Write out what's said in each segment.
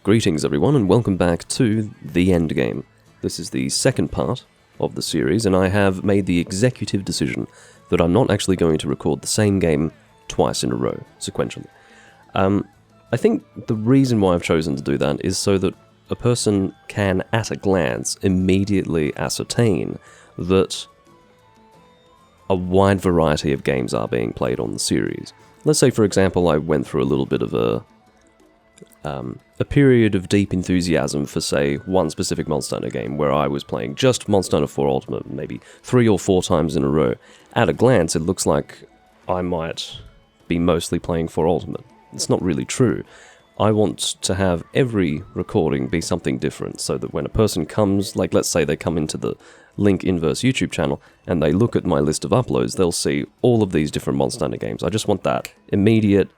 Greetings everyone and welcome back to The Endgame. This is the second part of the series and I have made the executive decision that I'm not actually going to record the same game twice in a row, sequentially. I think the reason why I've chosen to do that is so that a person can, at a glance, immediately ascertain that a wide variety of games are being played on the series. Let's say, for example, I went through a little bit of a period of deep enthusiasm for, say, one specific Monster Hunter game where I was playing just Monster Hunter 4 Ultimate maybe 3 or 4 times in a row. At a glance, it looks like I might be mostly playing 4 Ultimate. It's not really true. I want to have every recording be something different so that when a person comes, like let's say they come into the Link Inverse YouTube channel and they look at my list of uploads, they'll see all of these different Monster Hunter games. I just want that immediate,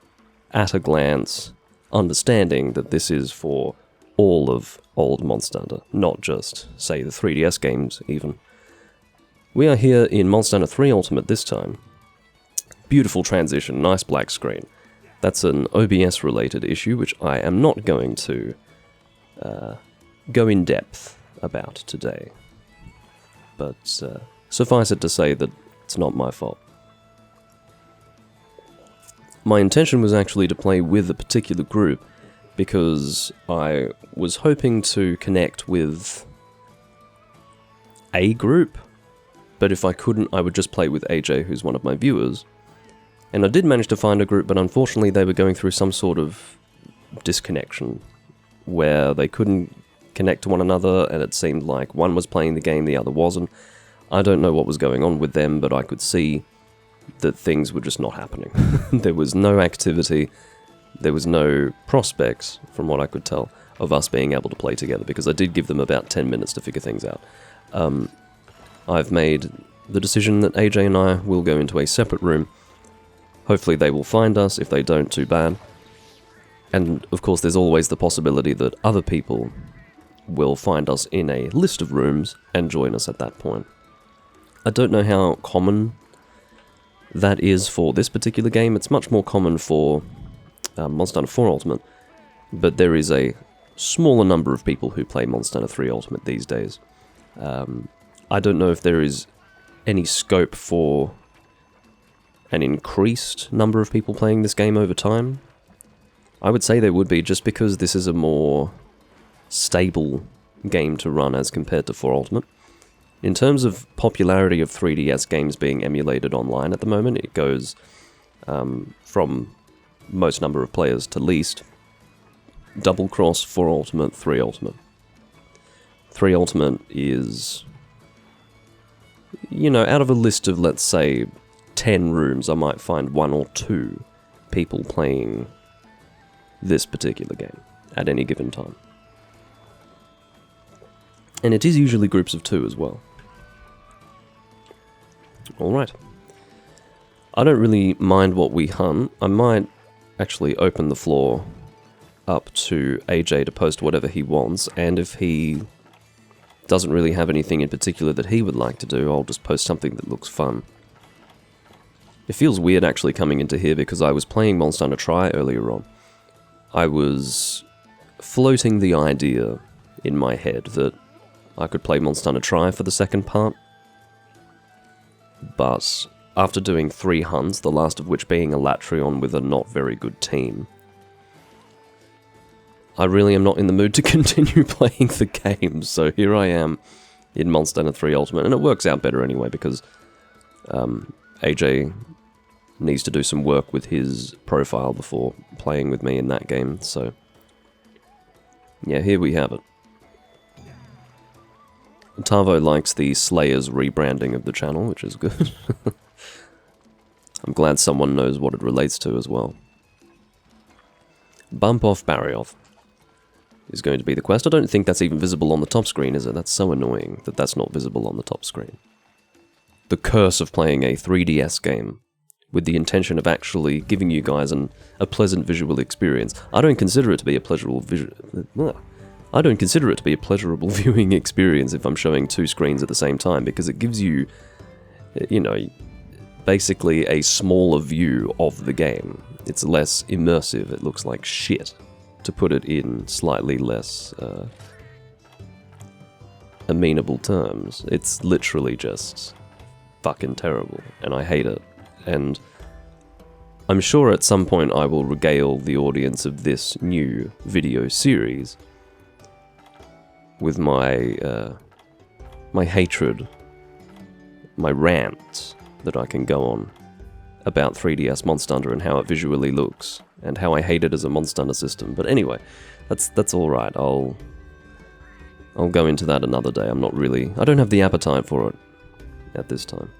at a glance understanding that this is for all of old Monster Hunter, not just, say, the 3DS games, even. We are here in Monster Hunter 3 Ultimate this time. Beautiful transition, nice black screen. That's an OBS-related issue, which I am not going to go in depth about today. But suffice it to say that it's not my fault. My intention was actually to play with a particular group because I was hoping to connect with a group, but if I couldn't, I would just play with AJ, who's one of my viewers. And I did manage to find a group, but unfortunately they were going through some sort of disconnection where they couldn't connect to one another, and it seemed like one was playing the game, the other wasn't. I don't know what was going on with them, but I could see that things were just not happening. There was no activity, there was no prospects, from what I could tell, of us being able to play together, because I did give them about 10 minutes to figure things out. I've made the decision that AJ and I will go into a separate room. Hopefully they will find us. If they don't, too bad. And of course there's always the possibility that other people will find us in a list of rooms and join us at that point. I don't know how common that is for this particular game. It's much more common for Monster Hunter 4 Ultimate, but there is a smaller number of people who play Monster Hunter 3 Ultimate these days. I don't know if there is any scope for an increased number of people playing this game over time. I would say there would be, just because this is a more stable game to run as compared to 4 Ultimate. In terms of popularity of 3DS games being emulated online at the moment, it goes from most number of players to least. Double Cross, 4 Ultimate, 3 Ultimate. 3 Ultimate is, you know, out of a list of, let's say, 10 rooms, I might find 1 or 2 people playing this particular game at any given time. And it is usually groups of 2 as well. Alright. I don't really mind what we hunt. I might actually open the floor up to AJ to post whatever he wants, and if he doesn't really have anything in particular that he would like to do, I'll just post something that looks fun. It feels weird actually coming into here because I was playing Monster Hunter Tri earlier on. I was floating the idea in my head that I could play Monster Hunter Tri for the second part, but after doing 3 hunts, the last of which being a Latreon with a not very good team, I really am not in the mood to continue playing the game, so here I am in Monster Hunter 3 Ultimate, and it works out better anyway because AJ needs to do some work with his profile before playing with me in that game, so yeah, here we have it. Tavo likes the Slayers rebranding of the channel, which is good. I'm glad someone knows what it relates to as well. Bump off Barrioth is going to be the quest. I don't think that's even visible on the top screen, is it? That's so annoying that that's not visible on the top screen. The curse of playing a 3DS game with the intention of actually giving you guys a pleasant visual experience. I don't consider it to be a pleasurable viewing experience if I'm showing 2 screens at the same time, because it gives you, you know, basically a smaller view of the game. It's less immersive, it looks like shit. to put it in slightly less amenable terms. It's literally just fucking terrible, and I hate it. And I'm sure at some point I will regale the audience of this new video series with my my hatred, my rants that I can go on about 3DS Monster Hunter and how it visually looks, and how I hate it as a Monster Hunter system. But anyway, that's all right. I'll go into that another day. I don't have the appetite for it at this time.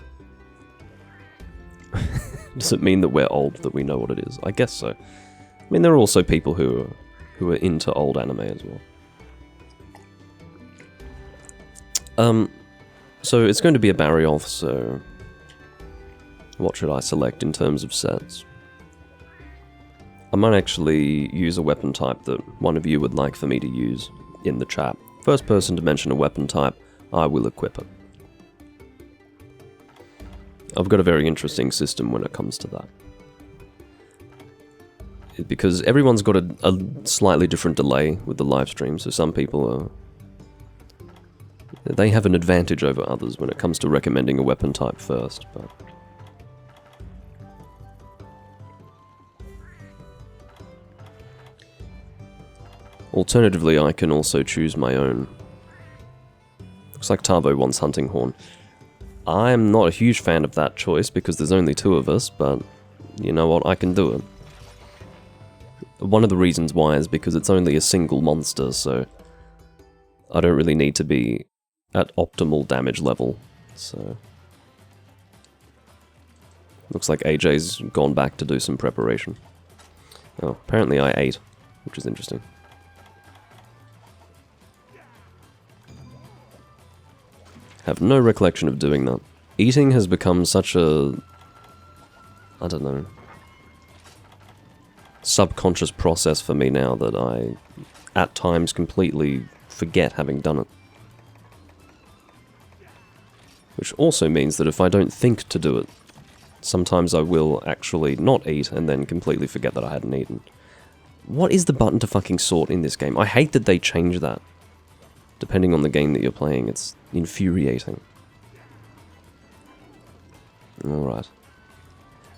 Does it mean that we're old, that we know what it is? I guess so. I mean, there are also people who are into old anime as well. So it's going to be a Barioth, so what should I select in terms of sets? I might actually use a weapon type that one of you would like for me to use in the chat. First person to mention a weapon type, I will equip it. I've got a very interesting system when it comes to that. Because everyone's got a slightly different delay with the live stream, so some people they have an advantage over others when it comes to recommending a weapon type first, but alternatively, I can also choose my own. Looks like Tavo wants Hunting Horn. I'm not a huge fan of that choice because there's only 2 of us, but you know what, I can do it. One of the reasons why is because it's only a single monster, so I don't really need to be at optimal damage level, so looks like AJ's gone back to do some preparation. Oh, apparently I ate, which is interesting. Have no recollection of doing that. Eating has become such a, I don't know, subconscious process for me now that I, at times, completely forget having done it. Which also means that if I don't think to do it, sometimes I will actually not eat and then completely forget that I hadn't eaten. What is the button to fucking sort in this game? I hate that they change that. Depending on the game that you're playing, it's infuriating. Alright.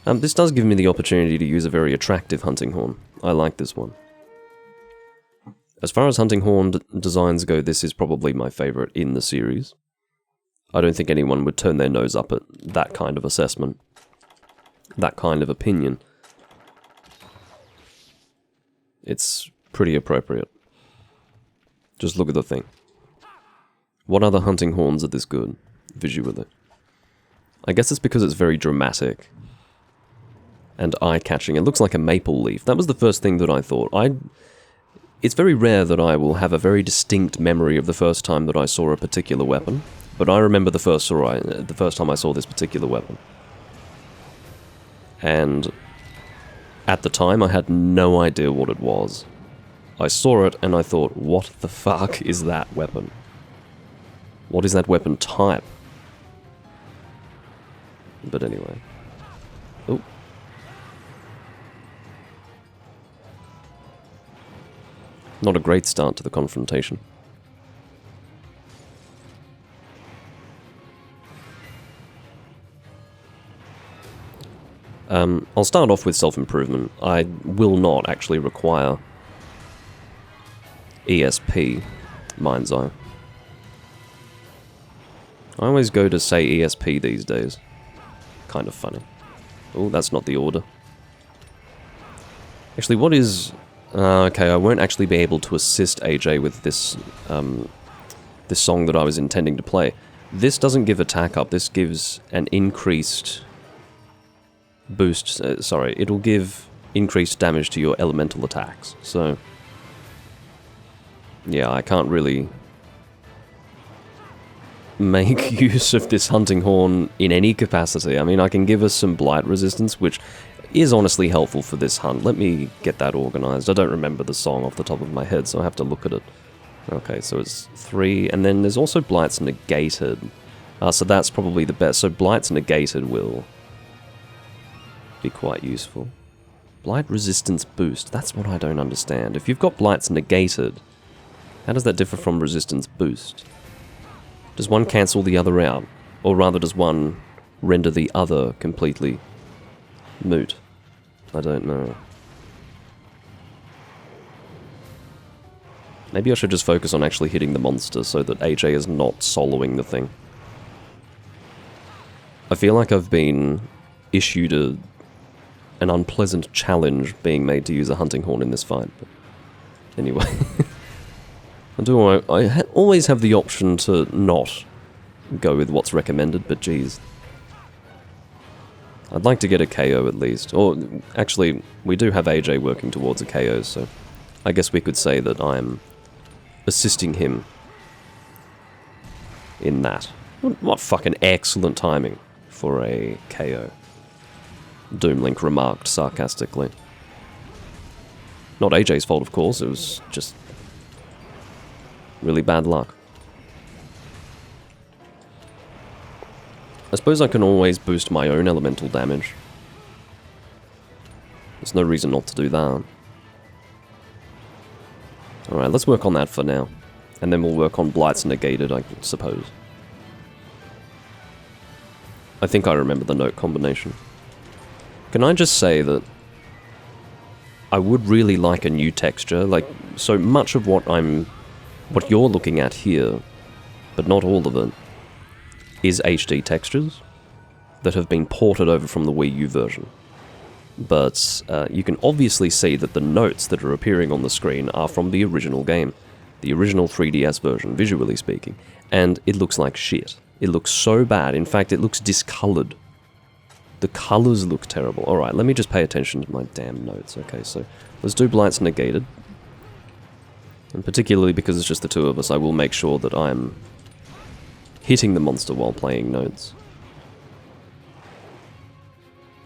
This does give me the opportunity to use a very attractive hunting horn. I like this one. As far as hunting horn designs go, this is probably my favourite in the series. I don't think anyone would turn their nose up at that kind of assessment. That kind of opinion. It's pretty appropriate. Just look at the thing. What other hunting horns are this good, visually? I guess it's because it's very dramatic and eye-catching. It looks like a maple leaf. That was the first thing that I thought. It's very rare that I will have a very distinct memory of the first time that I saw a particular weapon, but I remember the first time I saw this particular weapon. And at the time, I had no idea what it was. I saw it and I thought, what the fuck is that weapon? What is that weapon type? But anyway. Oh. Not a great start to the confrontation. I'll start off with self-improvement. I will not actually require ESP, Mind's Eye. I always go to say ESP these days. Kind of funny. Oh, that's not the order. Actually, what is... okay, I won't actually be able to assist AJ with this, this song that I was intending to play. This doesn't give attack up, this gives an increased boost, sorry, it'll give increased damage to your elemental attacks, so... yeah, I can't really make use of this hunting horn in any capacity. I mean, I can give us some blight resistance, which is honestly helpful for this hunt. Let me get that organized. I don't remember the song off the top of my head, so I have to look at it. Okay, so it's 3, and then there's also Blight's Negated. So that's probably the best. So Blight's Negated will be quite useful. Blight resistance boost. That's what I don't understand. If you've got Blight's negated, how does that differ from resistance boost? Does one cancel the other out? Or rather, does one render the other completely moot? I don't know. Maybe I should just focus on actually hitting the monster so that AJ is not soloing the thing. I feel like I've been issued an unpleasant challenge being made to use a hunting horn in this fight. But anyway. I always have the option to not go with what's recommended, but geez. I'd like to get a KO at least. Or, actually, we do have AJ working towards a KO, so I guess we could say that I'm assisting him in that. What fucking excellent timing for a KO. Doomlink remarked sarcastically. Not AJ's fault, of course, it was just really bad luck. I suppose I can always boost my own elemental damage. There's no reason not to do that. Alright, let's work on that for now. And then we'll work on Blight's negated, I suppose. I think I remember the note combination. Can I just say that I would really like a new texture? Like, so much of what you're looking at here, but not all of it, is HD textures that have been ported over from the Wii U version. But you can obviously see that the notes that are appearing on the screen are from the original game, the original 3DS version, visually speaking, and it looks like shit. It looks so bad, in fact it looks discolored. The colors look terrible. Alright, let me just pay attention to my damn notes. Okay, so let's do Blight's negated. And particularly because it's just the two of us, I will make sure that I'm hitting the monster while playing notes.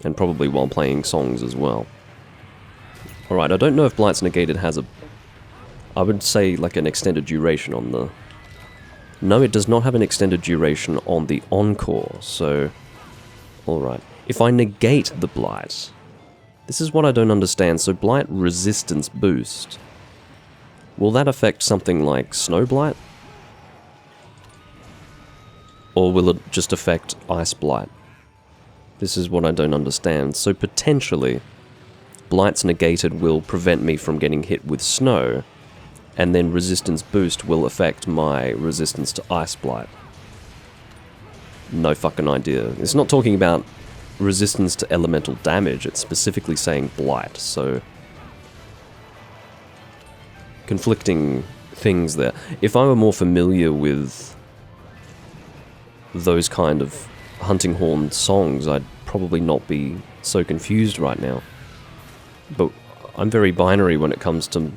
And probably while playing songs as well. Alright, I don't know if Blight's negated has I would say like an extended duration on the... No, it does not have an extended duration on the encore, so... Alright. If I negate the Blight... This is what I don't understand, so Blight resistance boost... Will that affect something like Snow Blight? Or will it just affect Ice Blight? This is what I don't understand. So potentially, Blight's negated will prevent me from getting hit with snow, and then resistance boost will affect my resistance to Ice Blight. No fucking idea. It's not talking about resistance to elemental damage, it's specifically saying Blight, so... Conflicting things there. If I were more familiar with those kind of hunting horn songs, I'd probably not be so confused right now. But I'm very binary when it comes to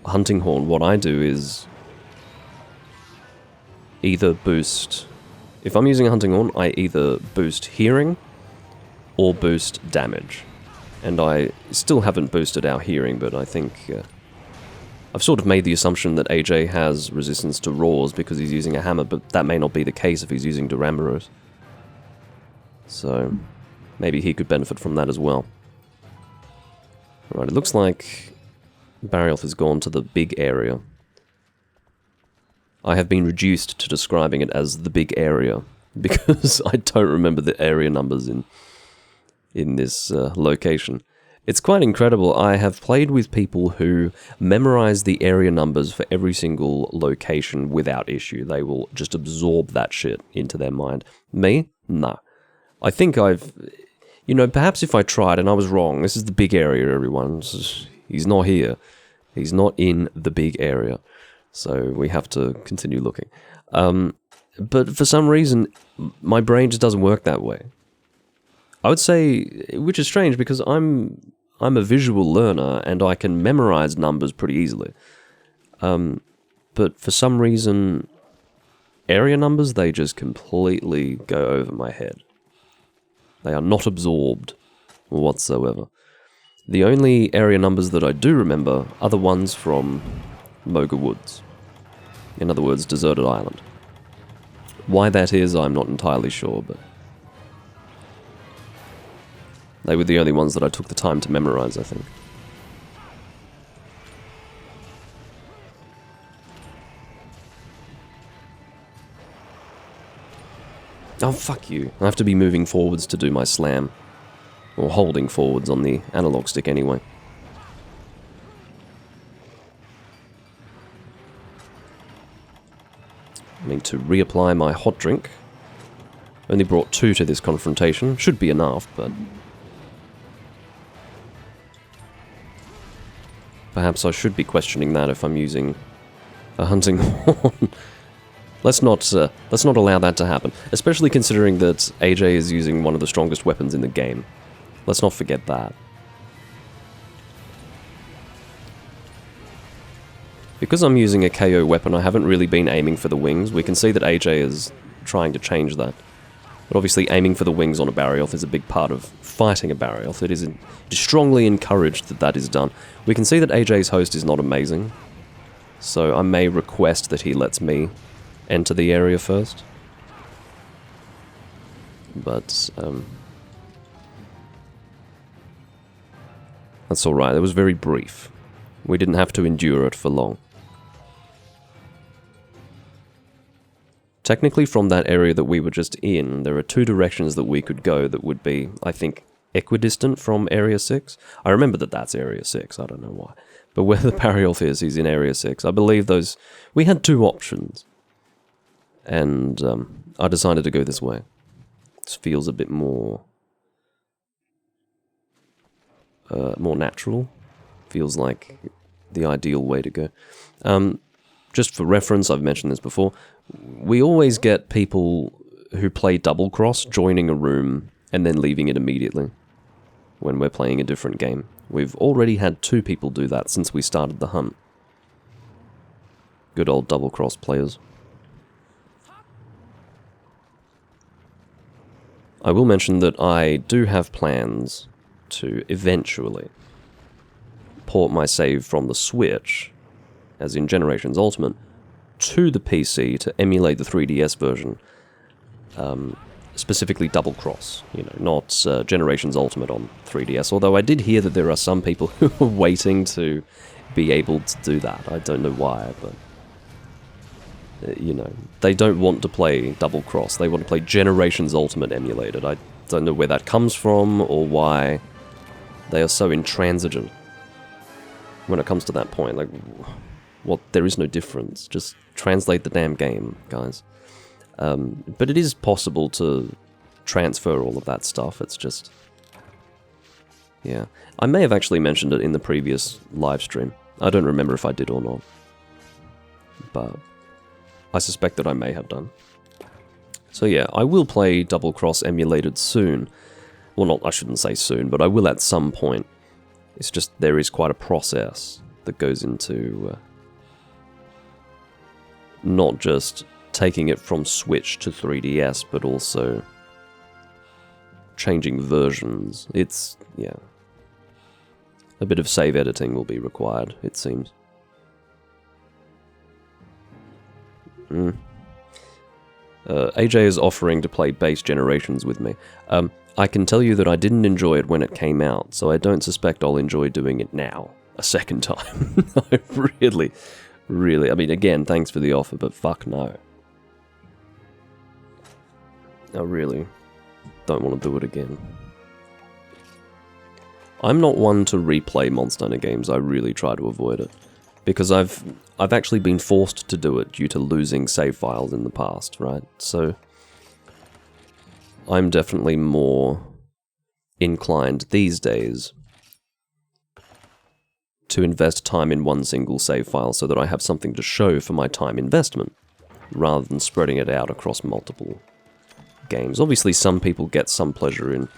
hunting horn. What I do is either boost... If I'm using a hunting horn, I either boost hearing or boost damage. And I still haven't boosted our hearing, but I think... I've sort of made the assumption that AJ has resistance to roars because he's using a hammer, but that may not be the case if he's using Duramboros. So, maybe he could benefit from that as well. Right, it looks like Barioth has gone to the big area. I have been reduced to describing it as the big area, because I don't remember the area numbers in this location. It's quite incredible. I have played with people who memorize the area numbers for every single location without issue. They will just absorb that shit into their mind. Me? No. I think I've... You know, perhaps if I tried and I was wrong, this is the big area, everyone. He's not here. He's not in the big area. So we have to continue looking. But for some reason, my brain just doesn't work that way. I would say, which is strange because I'm a visual learner and I can memorize numbers pretty easily. But for some reason, area numbers, they just completely go over my head. They are not absorbed whatsoever. The only area numbers that I do remember are the ones from Moga Woods. In other words, Deserted Island. Why that is, I'm not entirely sure, but... They were the only ones that I took the time to memorize, I think. Oh, fuck you. I have to be moving forwards to do my slam. Or holding forwards on the analog stick anyway. I need to reapply my hot drink. Only brought 2 to this confrontation. Should be enough, but... perhaps I should be questioning that if I'm using a hunting horn. Let's not allow that to happen. Especially considering that AJ is using one of the strongest weapons in the game. Let's not forget that. Because I'm using a KO weapon, I haven't really been aiming for the wings. We can see that AJ is trying to change that. But obviously aiming for the wings on a Barioth is a big part of fighting a Barioth. It is strongly encouraged that that is done. We can see that AJ's host is not amazing. So I may request that he lets me enter the area first. But, that's alright. It was very brief. We didn't have to endure it for long. Technically, from that area that we were just in, there are 2 directions that we could go that would be, I think, equidistant from Area 6. I remember that that's Area 6, I don't know why. But where the Barioth is, he's in Area 6. I believe those... we had 2 options. And I decided to go this way. This feels a bit more... more natural. Feels like the ideal way to go. Just for reference, I've mentioned this before, we always get people who play double cross joining a room and then leaving it immediately when we're playing a different game. We've already had 2 people do that since we started the hunt. Good old double cross players. I will mention that I do have plans to eventually port my save from the Switch, as in Generations Ultimate, to the PC to emulate the 3DS version, specifically Double Cross, you know, not Generations Ultimate on 3DS, although I did hear that there are some people who are waiting to be able to do that. I don't know why, but, you know, they don't want to play Double Cross, they want to play Generations Ultimate emulated. I don't know where that comes from, or why they are so intransigent when it comes to that point. Like, well, there is no difference. Just translate the damn game, guys. But it is possible to transfer all of that stuff. It's just... yeah. I may have actually mentioned it in the previous live stream. I don't remember if I did or not. But I suspect that I may have done. So yeah, I will play Double Cross emulated soon. Well, not, I shouldn't say soon, but I will at some point. It's just there is quite a process that goes into not just taking it from Switch to 3DS, but also changing versions. It's, yeah. A bit of save editing will be required, it seems. AJ is offering to play base Generations with me. I can tell you that I didn't enjoy it when it came out, so I don't suspect I'll enjoy doing it now, a second time. I really, I mean, again, thanks for the offer, but fuck no. I really don't want to do it again. I'm not one to replay Monster Hunter games, I really try to avoid it. Because I've actually been forced to do it due to losing save files in the past, right? So I'm definitely more inclined these days to invest time in one single save file so that I have something to show for my time investment, rather than spreading it out across multiple games. Obviously, some people get some pleasure in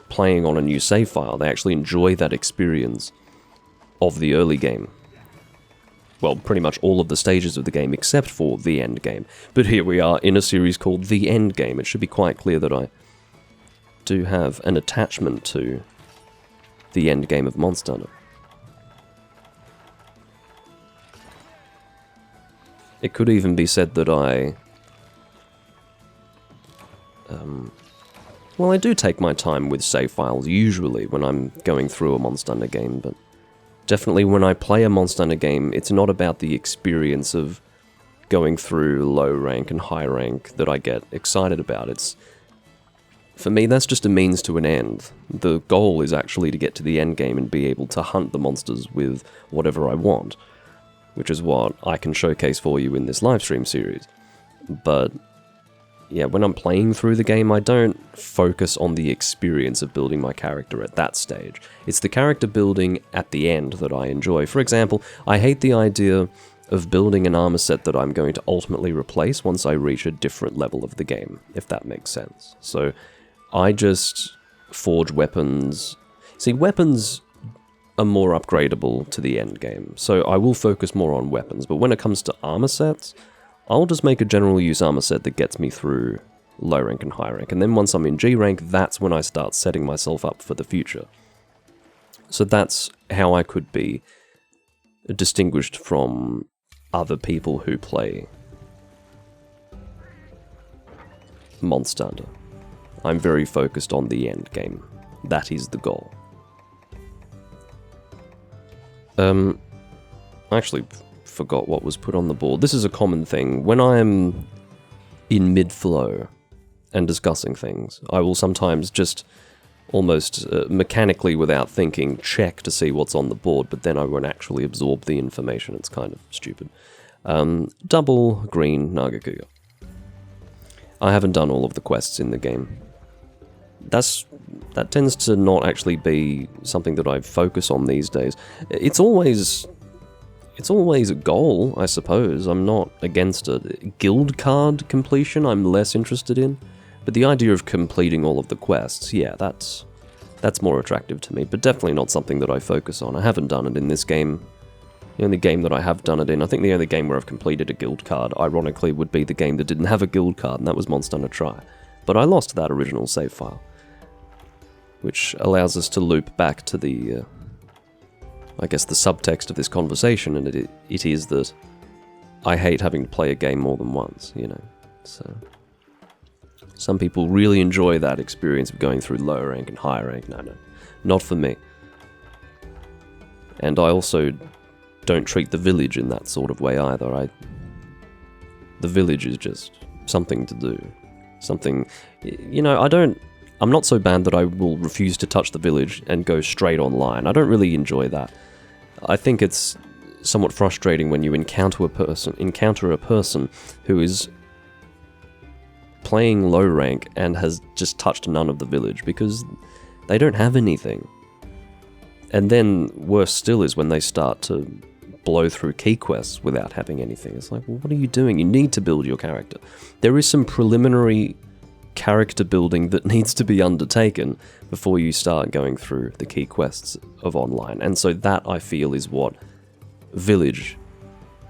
playing on a new save file. They actually enjoy that experience of the early game. Well, pretty much all of the stages of the game except for the end game. But here we are in a series called The Endgame. It should be quite clear that I do have an attachment to the end game of Monster Hunter. It could even be said that I Well, I do take my time with save files usually when I'm going through a Monster Hunter game, but definitely when I play a Monster Hunter game, it's not about the experience of going through low rank and high rank that I get excited about. For me, that's just a means to an end. The goal is actually to get to the end game and be able to hunt the monsters with whatever I want, which is what I can showcase for you in this livestream series. But yeah, when I'm playing through the game, I don't focus on the experience of building my character at that stage. It's the character building at the end that I enjoy. For example, I hate the idea of building an armor set that I'm going to ultimately replace once I reach a different level of the game, if that makes sense. So I just forge weapons. See, weapons are more upgradable to the end game, so I will focus more on weapons, but when it comes to armor sets, I'll just make a general use armor set that gets me through low rank and high rank, and then once I'm in G rank, that's when I start setting myself up for the future. So that's how I could be distinguished from other people who play Monster Hunter. I'm very focused on the end game. That is the goal. I actually forgot what was put on the board. This is a common thing. When I'm in mid-flow and discussing things, I will sometimes just almost mechanically, without thinking, check to see what's on the board, but then I won't actually absorb the information. It's kind of stupid. Double green Nagakuga. I haven't done all of the quests in the game. That tends to not actually be something that I focus on these days. It's always a goal, I suppose. I'm not against it. Guild card completion, I'm less interested in. But the idea of completing all of the quests, yeah, that's more attractive to me. But definitely not something that I focus on. I haven't done it in this game. The only game that I have done it in, I think the only game where I've completed a guild card, ironically, would be the game that didn't have a guild card, and that was Monster Hunter Tri. But I lost that original save file, which allows us to loop back to the, I guess, the subtext of this conversation, and it is that I hate having to play a game more than once, you know. So some people really enjoy that experience of going through low rank and high rank. No, not for me. And I also don't treat the village in that sort of way either. The village is just something to do. Something, you know, I'm not so bad that I will refuse to touch the village and go straight online. I don't really enjoy that. I think it's somewhat frustrating when you encounter a person who is playing low rank and has just touched none of the village because they don't have anything. And then worse still is when they start to blow through key quests without having anything. It's like, well, what are you doing? You need to build your character. There is some preliminary character building that needs to be undertaken before you start going through the key quests of online. And so that, I feel, is what Village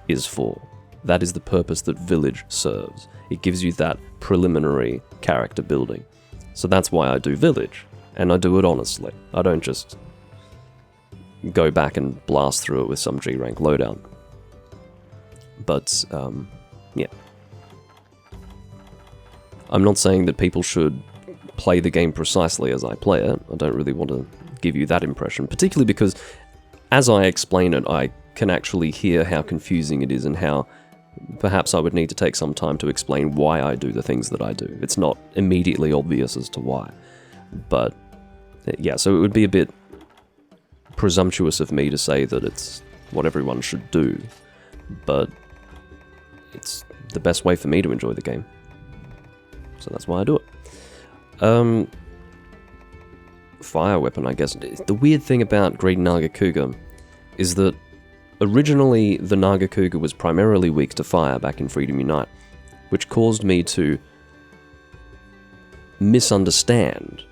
is for. That is the purpose that Village serves. It gives you that preliminary character building. So that's why I do Village, and I do it honestly. I don't just go back and blast through it with some G-rank loadout. But, yeah. I'm not saying that people should play the game precisely as I play it. I don't really want to give you that impression, particularly because as I explain it, I can actually hear how confusing it is and how perhaps I would need to take some time to explain why I do the things that I do. It's not immediately obvious as to why. But, yeah, so it would be a bit presumptuous of me to say that it's what everyone should do, but it's the best way for me to enjoy the game. So that's why I do it. Fire weapon, I guess. The weird thing about Green Nagakuga is that originally the Nagakuga was primarily weak to fire back in Freedom Unite, which caused me to misunderstand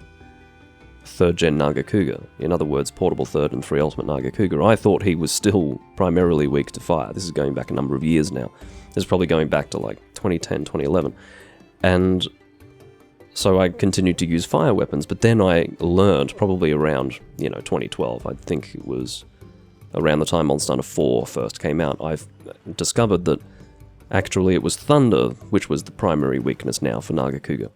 3rd Gen Nagakuga. In other words, Portable 3rd and 3 Ultimate Nagakuga. I thought he was still primarily weak to fire. This is going back a number of years now. This is probably going back to like 2010, 2011. And so I continued to use fire weapons, but then I learned, probably around, 2012, I think it was around the time Monster Hunter 4 first came out, I've discovered that actually it was thunder, which was the primary weakness now for Nagakuga.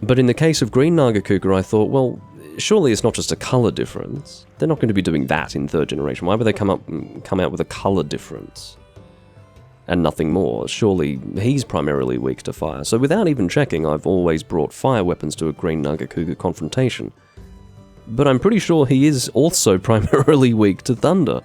But in the case of Green Nagakuga, I thought, well, surely it's not just a colour difference. They're not going to be doing that in 3rd generation. Why would they come out with a colour difference and nothing more? Surely he's primarily weak to fire. So without even checking, I've always brought fire weapons to a Green Nagakuga confrontation. But I'm pretty sure he is also primarily weak to thunder.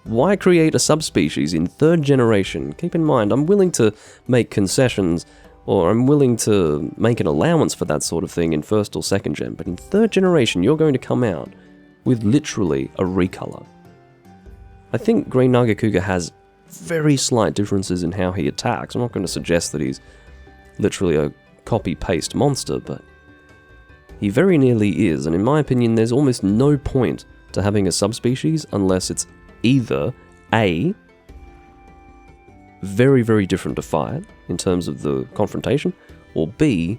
Why create a subspecies in 3rd generation? Keep in mind, I'm willing to make concessions, or I'm willing to make an allowance for that sort of thing in 1st or 2nd gen, but in 3rd generation, you're going to come out with literally a recolor. I think Green Nagakuga has very slight differences in how he attacks. I'm not going to suggest that he's literally a copy-paste monster, but he very nearly is, and in my opinion, there's almost no point to having a subspecies unless it's either A, very, very different to fire in terms of the confrontation, or B,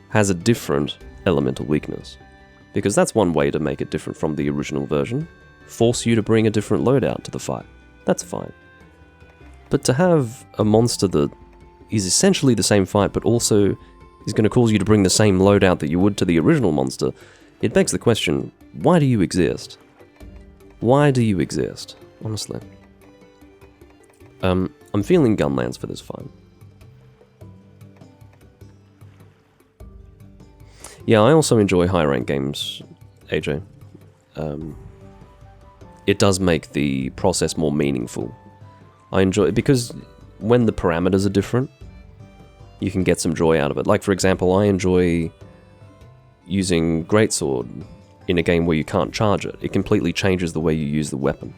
has a different elemental weakness. Because that's one way to make it different from the original version. Force you to bring a different loadout to the fight. That's fine. But to have a monster that is essentially the same fight, but also is going to cause you to bring the same loadout that you would to the original monster, it begs the question, why do you exist? Why do you exist? Honestly. I'm feeling Gunlands for this fight. Yeah, I also enjoy high rank games, AJ. It does make the process more meaningful. I enjoy it because when the parameters are different, you can get some joy out of it. Like, for example, I enjoy using Greatsword in a game where you can't charge it. It completely changes the way you use the weapon.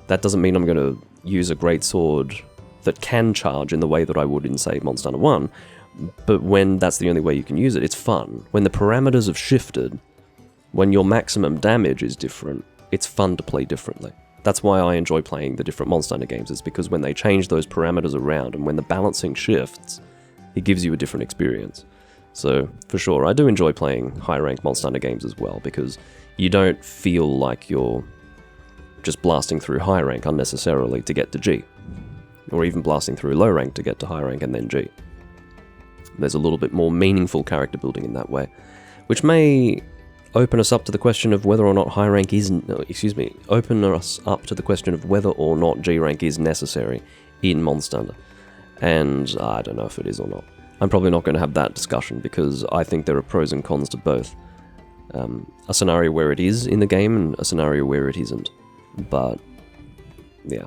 That doesn't mean I'm going to use a Greatsword that can charge in the way that I would in, say, Monster Hunter 1, but when that's the only way you can use it, it's fun. When the parameters have shifted, when your maximum damage is different, it's fun to play differently. That's why I enjoy playing the different Monster Hunter games, is because when they change those parameters around and when the balancing shifts, it gives you a different experience. So, for sure, I do enjoy playing high-ranked Monster Hunter games as well, because you don't feel like you're just blasting through high rank unnecessarily to get to G, or even blasting through low rank to get to high rank and then G. There's a little bit more meaningful character building in that way, which may open us up to the question of whether or not high rank is, open us up to the question of whether or not G rank is necessary in Monster Hunter. And I don't know if it is or not. I'm probably not going to have that discussion because I think there are pros and cons to both. A scenario where it is in the game and a scenario where it isn't. But, yeah.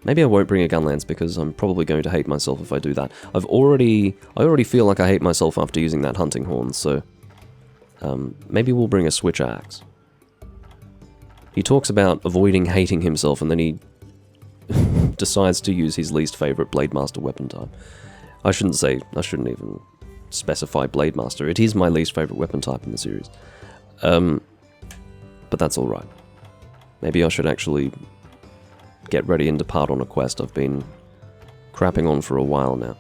Maybe I won't bring a Gunlance because I'm probably going to hate myself if I do that. I already feel like I hate myself after using that hunting horn, so maybe we'll bring a switch axe. He talks about avoiding hating himself and then he decides to use his least favorite Blademaster weapon type. I shouldn't even specify Blademaster. It is my least favorite weapon type in the series. But that's alright. Maybe I should actually get ready and depart on a quest I've been crapping on for a while now.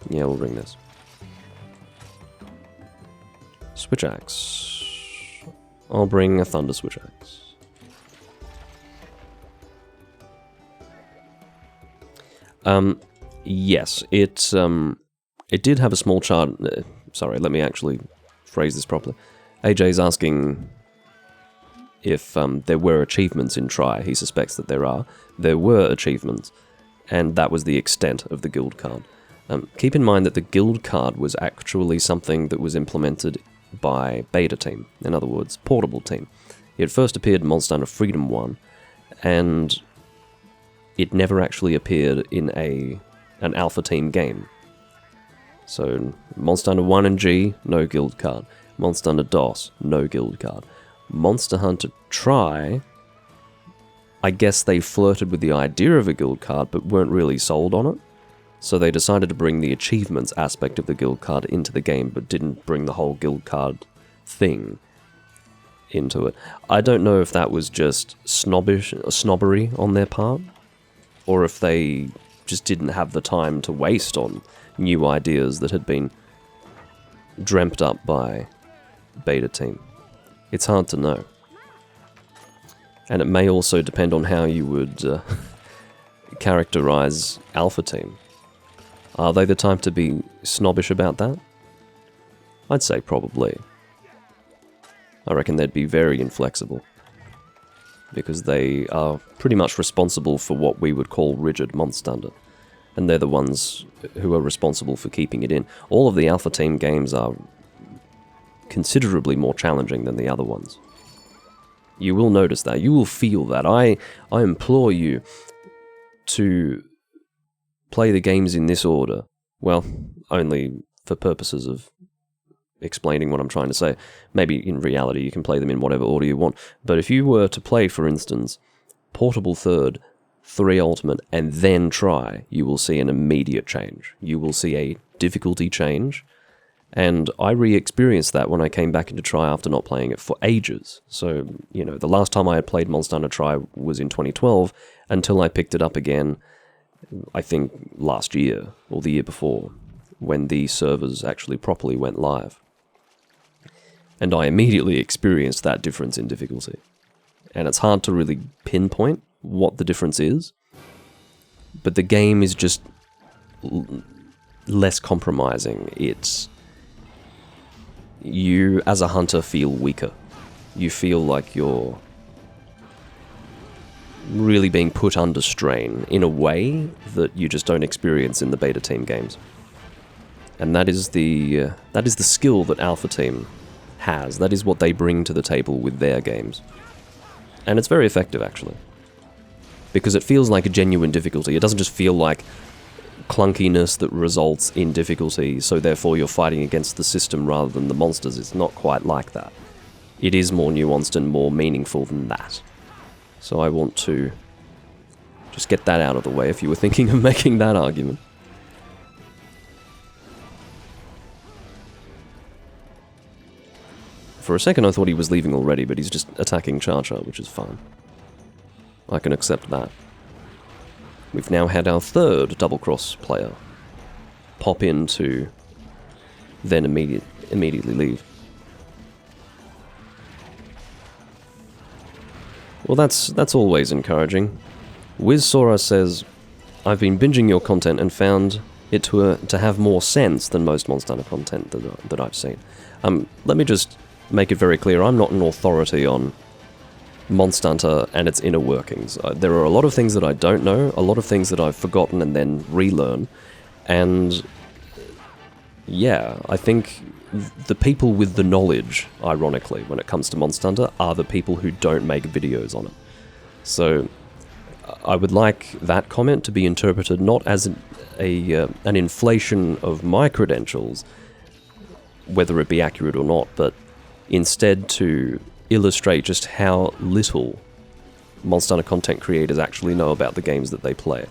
Yeah, we'll bring this. Switch axe. I'll bring a thunder switch axe. Yes, it did have a small chart. Sorry, let me actually phrase this properly. AJ's asking if there were achievements in Try. He suspects that there are. There were achievements, and that was the extent of the guild card. Keep in mind that the guild card was actually something that was implemented by Beta Team, in other words, Portable Team. It first appeared in Monster Hunter Freedom 1, and it never actually appeared in an Alpha Team game. So, Monster Hunter 1 and G, no guild card. Monster Hunter DOS, no guild card. Monster Hunter Try, I guess they flirted with the idea of a guild card, but weren't really sold on it. So they decided to bring the achievements aspect of the guild card into the game, but didn't bring the whole guild card thing into it. I don't know if that was just snobbery on their part, or if they just didn't have the time to waste on new ideas that had been dreamt up by Beta Team. It's hard to know. And it may also depend on how you would characterize Alpha Team. Are they the type to be snobbish about that? I'd say probably. I reckon they'd be very inflexible, because they are pretty much responsible for what we would call rigid Monster, and they're the ones who are responsible for keeping it in. All of the Alpha Team games are considerably more challenging than the other ones. You will notice that. You will feel that. I implore you to play the games in this order. Well, only for purposes of explaining what I'm trying to say. Maybe in reality you can play them in whatever order you want. But if you were to play, for instance, Portable Third, 3 Ultimate, and then try, you will see an immediate change. You will see a difficulty change. And I re-experienced that when I came back into Try after not playing it for ages. So, you know, the last time I had played Monster Hunter Try was in 2012, until I picked it up again, I think last year, or the year before, when the servers actually properly went live. And I immediately experienced that difference in difficulty. And it's hard to really pinpoint what the difference is, but the game is just less compromising. You, as a hunter, feel weaker. You feel like you're really being put under strain in a way that you just don't experience in the beta team games. And that is the skill that Alpha Team has. That is what they bring to the table with their games. And it's very effective, actually. Because it feels like a genuine difficulty. It doesn't just feel like clunkiness that results in difficulty, so therefore you're fighting against the system rather than the monsters. It's not quite like that. It is more nuanced and more meaningful than that. So I want to just get that out of the way if you were thinking of making that argument. For a second I thought he was leaving already, but he's just attacking Cha-Cha, which is fine. I can accept that. We've now had our third double-cross player pop in to then immediately leave. Well, that's always encouraging. WizSora says, I've been binging your content and found it to have more sense than most Monster Hunter content that I've seen. Let me just make it very clear, I'm not an authority on Monster Hunter and its inner workings. There are a lot of things that I don't know, a lot of things that I've forgotten and then relearn, and yeah, I think the people with the knowledge, ironically, when it comes to Monster Hunter, are the people who don't make videos on it. So I would like that comment to be interpreted not as an inflation of my credentials, whether it be accurate or not, but instead to illustrate just how little Monster Hunter content creators actually know about the games that they play.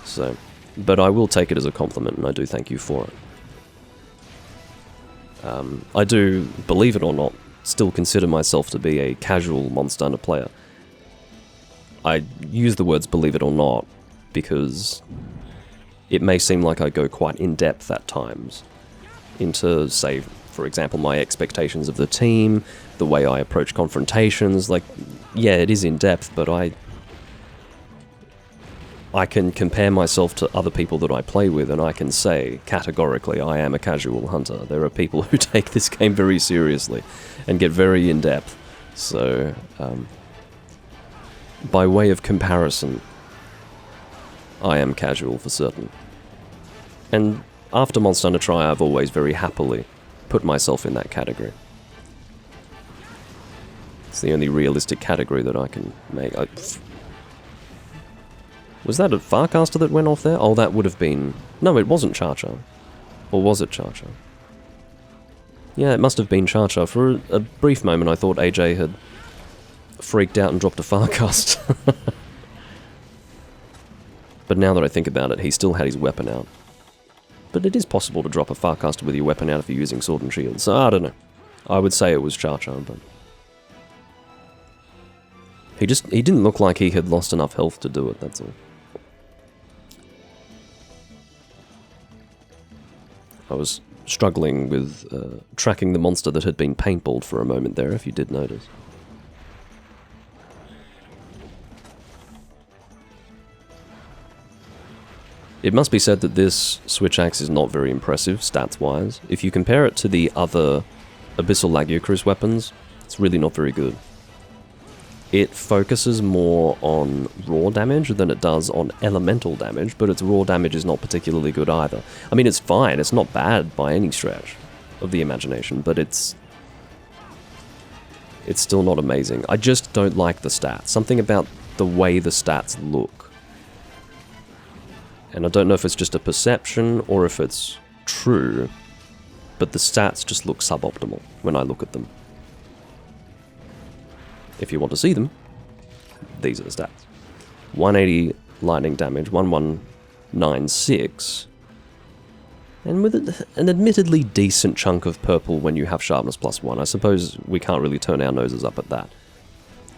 So, but I will take it as a compliment, and I do thank you for it. I do, believe it or not, still consider myself to be a casual Monster Hunter player. I use the words believe it or not because it may seem like I go quite in-depth at times into, say, for example, my expectations of the team, the way I approach confrontations. Like, yeah, it is in-depth, but I can compare myself to other people that I play with, and I can say, categorically, I am a casual hunter. There are people who take this game very seriously and get very in-depth. So, by way of comparison, I am casual for certain. And after Monster Hunter Try, I've always very happily put myself in that category. It's the only realistic category that I can make. Was that a Farcaster that went off there? Oh, that would have been... No, it wasn't Cha-Cha. Or was it Cha-Cha? Yeah, it must have been Cha-Cha. For a brief moment, I thought AJ had freaked out and dropped a Farcaster. But now that I think about it, he still had his weapon out. But it is possible to drop a Farcaster with your weapon out if you're using Sword and Shield, so I don't know. I would say it was Cha-Cha, but... He didn't look like he had lost enough health to do it, that's all. I was struggling with tracking the monster that had been paintballed for a moment there, if you did notice. It must be said that this Switch Axe is not very impressive, stats-wise. If you compare it to the other Abyssal Lagiocrus weapons, it's really not very good. It focuses more on raw damage than it does on elemental damage, but its raw damage is not particularly good either. I mean, it's fine, it's not bad by any stretch of the imagination, but it's still not amazing. I just don't like the stats. Something about the way the stats look. And I don't know if it's just a perception or if it's true, but the stats just look suboptimal when I look at them. If you want to see them, these are the stats. 180 lightning damage, 1196, and with an admittedly decent chunk of purple when you have sharpness +1. I suppose we can't really turn our noses up at that.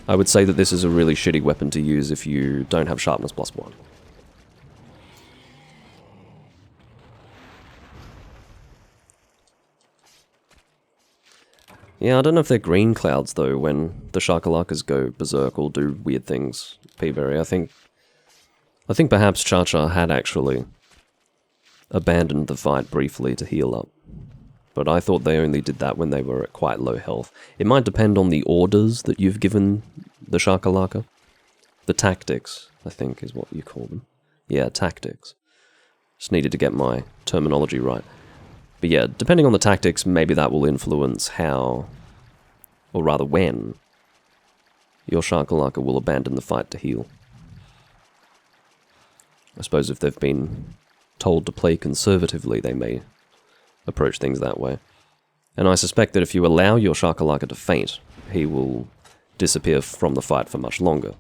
I would say that this is a really shitty weapon to use if you don't have sharpness +1. Yeah, I don't know if they're green clouds, though, when the Sharkalakas go berserk or do weird things, Peaberry. I think perhaps Cha-Cha had actually abandoned the fight briefly to heal up. But I thought they only did that when they were at quite low health. It might depend on the orders that you've given the Shakalaka. The tactics, I think, is what you call them. Yeah, tactics. Just needed to get my terminology right. But yeah, depending on the tactics, maybe that will influence how, or rather when, your Shakalaka will abandon the fight to heal. I suppose if they've been told to play conservatively, they may approach things that way. And I suspect that if you allow your Shakalaka to faint, he will disappear from the fight for much longer.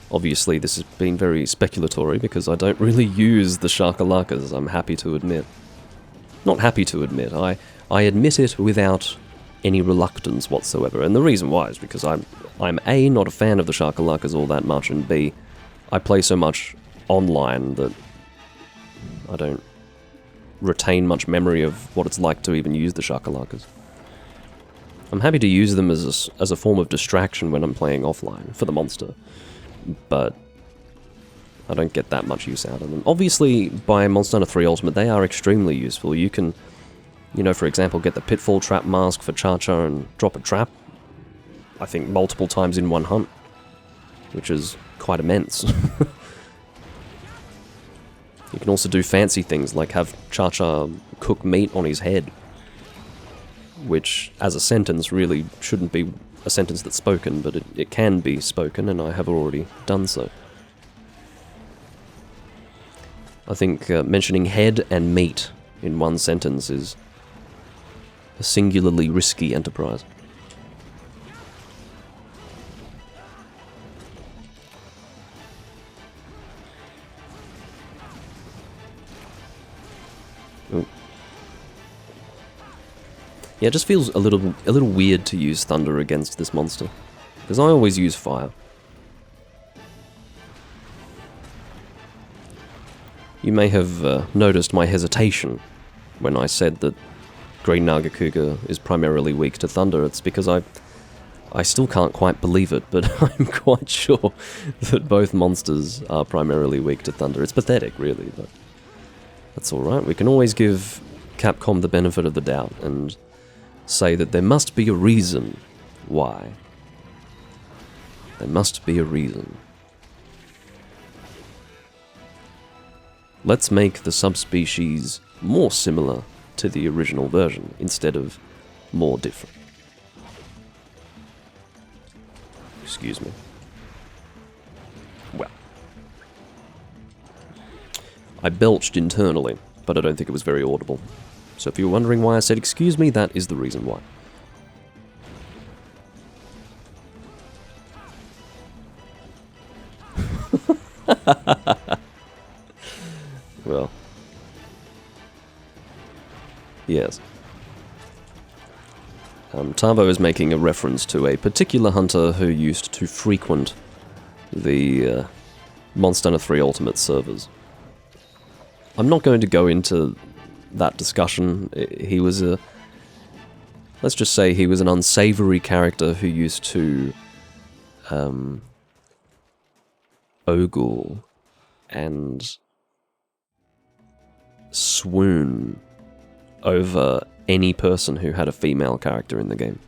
Obviously, this has been very speculatory because I don't really use the Sharkalakas, I'm happy to admit. Not happy to admit, I admit it without any reluctance whatsoever, and the reason why is because I'm A, not a fan of the Sharkalakas all that much, and B, I play so much online that I don't retain much memory of what it's like to even use the Sharkalakas. I'm happy to use them as a form of distraction when I'm playing offline, for the monster. But I don't get that much use out of them. Obviously, by Monster Hunter 3 Ultimate, they are extremely useful. You can, for example, get the Pitfall Trap mask for Cha-Cha and drop a trap, I think, multiple times in one hunt, which is quite immense. You can also do fancy things, like have Cha-Cha cook meat on his head, which, as a sentence, really shouldn't be a sentence that's spoken, but it can be spoken, and I have already done so. I think mentioning head and meat in one sentence is a singularly risky enterprise. Ooh. Yeah, it just feels a little weird to use thunder against this monster, because I always use fire. You may have noticed my hesitation when I said that Green Nagakuga is primarily weak to thunder. It's because I still can't quite believe it, but I'm quite sure that both monsters are primarily weak to thunder. It's pathetic, really, but that's alright. We can always give Capcom the benefit of the doubt and say that there must be a reason why. There must be a reason. Let's make the subspecies more similar to the original version instead of more different. Excuse me. Well, I belched internally, but I don't think it was very audible. So if you're wondering why I said excuse me, that is the reason why. Well. Yes. Tavo is making a reference to a particular hunter who used to frequent the Monster Hunter 3 Ultimate servers. I'm not going to go into that discussion. He was let's just say he was an unsavory character who used to ogle and swoon over any person who had a female character in the game.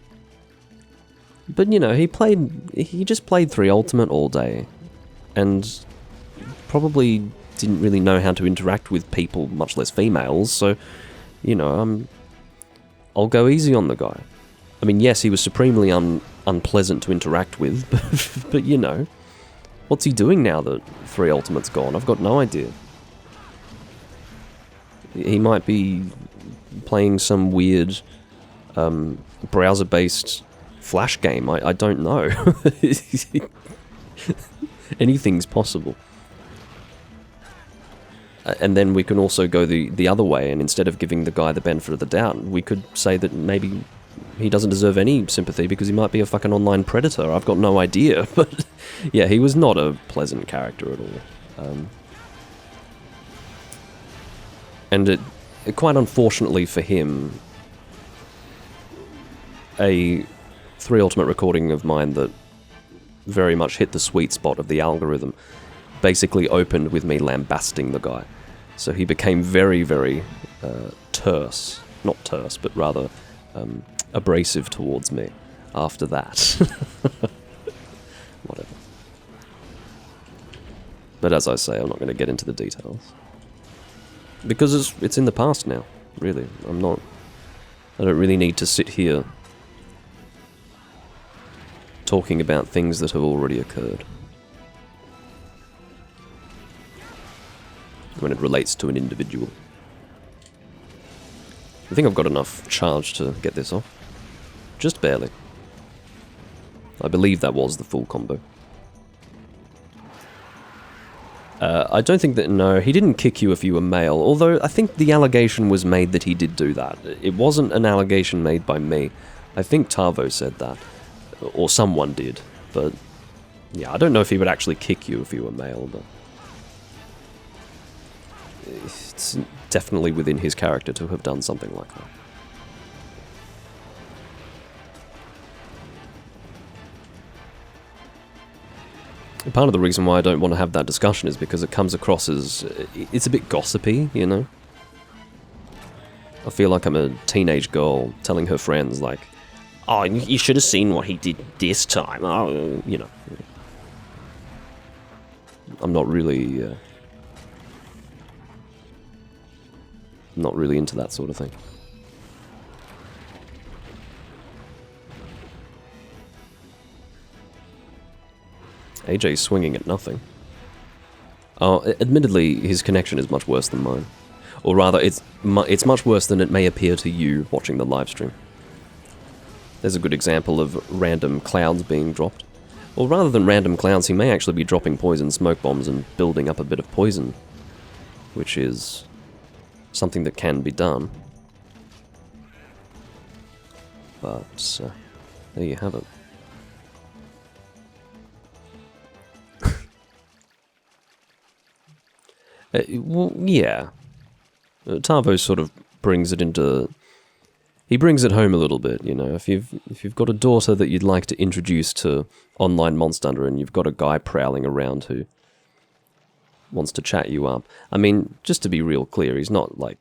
But, you know, he just played 3 Ultimate all day, and probably didn't really know how to interact with people, much less females, so, you know, I'll go easy on the guy. I mean, yes, he was supremely unpleasant to interact with, but, you know, what's he doing now that 3 Ultimate's gone? I've got no idea. He might be playing some weird browser-based Flash game. I don't know. Anything's possible. And then we can also go the other way, and instead of giving the guy the benefit of the doubt, we could say that maybe he doesn't deserve any sympathy because he might be a fucking online predator. I've got no idea. But yeah, he was not a pleasant character at all. And quite unfortunately for him, a 3 Ultimate recording of mine that very much hit the sweet spot of the algorithm basically opened with me lambasting the guy. So he became very, very terse. Not terse, but rather abrasive towards me after that. Whatever. But as I say, I'm not going to get into the details. Because it's in the past now, really. I don't really need to sit here talking about things that have already occurred when it relates to an individual. I think I've got enough charge to get this off. Just barely. I believe that was the full combo. I don't think that, no, he didn't kick you if you were male, although I think the allegation was made that he did do that. It wasn't an allegation made by me. I think Tavo said that, or someone did, but yeah, I don't know if he would actually kick you if you were male, but it's definitely within his character to have done something like that. Part of the reason why I don't want to have that discussion is because it comes across as... it's a bit gossipy, you know? I feel like I'm a teenage girl telling her friends, like, oh, you should have seen what he did this time. Oh, you know. I'm not really... not really into that sort of thing. AJ's swinging at nothing. Admittedly, his connection is much worse than mine. Or rather, it's much worse than it may appear to you watching the live stream. There's a good example of random clouds being dropped. Or rather than random clouds, he may actually be dropping poison smoke bombs and building up a bit of poison. Which is something that can be done. But, there you have it. Well, yeah. Tavo sort of brings it into... he brings it home a little bit, you know. If you've got a daughter that you'd like to introduce to online Monster Hunter and you've got a guy prowling around who wants to chat you up. I mean, just to be real clear, he's not like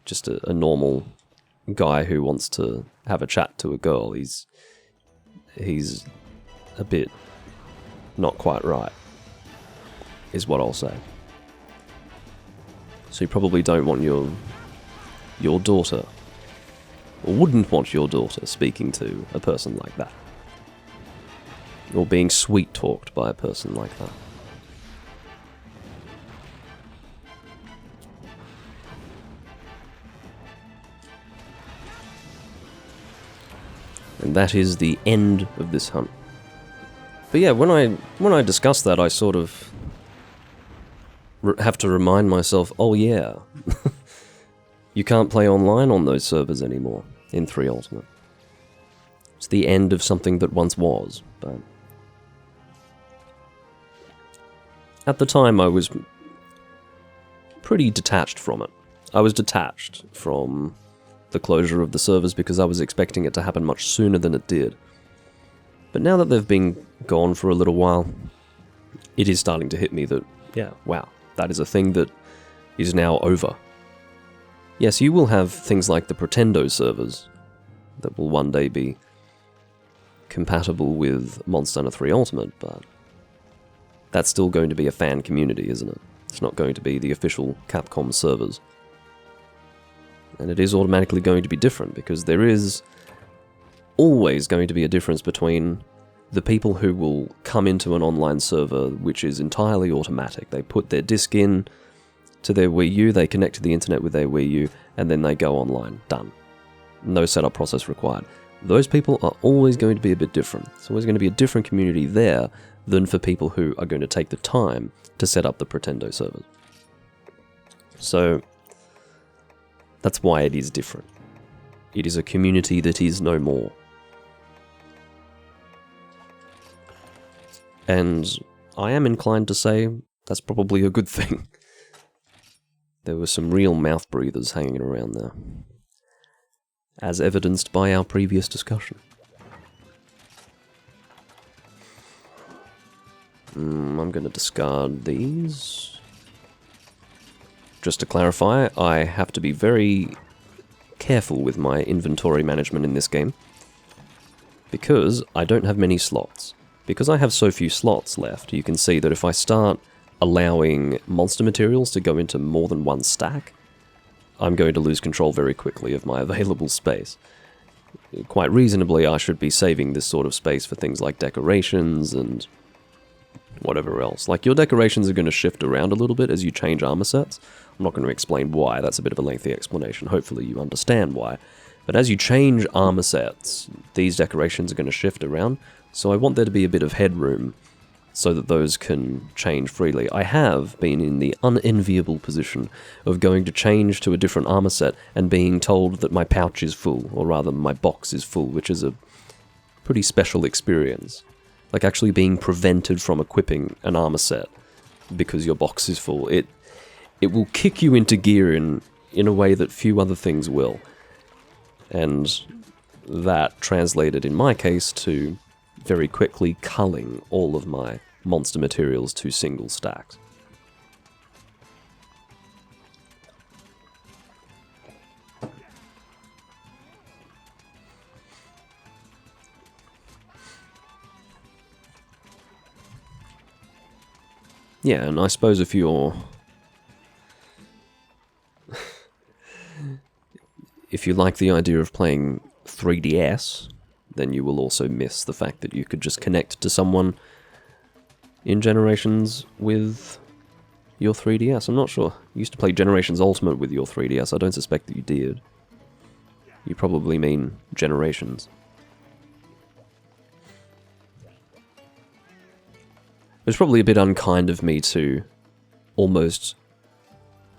just a normal guy who wants to have a chat to a girl. He's a bit not quite right, is what I'll say. So you probably don't want your daughter, or wouldn't want your daughter speaking to a person like that. Or being sweet-talked by a person like that. And that is the end of this hunt. But yeah, when I discuss that, I sort of have to remind myself, oh yeah, you can't play online on those servers anymore in 3 Ultimate. It's the end of something that once was, but at the time I was pretty detached from it. I was detached from the closure of the servers because I was expecting it to happen much sooner than it did. But now that they've been gone for a little while, it is starting to hit me that, yeah, wow, that is a thing that is now over. Yes, you will have things like the Pretendo servers that will one day be compatible with Monster Hunter 3 Ultimate, but that's still going to be a fan community, isn't it? It's not going to be the official Capcom servers. And it is automatically going to be different, because there is always going to be a difference between the people who will come into an online server which is entirely automatic. They put their disc in to their Wii U, they connect to the internet with their Wii U, and then they go online. Done. No setup process required. Those people are always going to be a bit different. It's always going to be a different community there than for people who are going to take the time to set up the Pretendo servers. So that's why it is different. It is a community that is no more. And I am inclined to say that's probably a good thing. There were some real mouth breathers hanging around there, as evidenced by our previous discussion. I'm going to discard these. Just to clarify, I have to be very careful with my inventory management in this game, because I don't have many slots. Because I have so few slots left, you can see that if I start allowing monster materials to go into more than one stack, I'm going to lose control very quickly of my available space. Quite reasonably, I should be saving this sort of space for things like decorations and whatever else. Like, your decorations are going to shift around a little bit as you change armor sets. I'm not going to explain why, that's a bit of a lengthy explanation. Hopefully you understand why. But as you change armor sets, these decorations are going to shift around, so I want there to be a bit of headroom so that those can change freely. I have been in the unenviable position of going to change to a different armor set and being told that my pouch is full, or rather my box is full, which is a pretty special experience. Like actually being prevented from equipping an armor set because your box is full. It will kick you into gear in a way that few other things will. And that translated in my case to very quickly culling all of my monster materials to single stacks. Yeah, and I suppose if you're if you like the idea of playing 3DS, then you will also miss the fact that you could just connect to someone in Generations with your 3DS. I'm not sure. You used to play Generations Ultimate with your 3DS. I don't suspect that you did. You probably mean Generations. It's probably a bit unkind of me to almost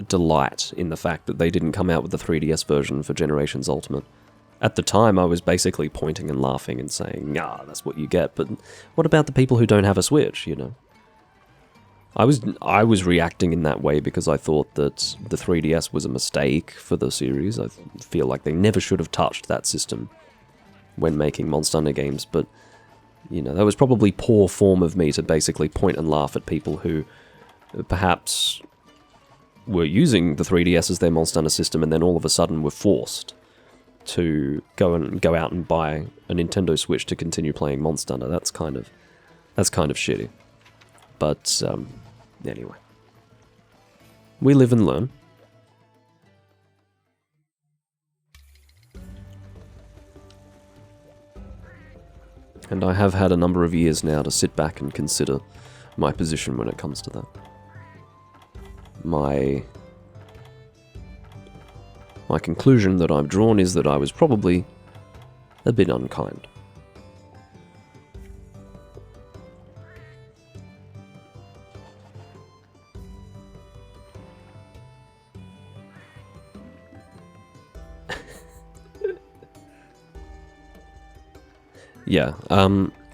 delight in the fact that they didn't come out with the 3DS version for Generations Ultimate. At the time, I was basically pointing and laughing and saying, "Nah, that's what you get." But what about the people who don't have a Switch? You know, I was reacting in that way because I thought that the 3DS was a mistake for the series. I feel like they never should have touched that system when making Monster Hunter games. But you know, that was probably poor form of me to basically point and laugh at people who perhaps were using the 3DS as their Monster Hunter system, and then all of a sudden were forced to go out and buy a Nintendo Switch to continue playing Monster Hunter. That's kind of shitty. But anyway, we live and learn. And I have had a number of years now to sit back and consider my position when it comes to that. My conclusion that I've drawn is that I was probably a bit unkind. Yeah,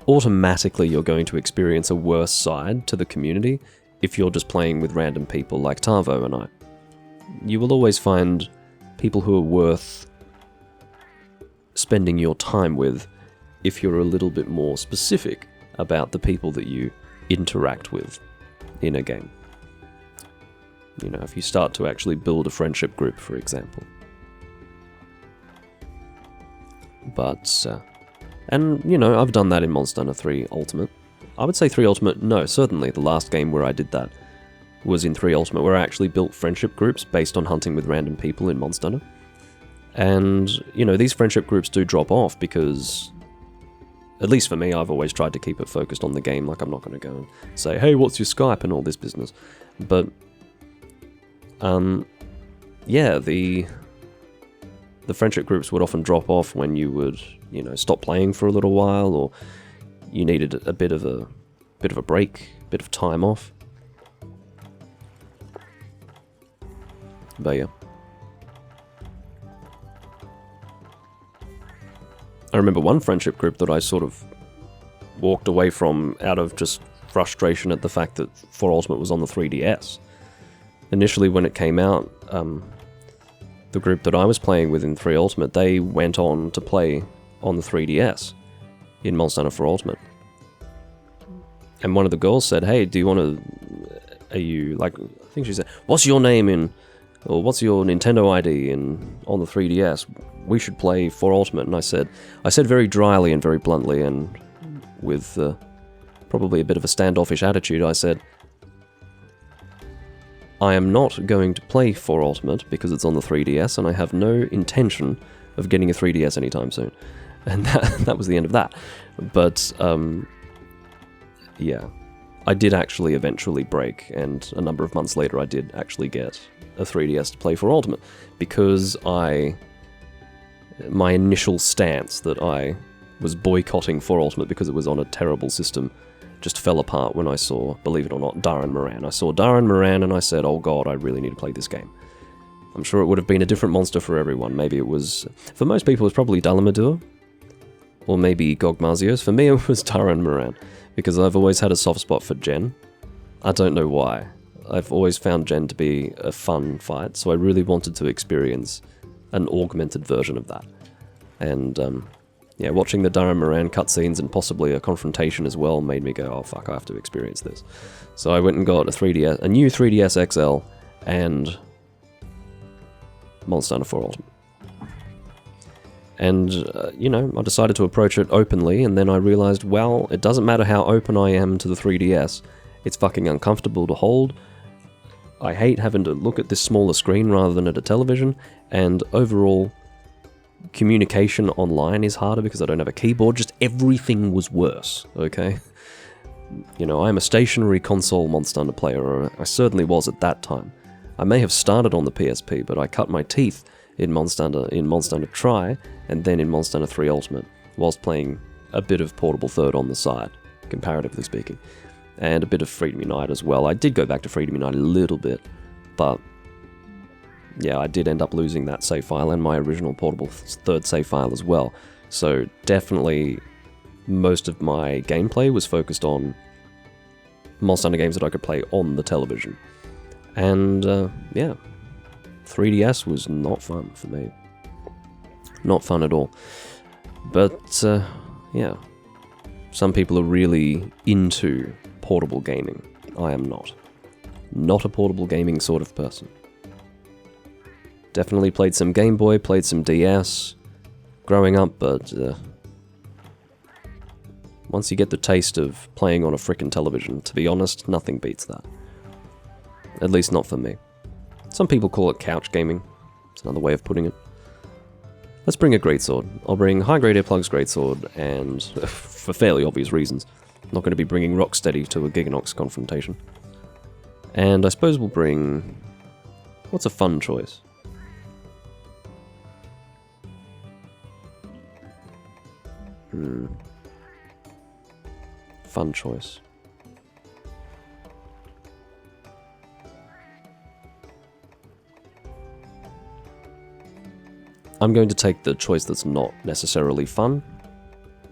automatically you're going to experience a worse side to the community if you're just playing with random people like Tavo and I. You will always find people who are worth spending your time with if you're a little bit more specific about the people that you interact with. in a game. You know, if you start to actually build a friendship group, for example. But, and, you know, I've done that in Monster Hunter 3 Ultimate. I would say 3 Ultimate, no, certainly the last game where I did that was in 3 Ultimate, where I actually built friendship groups based on hunting with random people in Monster Hunter. And, you know, these friendship groups do drop off because, at least for me, I've always tried to keep it focused on the game. Like, I'm not going to go and say, hey, what's your Skype and all this business. But, yeah, the friendship groups would often drop off when you would, you know, stop playing for a little while, or you needed a bit of a break, a bit of time off. But yeah. I remember one friendship group that I sort of walked away from out of just frustration at the fact that 4 Ultimate was on the 3DS. Initially, when it came out, the group that I was playing with in 3 Ultimate, they went on to play on the 3DS in Monster Hunter 4 Ultimate. And one of the girls said, hey, do you want to... Are you... Like, I think she said, what's your name in... Or what's your Nintendo ID on the 3DS? We should play 4 Ultimate. And I said very dryly and very bluntly, and with probably a bit of a standoffish attitude, I said, I am not going to play 4 Ultimate because it's on the 3DS, and I have no intention of getting a 3DS anytime soon. And that was the end of that. But, yeah. I did actually eventually break, and a number of months later I did actually get a 3DS to play 4 Ultimate, because my initial stance that I was boycotting 4 Ultimate because it was on a terrible system just fell apart when I saw, believe it or not, Darren Moran. I saw Darren Moran and I said, oh god, I really need to play this game. I'm sure it would have been a different monster for everyone. Maybe it was, for most people it was probably Dalamadur, or maybe Gogmazios. For me it was Darren Moran, because I've always had a soft spot for Jen. I don't know why. I've always found Jen to be a fun fight, so I really wanted to experience an augmented version of that. And, yeah, watching the Darren Moran cutscenes and possibly a confrontation as well made me go, oh fuck, I have to experience this. So I went and got a new 3DS XL and Monster Hunter 4 Ultimate. And, you know, I decided to approach it openly, and then I realized, well, it doesn't matter how open I am to the 3DS, it's fucking uncomfortable to hold. I hate having to look at this smaller screen rather than at a television, and overall, communication online is harder because I don't have a keyboard. Just everything was worse, okay? You know, I'm a stationary console Monster Hunter player, or I certainly was at that time. I may have started on the PSP, but I cut my teeth in Monster Hunter Tri, and then in Monster Hunter 3 Ultimate, whilst playing a bit of Portable Third on the side, comparatively speaking, and a bit of Freedom Unite as well. I did go back to Freedom Unite a little bit, but yeah, I did end up losing that save file and my original Portable Third save file as well. So definitely most of my gameplay was focused on Monster Hunter games that I could play on the television. And yeah, 3DS was not fun for me. Not fun at all. But yeah, some people are really into portable gaming. I am not. Not a portable gaming sort of person. Definitely played some Game Boy, played some DS growing up, but once you get the taste of playing on a frickin' television, to be honest, nothing beats that. At least not for me. Some people call it couch gaming. It's another way of putting it. Let's bring a greatsword. I'll bring High Grade Earplugs greatsword, and for fairly obvious reasons. I'm not going to be bringing Rocksteady to a Giganox confrontation. And I suppose we'll bring... what's a fun choice? Fun choice. I'm going to take the choice that's not necessarily fun.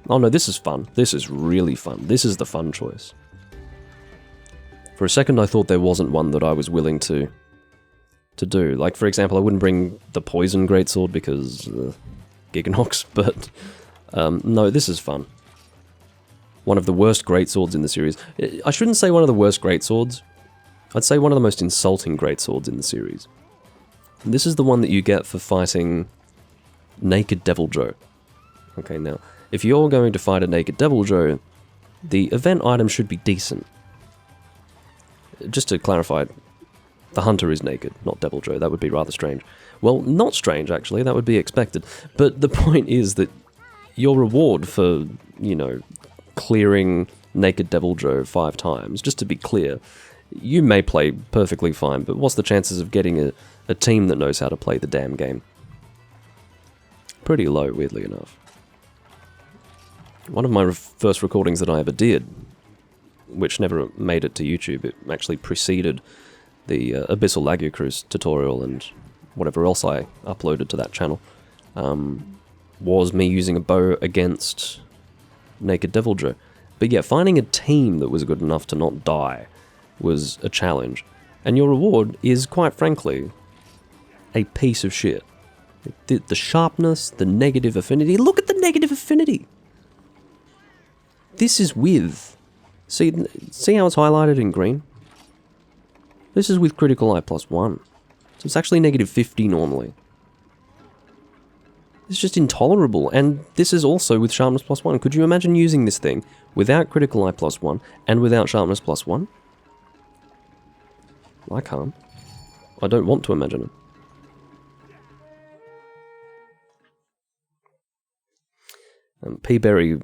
Oh no, this is fun. This is really fun. This is the fun choice. For a second I thought there wasn't one that I was willing to do. Like, for example, I wouldn't bring the Poison Greatsword because Giganox, but no, this is fun. One of the worst greatswords in the series. I shouldn't say one of the worst greatswords, I'd say one of the most insulting greatswords in the series. This is the one that you get for fighting Naked Devil Joe. Okay, now, if you're going to fight a Naked Devil Joe, the event item should be decent. Just to clarify, the hunter is naked, not Devil Joe. That would be rather strange. Well, not strange, actually. That would be expected. But the point is that your reward for, you know, clearing Naked Devil Joe 5 times, just to be clear, you may play perfectly fine, but what's the chances of getting a team that knows how to play the damn game? Pretty low, weirdly enough. One of my first recordings that I ever did, which never made it to YouTube, it actually preceded the Abyssal Lagiacruz tutorial and whatever else I uploaded to that channel, was me using a bow against Naked Devil Joe. But yeah, finding a team that was good enough to not die was a challenge. And your reward is, quite frankly, a piece of shit. The sharpness, the negative affinity. Look at the negative affinity! This is with... See how it's highlighted in green? This is with critical eye +1. So it's actually -50 normally. It's just intolerable, and this is also with sharpness +1. Could you imagine using this thing without critical eye +1 and without sharpness +1? I can't. I don't want to imagine it. P-Berry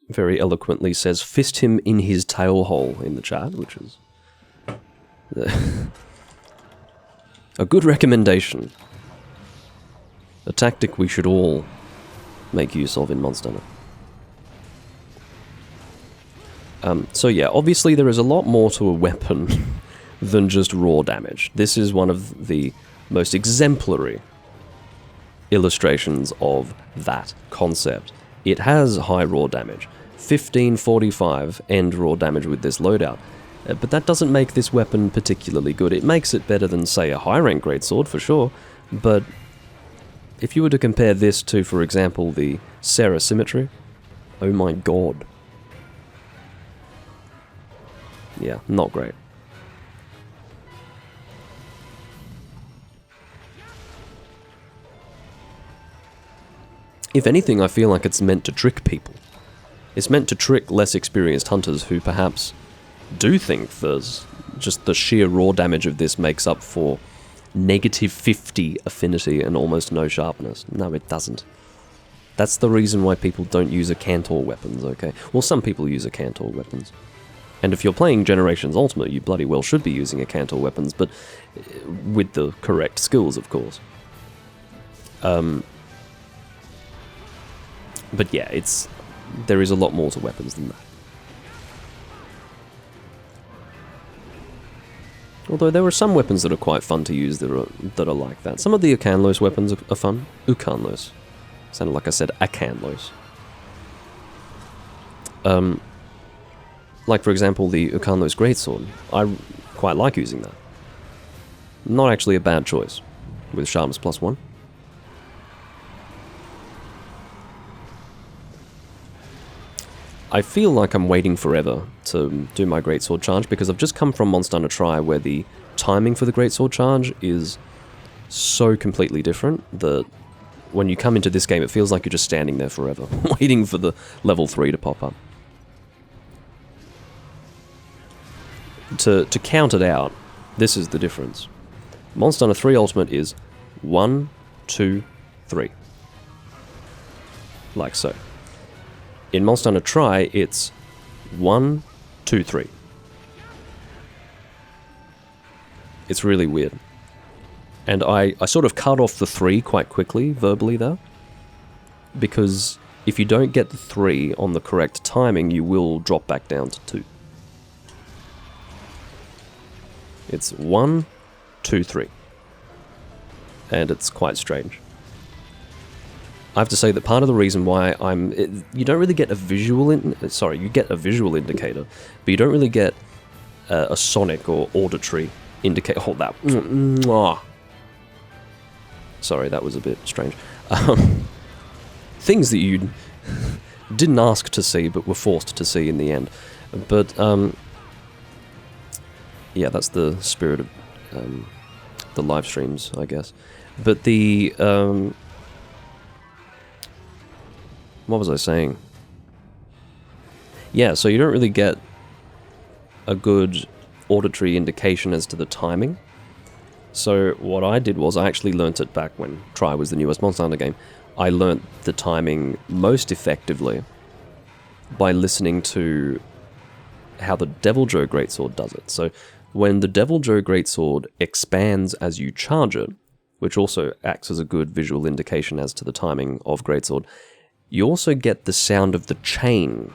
very eloquently says, "Fist him in his tail hole" in the chat, which is a good recommendation. A tactic we should all make use of in Monster Hunter. So yeah, obviously there is a lot more to a weapon than just raw damage. This is one of the most exemplary illustrations of that concept. It has high raw damage. 1545 end raw damage with this loadout. But that doesn't make this weapon particularly good. It makes it better than, say, a high-rank greatsword, for sure, but if you were to compare this to, for example, the Sarah Symmetry, oh my god. Yeah, not great. If anything, I feel like it's meant to trick people. It's meant to trick less experienced hunters who perhaps do think there's just the sheer raw damage of this makes up for -50 affinity and almost no sharpness. No, it doesn't. That's the reason why people don't use a Cantor weapons, okay? Well, some people use a Cantor weapons. And if you're playing Generations Ultimate, you bloody well should be using a Cantor weapons, but with the correct skills, of course. But yeah, there is a lot more to weapons than that. Although there are some weapons that are quite fun to use that are like that. Some of the Ukanlos weapons are fun. Ukanlos. Sounded like I said Akanlos. Like, for example, the Ukanlos Greatsword. I quite like using that. Not actually a bad choice, with sharpness +1. I feel like I'm waiting forever to do my Greatsword charge, because I've just come from Monster Hunter Tri, where the timing for the Greatsword charge is so completely different that when you come into this game, it feels like you're just standing there forever, waiting for the level 3 to pop up. To count it out, this is the difference. Monster Hunter 3 Ultimate is 1, 2, 3. Like so. In Monster Hunter Tri, it's 1, 2, 3. It's really weird. And I sort of cut off the 3 quite quickly, verbally there. Because if you don't get the 3 on the correct timing, you will drop back down to 2. It's 1, 2, 3. And it's quite strange. I have to say that part of the reason why you don't really get a visual you get a visual indicator, but you don't really get a sonic or auditory indicator. Hold that. Sorry, that was a bit strange. Things that you didn't ask to see, but were forced to see in the end. But Yeah, that's the spirit of the live streams, I guess. But the what was I saying? Yeah, so you don't really get a good auditory indication as to the timing. So what I did was I actually learnt it back when Try was the newest Monster Hunter game. I learnt the timing most effectively by listening to how the Devil Joe Greatsword does it. So when the Devil Joe Greatsword expands as you charge it, which also acts as a good visual indication as to the timing of Greatsword, you also get the sound of the chain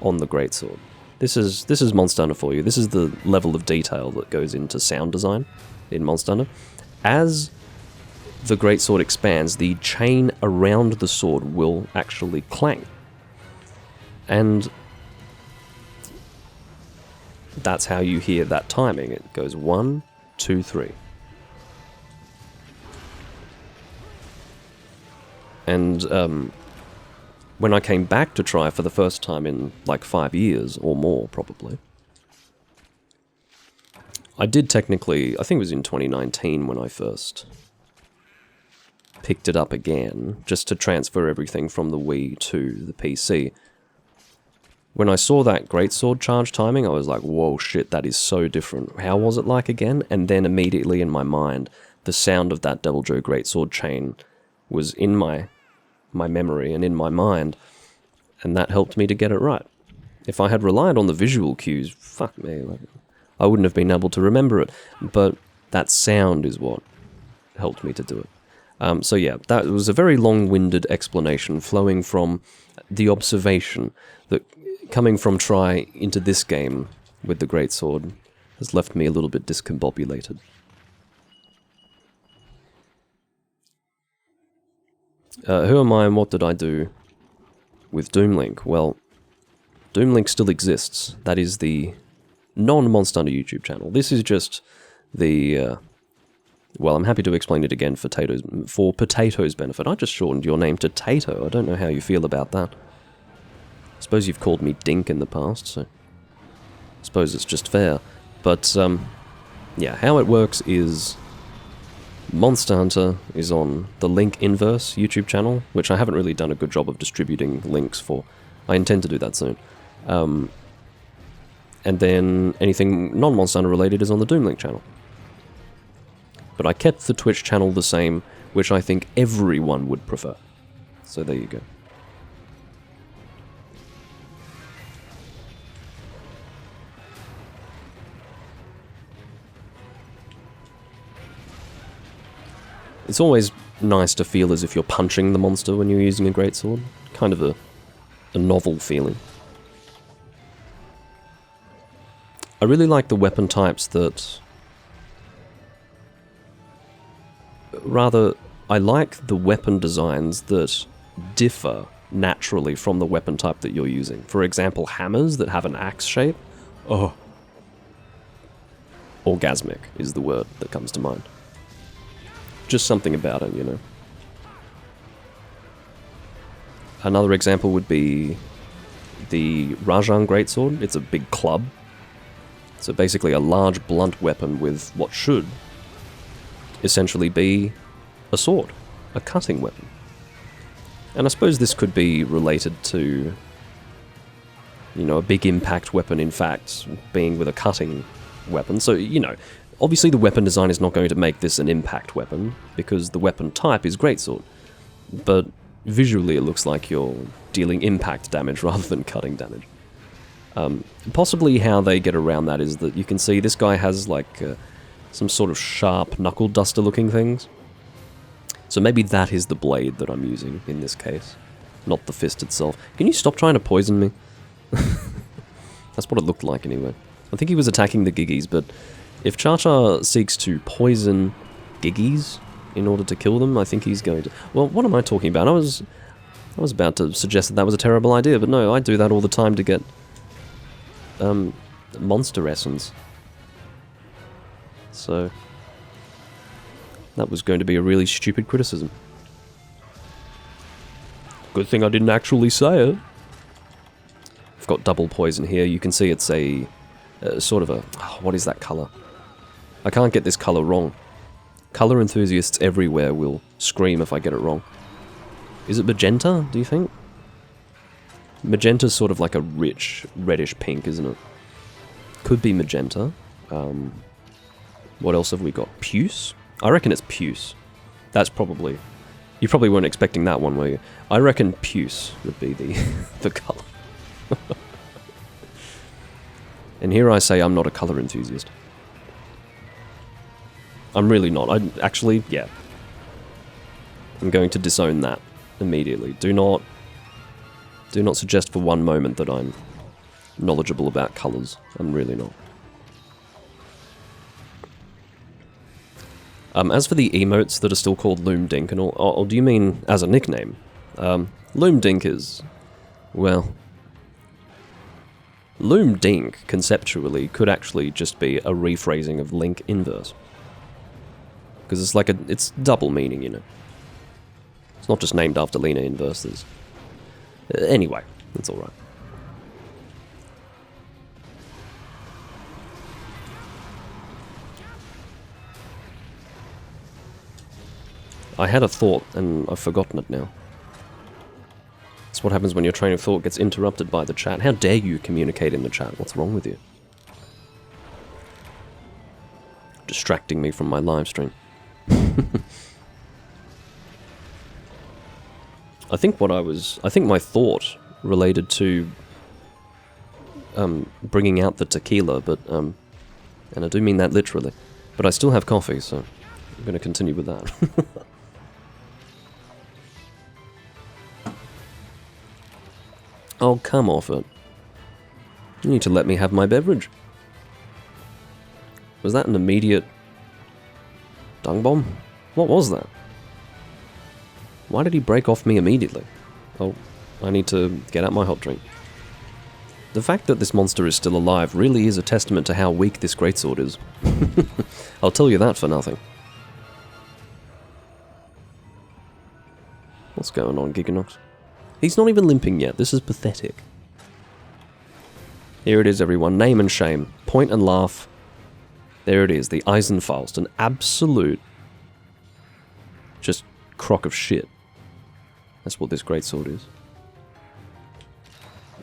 on the Greatsword. This is Monster Hunter for you. This is the level of detail that goes into sound design in Monster Hunter. As the Greatsword expands, the chain around the sword will actually clang. And that's how you hear that timing. It goes 1, 2, 3. And when I came back to Try for the first time in like 5 years or more, probably, I did technically, I think it was in 2019 when I first picked it up again, just to transfer everything from the Wii to the PC. When I saw that Greatsword charge timing, I was like, whoa, shit, that is so different. How was it like again? And then immediately in my mind, the sound of that Devil Joe Greatsword chain was in my memory and in my mind, and that helped me to get it right. If I had relied on the visual cues, fuck me, like, I wouldn't have been able to remember it, but that sound is what helped me to do it. So yeah, that was a very long-winded explanation flowing from the observation that coming from Try into this game with the Greatsword has left me a little bit discombobulated. Who am I and what did I do with Doomlink? Well, Doomlink still exists. That is the non-Monster Hunter YouTube channel. This is just the... well, I'm happy to explain it again for Potato's benefit. I just shortened your name to Tato. I don't know how you feel about that. I suppose you've called me Dink in the past, so I suppose it's just fair. But, yeah, how it works is Monster Hunter is on the Link Inverse YouTube channel, which I haven't really done a good job of distributing links for. I intend to do that soon. And then anything non-Monster Hunter related is on the Doomlink channel. But I kept the Twitch channel the same, which I think everyone would prefer. So there you go. It's always nice to feel as if you're punching the monster when you're using a greatsword. Kind of a novel feeling. I really like the weapon types that... Rather, I like the weapon designs that differ naturally from the weapon type that you're using. For example, hammers that have an axe shape. Oh. Orgasmic is the word that comes to mind. Just something about it, you know. Another example would be the Rajang Greatsword. It's a big club. So basically a large blunt weapon with what should essentially be a sword, a cutting weapon. And I suppose this could be related to, you know, a big impact weapon, in fact, being with a cutting weapon. So, you know, obviously the weapon design is not going to make this an impact weapon, because the weapon type is greatsword. But visually it looks like you're dealing impact damage rather than cutting damage. Possibly how they get around that is that you can see this guy has like some sort of sharp knuckle duster looking things. So maybe that is the blade that I'm using in this case, not the fist itself. Can you stop trying to poison me? That's what it looked like anyway. I think he was attacking the Giggies, but if Cha-Cha seeks to poison Giggies in order to kill them, I think he's going to... Well, what am I talking about? I was about to suggest that that was a terrible idea, but no, I do that all the time to get monster essence. So that was going to be a really stupid criticism. Good thing I didn't actually say it. I've got double poison here. You can see it's a sort of a... Oh, what is that colour? I can't get this colour wrong. Colour enthusiasts everywhere will scream if I get it wrong. Is it magenta, do you think? Magenta's sort of like a rich, reddish pink, isn't it? Could be magenta. What else have we got? Puce? I reckon it's puce. That's probably... You probably weren't expecting that one, were you? I reckon puce would be the, the colour. And here I say I'm not a colour enthusiast. I'm really not. Actually, yeah. I'm going to disown that immediately. Do not suggest for one moment that I'm knowledgeable about colours. I'm really not. As for the emotes that are still called Loom Dink and all, or do you mean as a nickname? Loom Dink is, well... Loom Dink, conceptually, could actually just be a rephrasing of Link Inverse. Because it's like it's double meaning, you know. It's not just named after Lena Inverse, there's... Anyway, that's alright. I had a thought, and I've forgotten it now. That's what happens when your train of thought gets interrupted by the chat. How dare you communicate in the chat? What's wrong with you? Distracting me from my live stream. I think my thought related to bringing out the tequila, but and I do mean that literally. But I still have coffee, so I'm going to continue with that. Oh, come off it. You need to let me have my beverage. Was that an immediate dung bomb? What was that? Why did he break off me immediately? Oh, I need to get out my hot drink. The fact that this monster is still alive really is a testament to how weak this greatsword is. I'll tell you that for nothing. What's going on, Giganox? He's not even limping yet. This is pathetic. Here it is, everyone. Name and shame. Point and laugh. There it is. The Eisenfaust. An absolute... just crock of shit. That's what this greatsword is.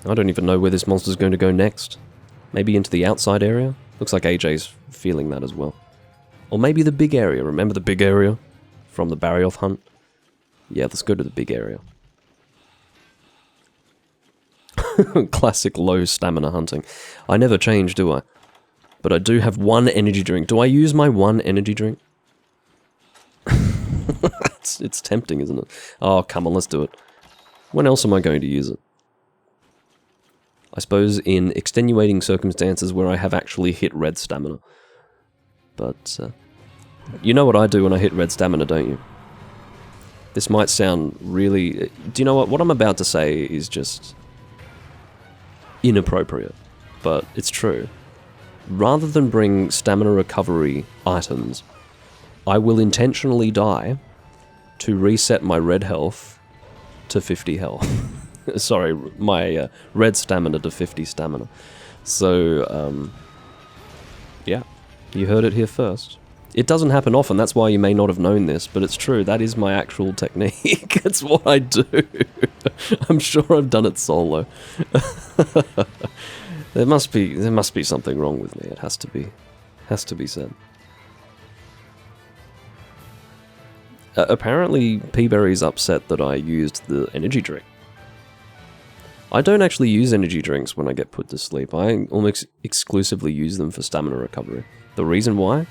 I don't even know where this monster's going to go next. Maybe into the outside area? Looks like AJ's feeling that as well. Or maybe the big area. Remember the big area? From the Barioth hunt? Yeah, let's go to the big area. Classic low stamina hunting. I never change, do I? But I do have one energy drink. Do I use my one energy drink? It's tempting, isn't it? Oh, come on, let's do it. When else am I going to use it? I suppose in extenuating circumstances where I have actually hit red stamina. But, you know what I do when I hit red stamina, don't you? This might sound really... Do you know what? What I'm about to say is just... inappropriate, but it's true. Rather than bring stamina recovery items, I will intentionally die to reset my red health to 50 health. Sorry, my red stamina to 50 stamina. So, yeah, you heard it here first. It doesn't happen often, that's why you may not have known this, but it's true, that is my actual technique. It's what I do. I'm sure I've done it solo. There must be something wrong with me, it has to be said. Apparently, Peaberry's upset that I used the energy drink. I don't actually use energy drinks when I get put to sleep. I almost exclusively use them for stamina recovery. The reason why?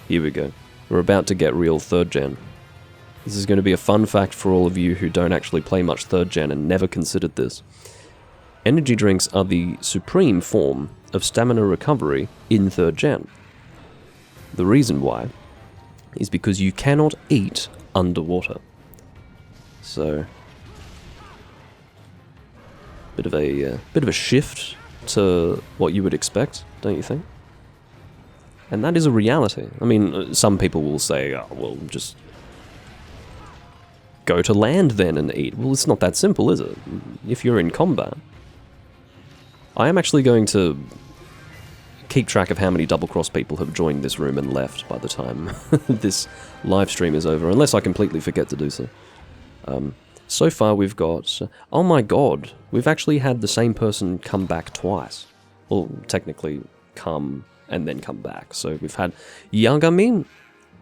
Here we go. We're about to get real 3rd gen. This is going to be a fun fact for all of you who don't actually play much 3rd gen and never considered this. Energy drinks are the supreme form of stamina recovery in 3rd gen. The reason why is because you cannot eat underwater. So, bit of a shift to what you would expect, don't you think? And that is a reality. I mean, some people will say, oh, well, just go to land then and eat. Well, it's not that simple, is it? If you're in combat. I am actually going to keep track of how many double-cross people have joined this room and left by the time this live stream is over, unless I completely forget to do so. So far we've got... oh my god, we've actually had the same person come back twice. Well, technically come and then come back. So we've had Yagami,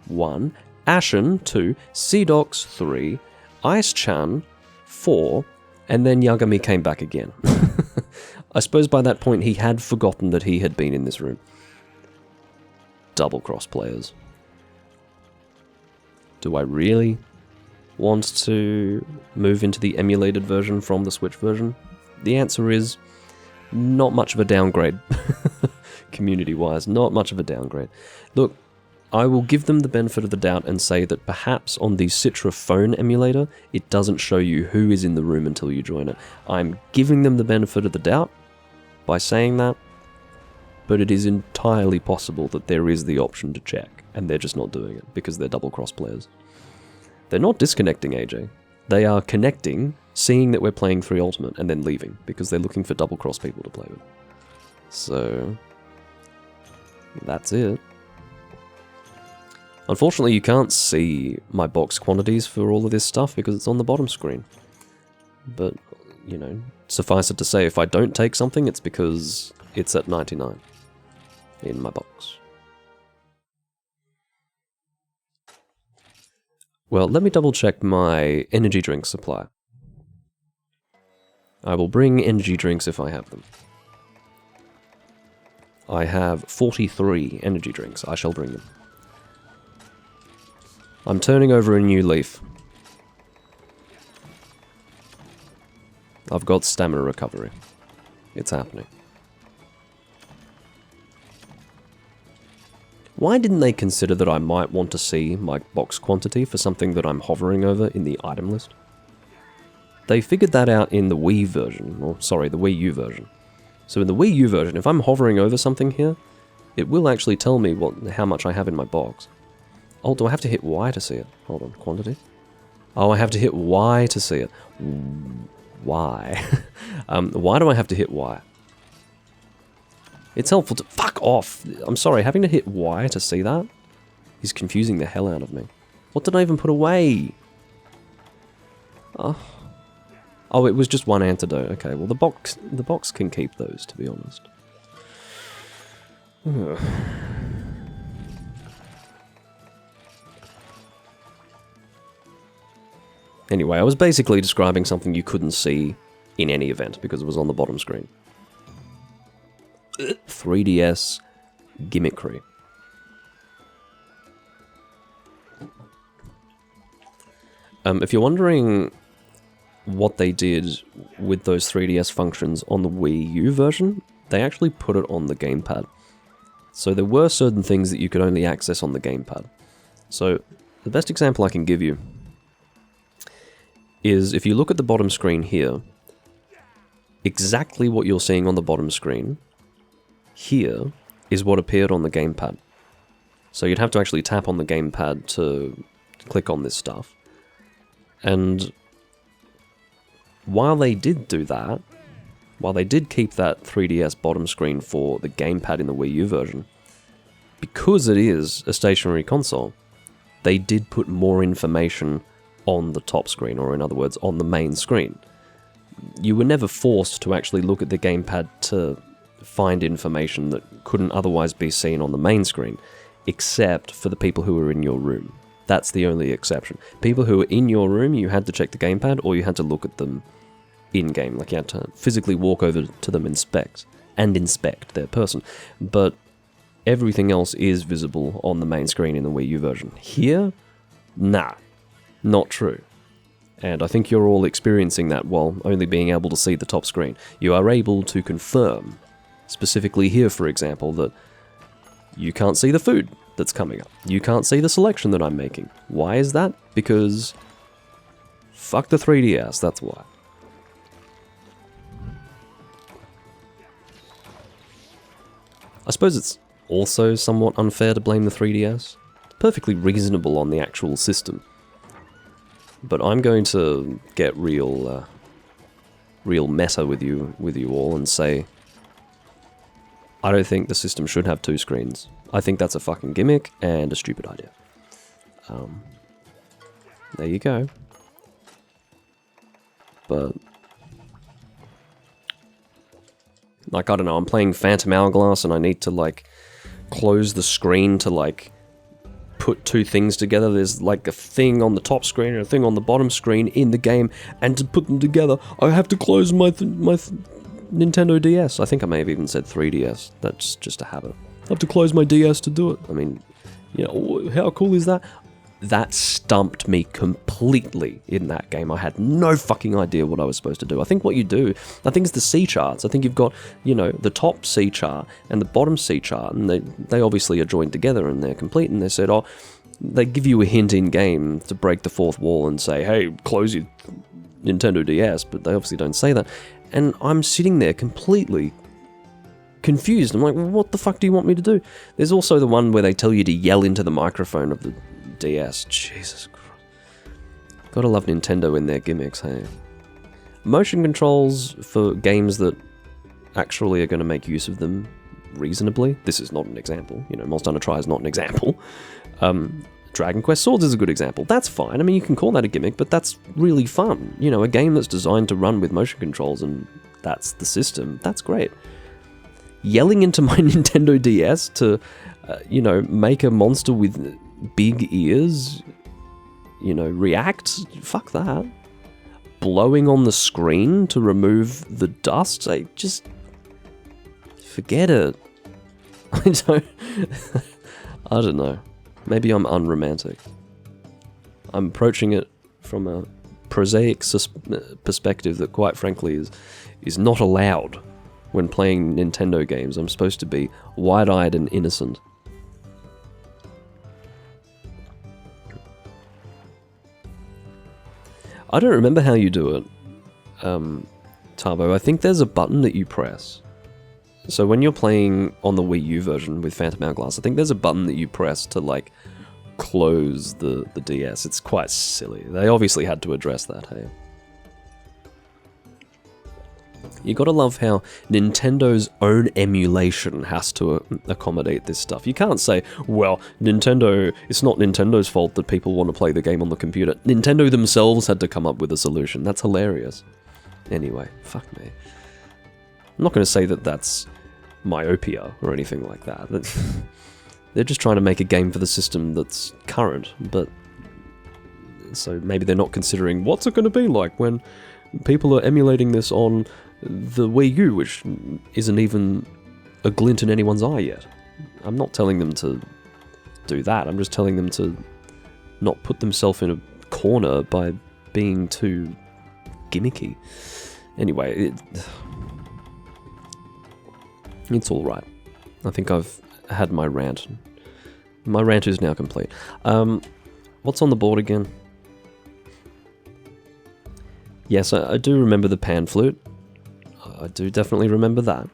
1, Ashen, 2, Seedox, 3, Ice-chan, 4, and then Yagami came back again. I suppose by that point he had forgotten that he had been in this room. Double-cross players. Do I really want to move into the emulated version from the Switch version? The answer is not much of a downgrade. Community-wise, not much of a downgrade. Look, I will give them the benefit of the doubt and say that perhaps on the Citra phone emulator, it doesn't show you who is in the room until you join it. I'm giving them the benefit of the doubt by saying that, but it is entirely possible that there is the option to check, and they're just not doing it because they're double-cross players. They're not disconnecting, AJ. They are connecting, seeing that we're playing 3 Ultimate, and then leaving, because they're looking for double-cross people to play with. So, that's it. Unfortunately, you can't see my box quantities for all of this stuff because it's on the bottom screen. But, you know, suffice it to say, if I don't take something, it's because it's at 99 in my box. Well, let me double check my energy drink supply. I will bring energy drinks if I have them. I have 43 energy drinks. I shall bring them. I'm turning over a new leaf. I've got stamina recovery. It's happening. Why didn't they consider that I might want to see my box quantity for something that I'm hovering over in the item list? They figured that out in the Wii version, or sorry, the Wii U version. So in the Wii U version, if I'm hovering over something here, it will actually tell me how much I have in my box. Oh, do I have to hit Y to see it? Hold on, quantity? Oh, I have to hit Y to see it. Why? Why do I have to hit Y? It's helpful to... Fuck off! I'm sorry, having to hit Y to see that is confusing the hell out of me. What did I even put away? Oh, it was just one antidote. Okay, well the box can keep those, to be honest. Ugh. Anyway, I was basically describing something you couldn't see in any event because it was on the bottom screen. 3DS gimmickry. If you're wondering what they did with those 3DS functions on the Wii U version, they actually put it on the gamepad. So there were certain things that you could only access on the gamepad. So the best example I can give you is if you look at the bottom screen here, exactly what you're seeing on the bottom screen here is what appeared on the gamepad. So you'd have to actually tap on the gamepad to click on this stuff. And while they did do that, while they did keep that 3DS bottom screen for the gamepad in the Wii U version, because it is a stationary console, they did put more information on the top screen, or in other words, on the main screen. You were never forced to actually look at the gamepad to find information that couldn't otherwise be seen on the main screen, except for the people who were in your room. That's the only exception. People who were in your room, you had to check the gamepad, or you had to look at them in-game. Like, you had to physically walk over to them and inspect their person. But everything else is visible on the main screen in the Wii U version. Here? Nah. Not true. And I think you're all experiencing that while only being able to see the top screen. You are able to confirm, specifically here for example, that you can't see the food that's coming up. You can't see the selection that I'm making. Why is that? Because fuck the 3DS, that's why. I suppose it's also somewhat unfair to blame the 3DS. It's perfectly reasonable on the actual system. But I'm going to get real meta with you all and say I don't think the system should have 2 screens. I think that's a fucking gimmick and a stupid idea. There you go. But... like, I don't know, I'm playing Phantom Hourglass and I need to, like, close the screen to, like, put 2 things together. There's, like, a thing on the top screen and a thing on the bottom screen in the game, and to put them together, I have to close my Nintendo DS. I think I may have even said 3DS. That's just a habit. I have to close my DS to do it. I mean, you know, how cool is that? That stumped me completely in that game. I had no fucking idea what I was supposed to do. I think what you do, I think it's the C charts. I think you've got, you know, the top C chart and the bottom C chart, and they obviously are joined together and they're complete, and they said, oh, they give you a hint in-game to break the 4th wall and say, hey, close your Nintendo DS, but they obviously don't say that. And I'm sitting there completely confused. I'm like, well, what the fuck do you want me to do? There's also the one where they tell you to yell into the microphone of the DS. Jesus Christ. Gotta love Nintendo in their gimmicks, hey? Motion controls for games that actually are going to make use of them reasonably. This is not an example. You know, Monster Hunter Tri is not an example. Dragon Quest Swords is a good example. That's fine. I mean, you can call that a gimmick, but that's really fun. You know, a game that's designed to run with motion controls and that's the system. That's great. Yelling into my Nintendo DS to, you know, make a monster with big ears, you know, react? Fuck that. Blowing on the screen to remove the dust? I just... forget it. I don't know. Maybe I'm unromantic. I'm approaching it from a prosaic perspective that, quite frankly, is not allowed when playing Nintendo games. I'm supposed to be wide-eyed and innocent. I don't remember how you do it, Tarbo. I think there's a button that you press. So when you're playing on the Wii U version with Phantom Hourglass, I think there's a button that you press to, like, close the DS. It's quite silly. They obviously had to address that, hey? You gotta love how Nintendo's own emulation has to accommodate this stuff. You can't say, well, Nintendo, it's not Nintendo's fault that people want to play the game on the computer. Nintendo themselves had to come up with a solution. That's hilarious. Anyway, fuck me. I'm not going to say that that's myopia or anything like that. They're just trying to make a game for the system that's current, but... so maybe they're not considering what's it going to be like when people are emulating this on the Wii U, which isn't even a glint in anyone's eye yet. I'm not telling them to do that. I'm just telling them to not put themselves in a corner by being too gimmicky. Anyway, it's all right. I think I've had my rant. My rant is now complete. What's on the board again? Yes, I do remember the pan flute. I do definitely remember that.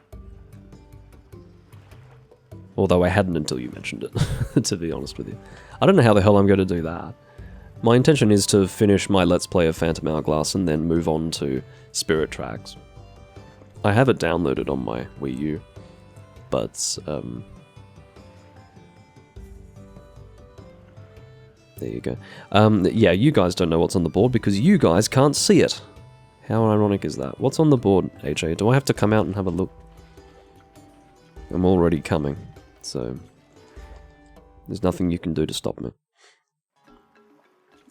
Although I hadn't until you mentioned it, to be honest with you. I don't know how the hell I'm going to do that. My intention is to finish my Let's Play of Phantom Hourglass and then move on to Spirit Tracks. I have it downloaded on my Wii U, but there you go. Yeah, you guys don't know what's on the board because you guys can't see it. How ironic is that? What's on the board, AJ? Do I have to come out and have a look? I'm already coming, so there's nothing you can do to stop me.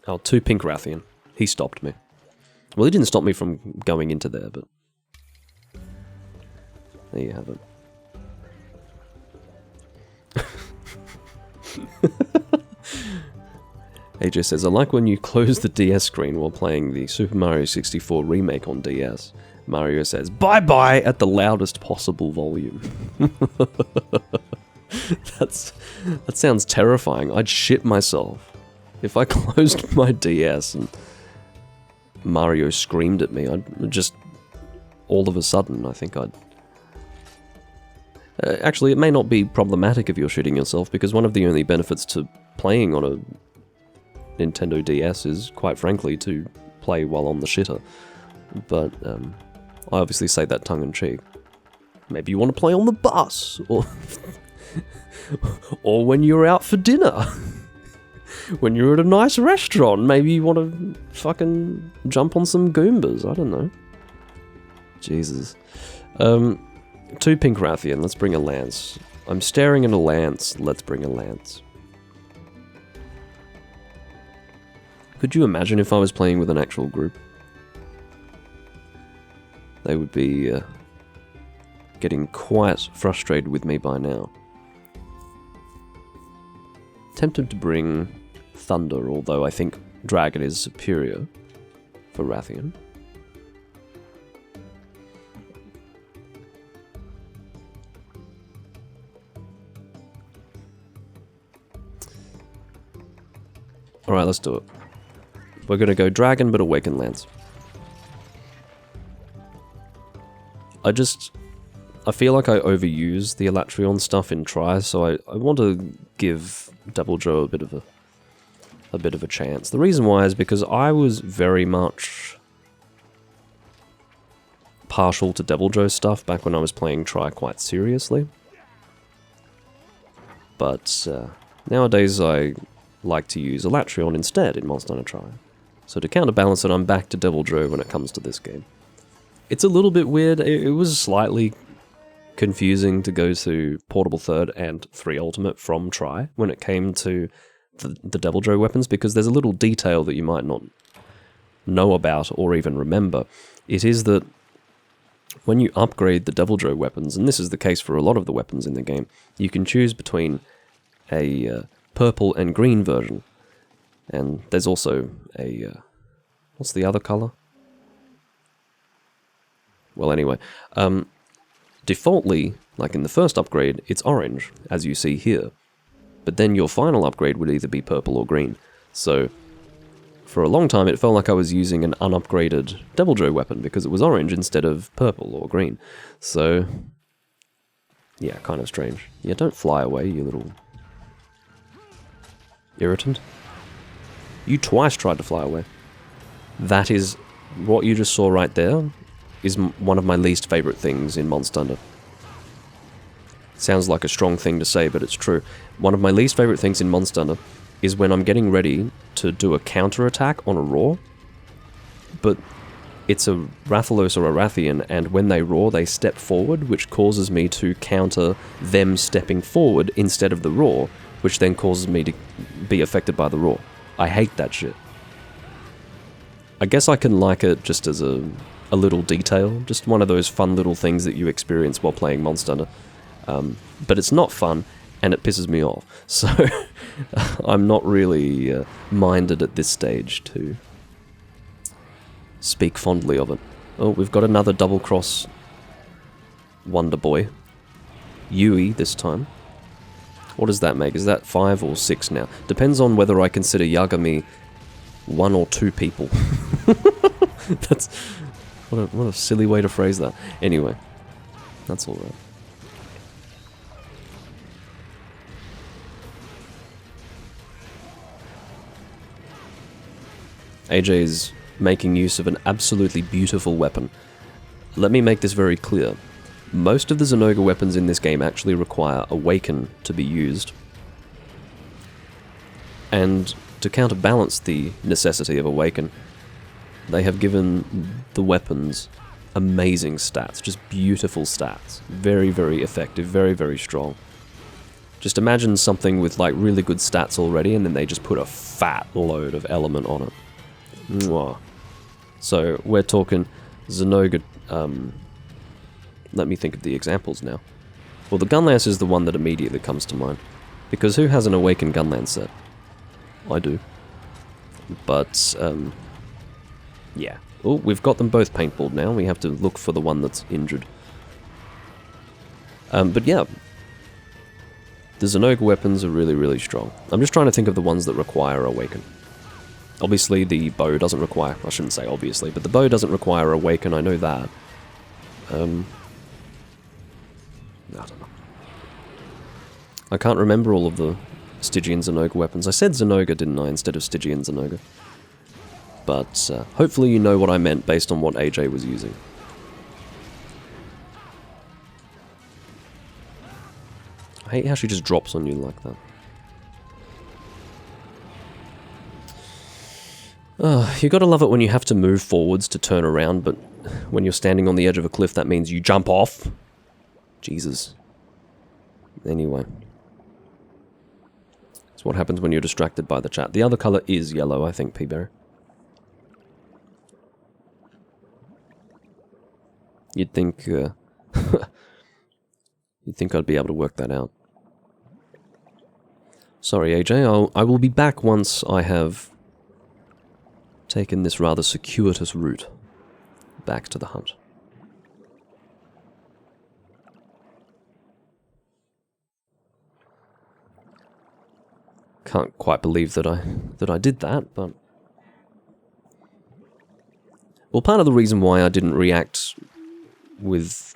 Oh, 2 pink Rathian. He stopped me. Well, he didn't stop me from going into there, but there you have it. AJ says, I like when you close the DS screen while playing the Super Mario 64 remake on DS. Mario says, bye-bye at the loudest possible volume. That sounds terrifying. I'd shit myself. If I closed my DS and Mario screamed at me, I'd just, all of a sudden, I think I'd... actually, it may not be problematic if you're shitting yourself, because one of the only benefits to playing on a Nintendo DS is, quite frankly, to play while on the shitter. But I obviously say that tongue-in-cheek. Maybe you want to play on the bus, or or when you're out for dinner. When you're at a nice restaurant, maybe you want to fucking jump on some Goombas. I don't know. Jesus. 2 pink Rathian. Let's bring a lance. I'm staring at a lance. Let's bring a lance. Could you imagine if I was playing with an actual group? They would be getting quite frustrated with me by now. Tempted to bring Thunder, although I think Dragon is superior for Rathian. Alright, let's do it. We're gonna go Dragon, but Awaken Lance. I feel like I overuse the Elatrion stuff in Tri, so I want to give Devil Joe a bit of a chance. The reason why is because I was very much partial to Devil Joe stuff back when I was playing Tri quite seriously. But nowadays I like to use Elatrion instead in Monster Hunter Tri. So to counterbalance it, I'm back to Devil Joe when it comes to this game. It's a little bit weird. It was slightly confusing to go to Portable Third and 3 Ultimate from Tri when it came to the Devil Joe weapons, because there's a little detail that you might not know about or even remember. It is that when you upgrade the Devil Joe weapons, and this is the case for a lot of the weapons in the game, you can choose between a purple and green version. And there's also a... what's the other color? Well, anyway, defaultly, like in the first upgrade, it's orange, as you see here. But then your final upgrade would either be purple or green. So, for a long time it felt like I was using an unupgraded Devil Joe weapon because it was orange instead of purple or green. So, yeah, kind of strange. Yeah, don't fly away, you little irritant. You twice tried to fly away. That is, what you just saw right there, is one of my least favourite things in Monster Hunter. Sounds like a strong thing to say, but it's true. One of my least favourite things in Monster Hunter is when I'm getting ready to do a counter-attack on a roar, but it's a Rathalos or a Rathian, and when they roar, they step forward, which causes me to counter them stepping forward instead of the roar, which then causes me to be affected by the roar. I hate that shit. I guess I can like it just as a little detail, just one of those fun little things that you experience while playing Monster Hunter. But it's not fun, and it pisses me off. So I'm not really minded at this stage to speak fondly of it. Oh, we've got another double cross Wonder Boy. Yui this time. What does that make? Is that 5 or 6 now? Depends on whether I consider Yagami 1 or 2 people. That's... What a silly way to phrase that. Anyway, that's alright. AJ's making use of an absolutely beautiful weapon. Let me make this very clear. Most of the Zenogre weapons in this game actually require Awaken to be used. And to counterbalance the necessity of Awaken, they have given the weapons amazing stats, just beautiful stats. Very, very effective, very, very strong. Just imagine something with like really good stats already, and then they just put a fat load of element on it. Mwah. So we're talking Zenogre. Let me think of the examples now. Well, the Gunlance is the one that immediately comes to mind, because who has an Awakened Gunlance set? I do. But yeah. Oh, we've got them both paintballed now. We have to look for the one that's injured. But yeah, the Zenogre weapons are really, really strong. I'm just trying to think of the ones that require Awaken. Obviously, the bow doesn't require... I shouldn't say obviously, but the bow doesn't require Awaken, I know that. I don't know. I can't remember all of the Stygian Zenogre weapons. I said Zenogre, didn't I, instead of Stygian Zenogre. But hopefully you know what I meant based on what AJ was using. hate how she just drops on you like that. You gotta love it when you have to move forwards to turn around, but when you're standing on the edge of a cliff, that means you jump off. Jesus. Anyway. It's what happens when you're distracted by the chat. The other colour is yellow, I think, P-Berry. You'd think, you'd think I'd be able to work that out. Sorry, AJ, I will be back once I have taken this rather circuitous route back to the hunt. Can't quite believe that I did that, but... Well, part of the reason why I didn't react with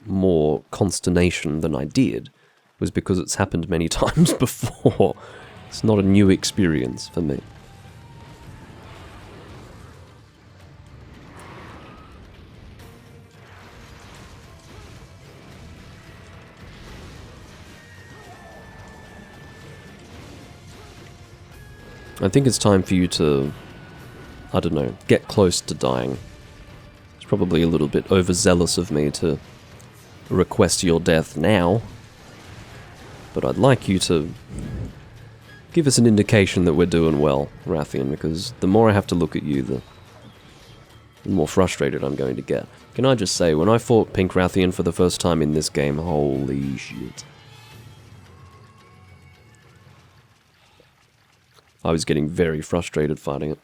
more consternation than I did was because it's happened many times before. It's not a new experience for me. I think it's time for you to, I don't know, get close to dying. It's probably a little bit overzealous of me to request your death now, but I'd like you to give us an indication that we're doing well, Rathian, because the more I have to look at you, the more frustrated I'm going to get. Can I just say, when I fought Pink Rathian for the first time in this game, holy shit. I was getting very frustrated fighting it.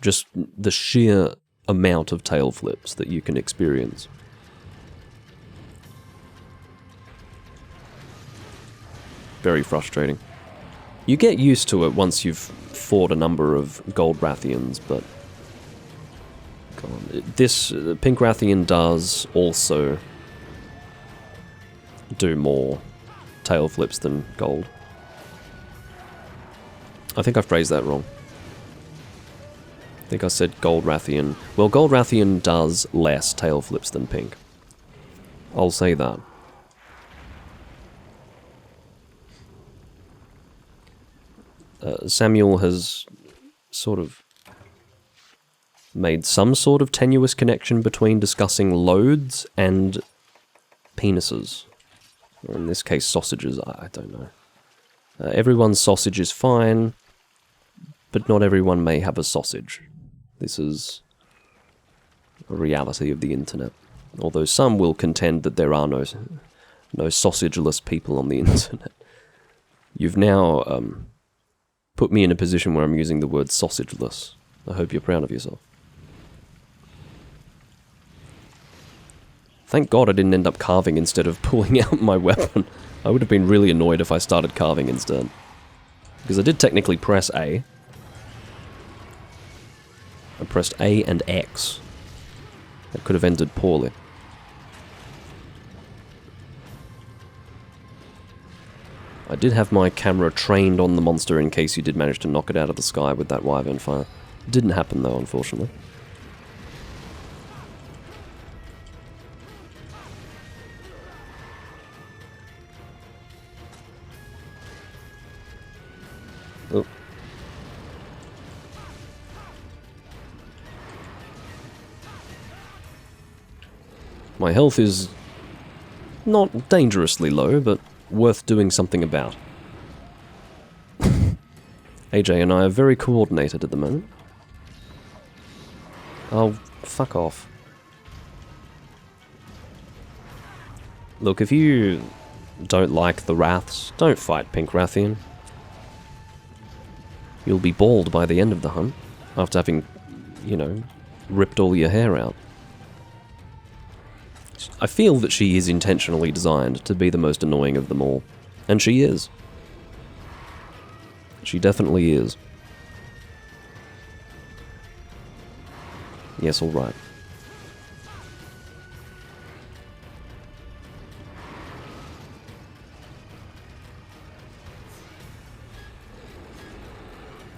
Just the sheer amount of tail flips that you can experience. Very frustrating. You get used to it once you've fought a number of gold Rathians, but... God, this Pink Rathian does also do more tail flips than gold. I think I phrased that wrong. I think I said gold Rathian. Well, gold Rathian does less tail flips than pink. I'll say that. Samuel has sort of made some sort of tenuous connection between discussing loads and penises. Or in this case, sausages, I don't know. Everyone's sausage is fine, but not everyone may have a sausage. This is a reality of the internet. Although some will contend that there are no sausageless people on the internet. You've now put me in a position where I'm using the word sausageless. I hope you're proud of yourself. Thank God I didn't end up carving instead of pulling out my weapon. I would have been really annoyed if I started carving instead. Because I did technically press A. I pressed A and X. That could have ended poorly. I did have my camera trained on the monster in case you did manage to knock it out of the sky with that wyvern fire. It didn't happen though, unfortunately. Oh. My health is not dangerously low, but worth doing something about. AJ and I are very coordinated at the moment. Oh, fuck off. Look, if you don't like the Wraths, don't fight Pink Rathian. You'll be bald by the end of the hunt, after having, you know, ripped all your hair out. I feel that she is intentionally designed to be the most annoying of them all. And she is. She definitely is. Yes, alright.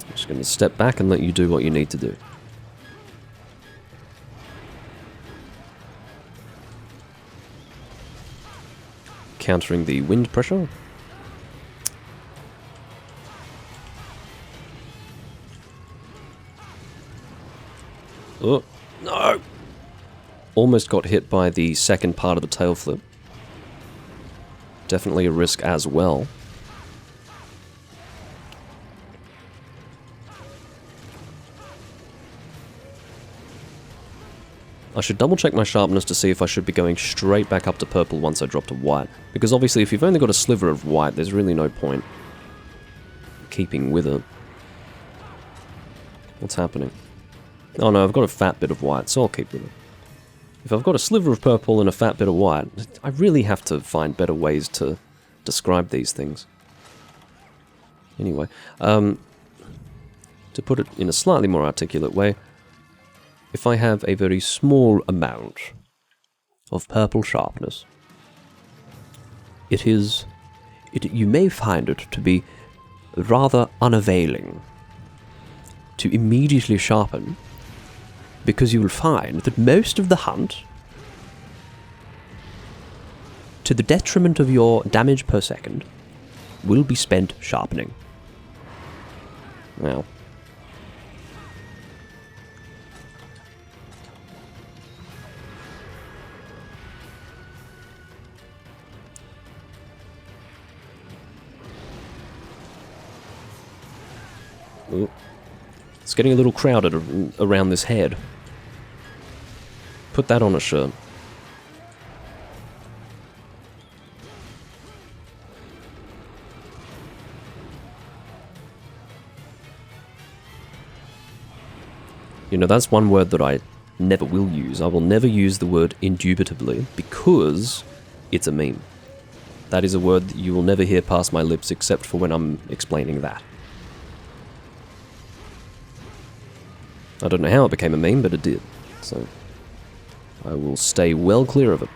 I'm just going to step back and let you do what you need to do. countering the wind pressure. Oh, no! Almost got hit by the second part of the tail flip. Definitely a risk as well. I should double check my sharpness to see if I should be going straight back up to purple once I drop to white. Because obviously if you've only got a sliver of white, there's really no point keeping with it. What's happening? Oh no, I've got a fat bit of white, so I'll keep with it. If I've got a sliver of purple and a fat bit of white, I really have to find better ways to describe these things. Anyway, to put it in a slightly more articulate way, if I have a very small amount of purple sharpness, you may find it to be rather unavailing to immediately sharpen, because you will find that most of the hunt, to the detriment of your damage per second, will be spent sharpening. Well, ooh. It's getting a little crowded around this head. Put that on a shirt. You know, that's one word that I never will use. I will never use the word indubitably because it's a meme. That is a word that you will never hear pass my lips except for when I'm explaining that. I don't know how it became a meme, but it did. So I will stay well clear of it.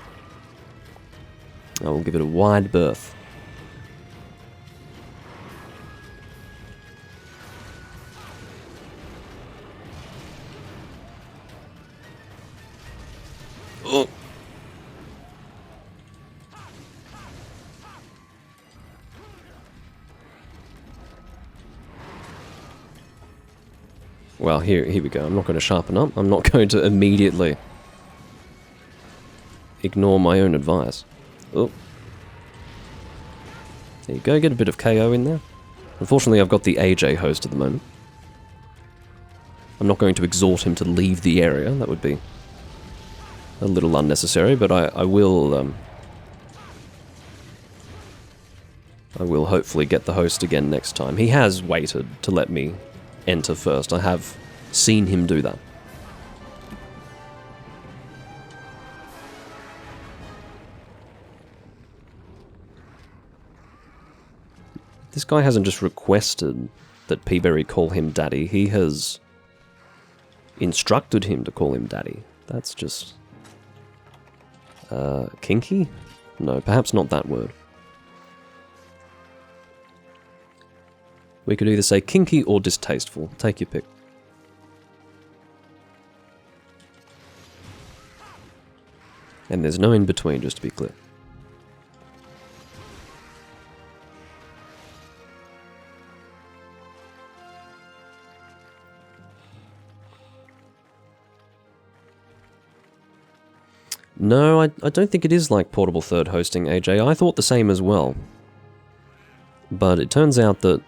I will give it a wide berth. Oh. Well, here we go. I'm not going to sharpen up. I'm not going to immediately ignore my own advice. Oh. There you go. Get a bit of KO in there. Unfortunately, I've got the AJ host at the moment. I'm not going to exhort him to leave the area. That would be a little unnecessary, but I will hopefully get the host again next time. He has waited to let me enter first. I have seen him do that. This guy hasn't just requested that Peaberry call him daddy, he has instructed him to call him daddy. That's just kinky? No, perhaps not that word. We could either say kinky or distasteful. Take your pick. And there's no in between, just to be clear. No, I don't think it is like Portable Third hosting, AJ. I thought the same as well. But it turns out that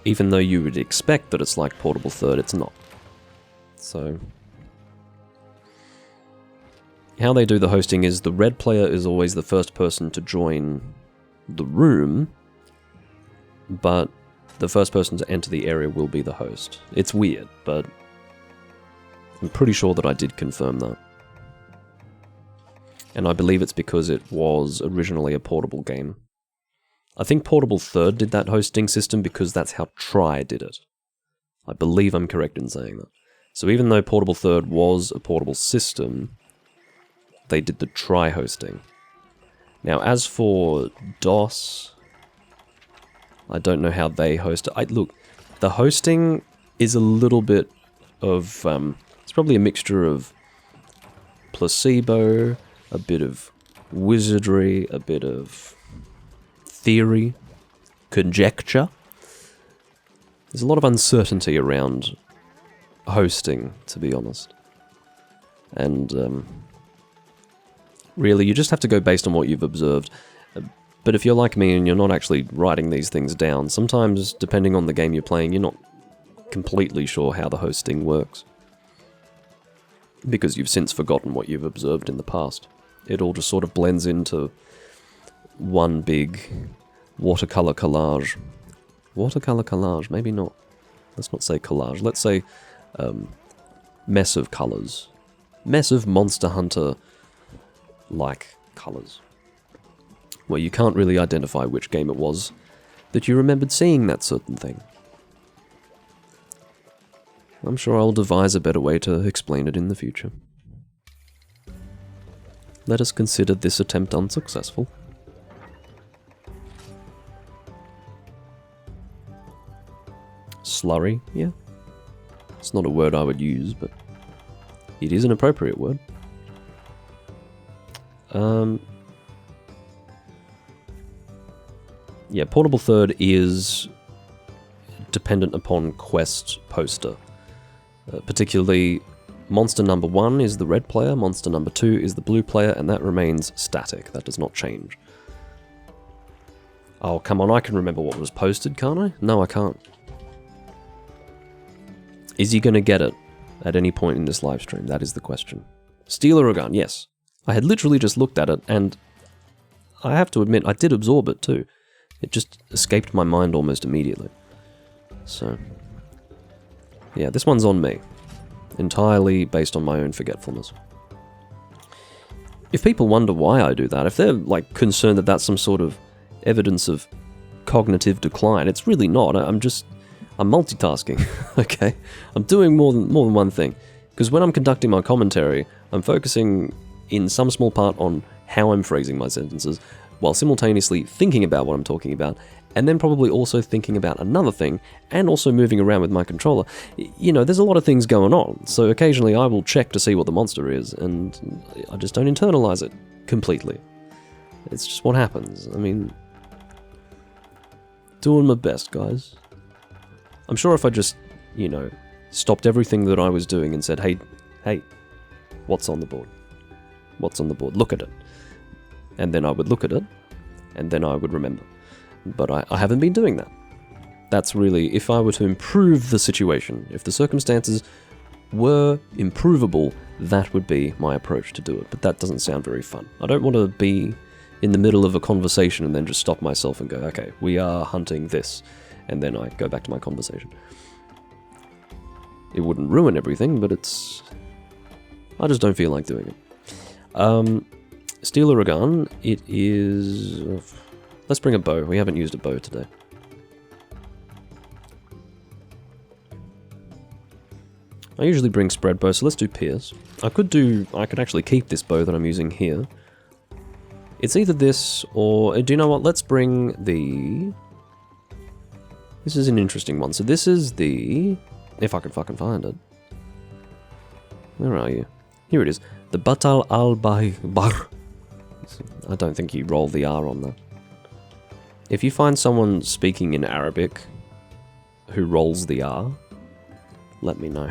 even though you would expect that it's like Portable Third, it's not. So how they do the hosting is the red player is always the first person to join the room, but the first person to enter the area will be the host. It's weird, but I'm pretty sure that I did confirm that. And I believe it's because it was originally a portable game. I think Portable Third did that hosting system because that's how Try did it. I believe I'm correct in saying that. So even though Portable Third was a portable system, they did the Try hosting. Now, as for DOS, I don't know how they host it. Look, the hosting is a little bit of... it's probably a mixture of placebo, a bit of wizardry, a bit of theory, conjecture. There's a lot of uncertainty around hosting, to be honest. And really, you just have to go based on what you've observed. But if you're like me and you're not actually writing these things down, sometimes, depending on the game you're playing, you're not completely sure how the hosting works. Because you've since forgotten what you've observed in the past. It all just sort of blends into one big watercolor collage. Watercolor collage, maybe not. Let's not say collage. Let's say mess of colors. Mess of Monster Hunter-like colors. Where you can't really identify which game it was that you remembered seeing that certain thing. I'm sure I'll devise a better way to explain it in the future. Let us consider this attempt unsuccessful. Slurry, yeah. It's not a word I would use, but it is an appropriate word. Yeah, Portable Third is dependent upon quest poster. Particularly, monster number 1 is the red player, monster number 2 is the blue player, and that remains static. That does not change. Oh, come on, I can remember what was posted, can't I? No, I can't. Is he going to get it at any point in this live stream? That is the question. Steel or a gun? Yes. I had literally just looked at it, and I have to admit, I did absorb it too. It just escaped my mind almost immediately. So, yeah, this one's on me. Entirely based on my own forgetfulness. If people wonder why I do that, if they're like concerned that that's some sort of evidence of cognitive decline, it's really not. I'm multitasking, okay? I'm doing more than one thing. Because when I'm conducting my commentary, I'm focusing in some small part on how I'm phrasing my sentences, while simultaneously thinking about what I'm talking about, and then probably also thinking about another thing, and also moving around with my controller. You know, there's a lot of things going on, so occasionally I will check to see what the monster is, and I just don't internalize it completely. It's just what happens. I mean, doing my best, guys. I'm sure if I just, you know, stopped everything that I was doing and said, hey, what's on the board? What's on the board? Look at it. And then I would look at it, and then I would remember. But I haven't been doing that. That's really, if I were to improve the situation, if the circumstances were improvable, that would be my approach to do it. But that doesn't sound very fun. I don't want to be in the middle of a conversation and then just stop myself and go, okay, we are hunting this. And then I go back to my conversation. It wouldn't ruin everything, but I just don't feel like doing it. Steel or a gun, it is... Let's bring a bow. We haven't used a bow today. I usually bring spread bow, so let's do pierce. I could actually keep this bow that I'm using here. It's either this or... Do you know what? Let's bring the... This is an interesting one. So this is the... If I can fucking find it. Where are you? Here it is. The Batal al-Baybar. I don't think you roll the R on that. If you find someone speaking in Arabic who rolls the R, let me know.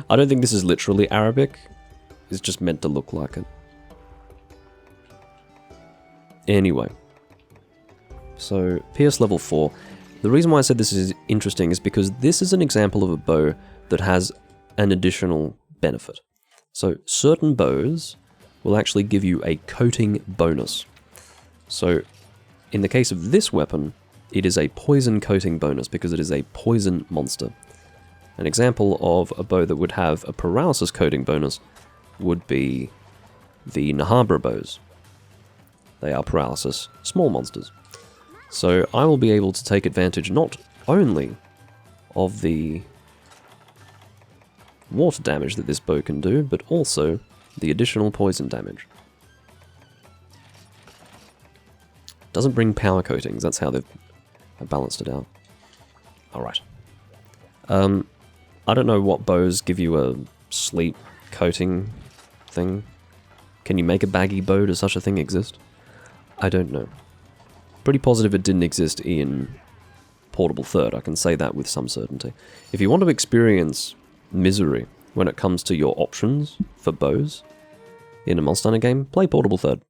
I don't think this is literally Arabic. It's just meant to look like it. Anyway. So, Pierce level 4. The reason why I said this is interesting is because this is an example of a bow that has an additional benefit. So, certain bows will actually give you a coating bonus. So, in the case of this weapon, it is a poison coating bonus because it is a poison monster. An example of a bow that would have a paralysis coating bonus would be the Nahabra bows. They are paralysis small monsters. So I will be able to take advantage not only of the water damage that this bow can do, but also the additional poison damage. Doesn't bring power coatings, that's how they've balanced it out. Alright. I don't know what bows give you a sleep coating thing. Can you make a baggy bow? Does such a thing exist? I don't know. Pretty positive it didn't exist in Portable Third, I can say that with some certainty. If you want to experience misery when it comes to your options for bows in a Monster Hunter game, play Portable Third.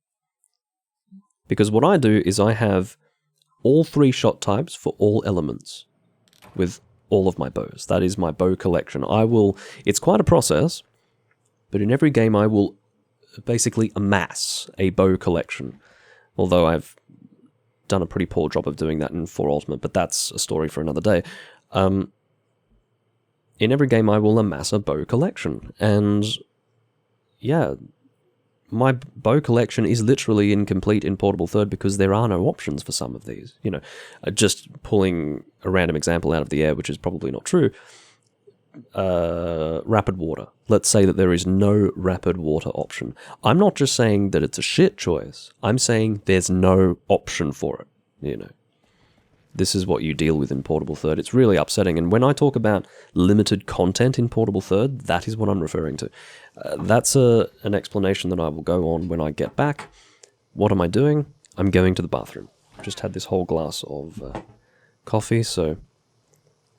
Because what I do is I have all 3 shot types for all elements with all of my bows. That is my bow collection. It's quite a process, but in every game I will basically amass a bow collection. Although I've done a pretty poor job of doing that in 4 Ultimate, but that's a story for another day. In every game I will amass a bow collection, and yeah, my bow collection is literally incomplete in Portable Third because there are no options for some of these. You know, just pulling a random example out of the air, which is probably not true. Rapid water. Let's say that there is no rapid water option. I'm not just saying that it's a shit choice. I'm saying there's no option for it. You know, this is what you deal with in Portable Third. It's really upsetting. And when I talk about limited content in Portable Third, that is what I'm referring to. That's an explanation that I will go on when I get back. What am I doing? I'm going to the bathroom. Just had this whole glass of coffee, so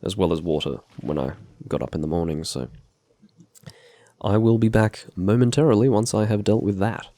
as well as water when I got up in the morning, so I will be back momentarily once I have dealt with that.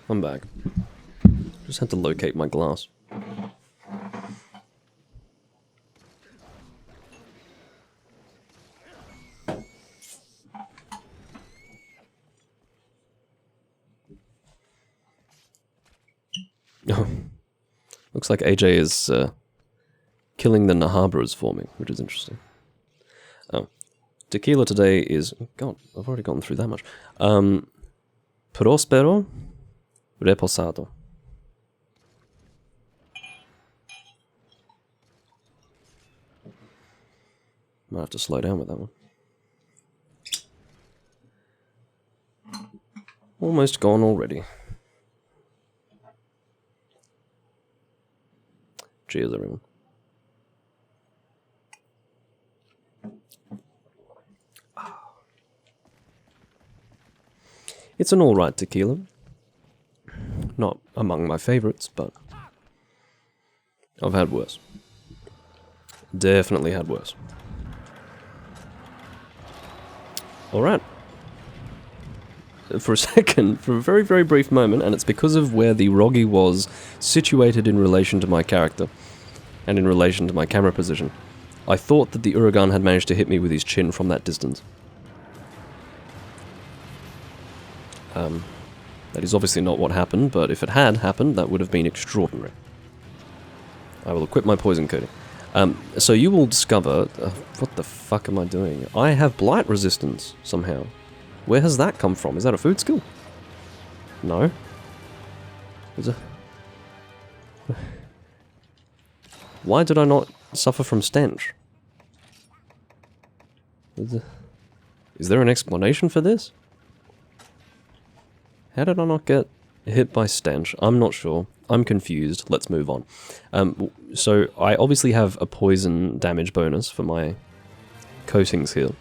I'm back. Just had to locate my glass. Oh. Looks like AJ is killing the Nahabras for me, which is interesting. Oh. Tequila today is... God, I've already gotten through that much. Prospero Reposado. Might have to slow down with that one. Almost gone already. Cheers, everyone. It's an alright tequila. Not among my favorites, but I've had worse. Definitely had worse. Alright. for a second, for a very, very brief moment, and it's because of where the Roggy was situated in relation to my character, and in relation to my camera position. I thought that the Uragan had managed to hit me with his chin from that distance. That is obviously not what happened, but if it had happened, that would have been extraordinary. I will equip my poison coating. So you will discover... what the fuck am I doing? I have blight resistance, somehow. Where has that come from? Is that a food skill? No. Is it... Why did I not suffer from stench? Is there an explanation for this? How did I not get hit by stench? I'm not sure. I'm confused. Let's move on. So I obviously have a poison damage bonus for my coatings here.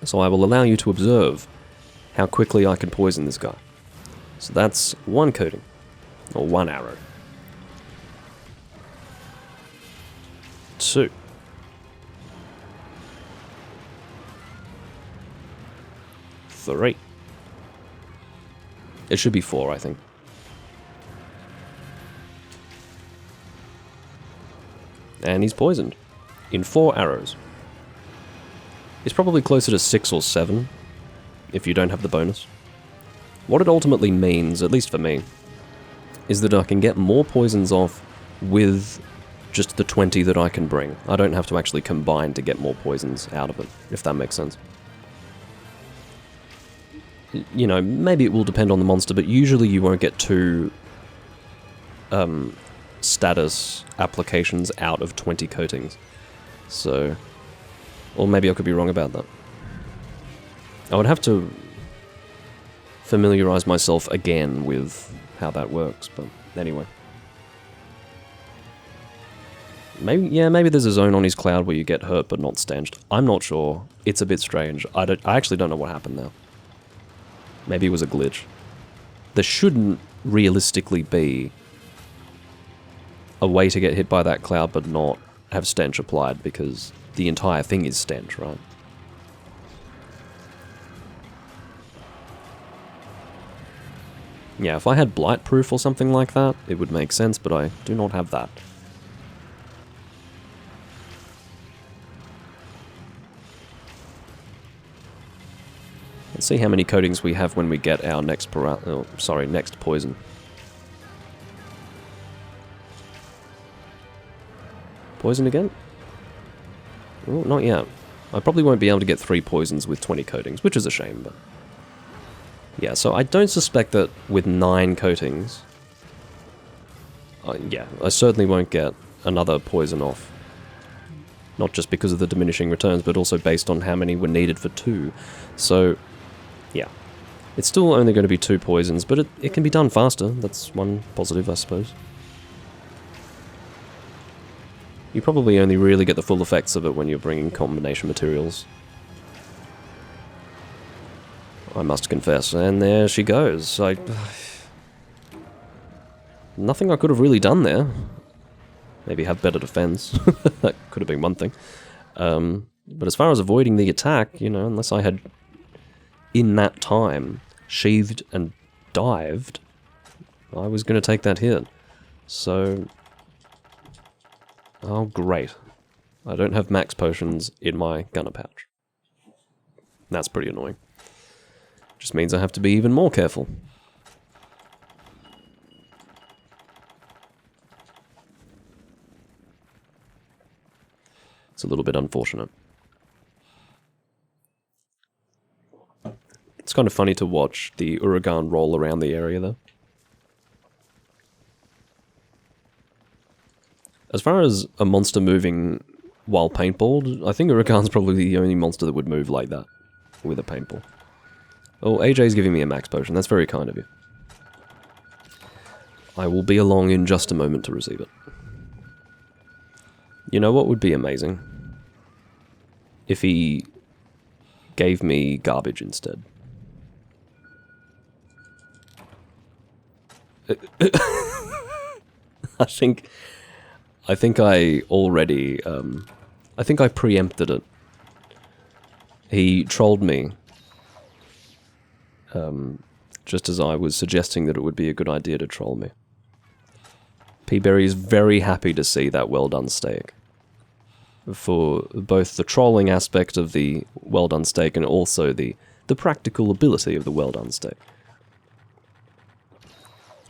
So I will allow you to observe how quickly I can poison this guy. So that's one coating, or one arrow. 2. 3. It should be 4, I think. And he's poisoned. In 4 arrows. It's probably closer to 6 or 7, if you don't have the bonus. What it ultimately means, at least for me, is that I can get more poisons off with just the 20 that I can bring. I don't have to actually combine to get more poisons out of it, if that makes sense. You know, maybe it will depend on the monster, but usually you won't get 2 status applications out of 20 coatings. So, or maybe I could be wrong about that. I would have to familiarize myself again with how that works, but anyway. Maybe there's a zone on his cloud where you get hurt but not stanched. I'm not sure. It's a bit strange. I actually don't know what happened now. Maybe it was a glitch. There shouldn't realistically be a way to get hit by that cloud but not have stench applied, because the entire thing is stench, right? Yeah, if I had blight proof or something like that, it would make sense, but I do not have that. Let's see how many coatings we have when we get our next next poison. Poison again? Oh, not yet. I probably won't be able to get 3 poisons with 20 coatings, which is a shame, but... Yeah, so I don't suspect that with 9 coatings... yeah, I certainly won't get another poison off. Not just because of the diminishing returns, but also based on how many were needed for 2. So, yeah. It's still only going to be 2 poisons, but it can be done faster. That's one positive, I suppose. You probably only really get the full effects of it when you're bringing combination materials. I must confess. And there she goes. Nothing I could have really done there. Maybe have better defense. That could have been one thing. But as far as avoiding the attack, you know, unless I had, in that time, sheathed and dived, I was going to take that hit. So... Oh, great. I don't have max potions in my gunner pouch. That's pretty annoying. Just means I have to be even more careful. It's a little bit unfortunate. It's kind of funny to watch the Uragan roll around the area, though. As far as a monster moving while paintballed, I think Uragan's probably the only monster that would move like that with a paintball. Oh, AJ's giving me a max potion. That's very kind of you. I will be along in just a moment to receive it. You know what would be amazing? If he gave me garbage instead. I think I already, I think I preempted it. He trolled me just as I was suggesting that it would be a good idea to troll me. P-Berry is very happy to see that well done steak. For both the trolling aspect of the well done steak and also the practical ability of the well done steak.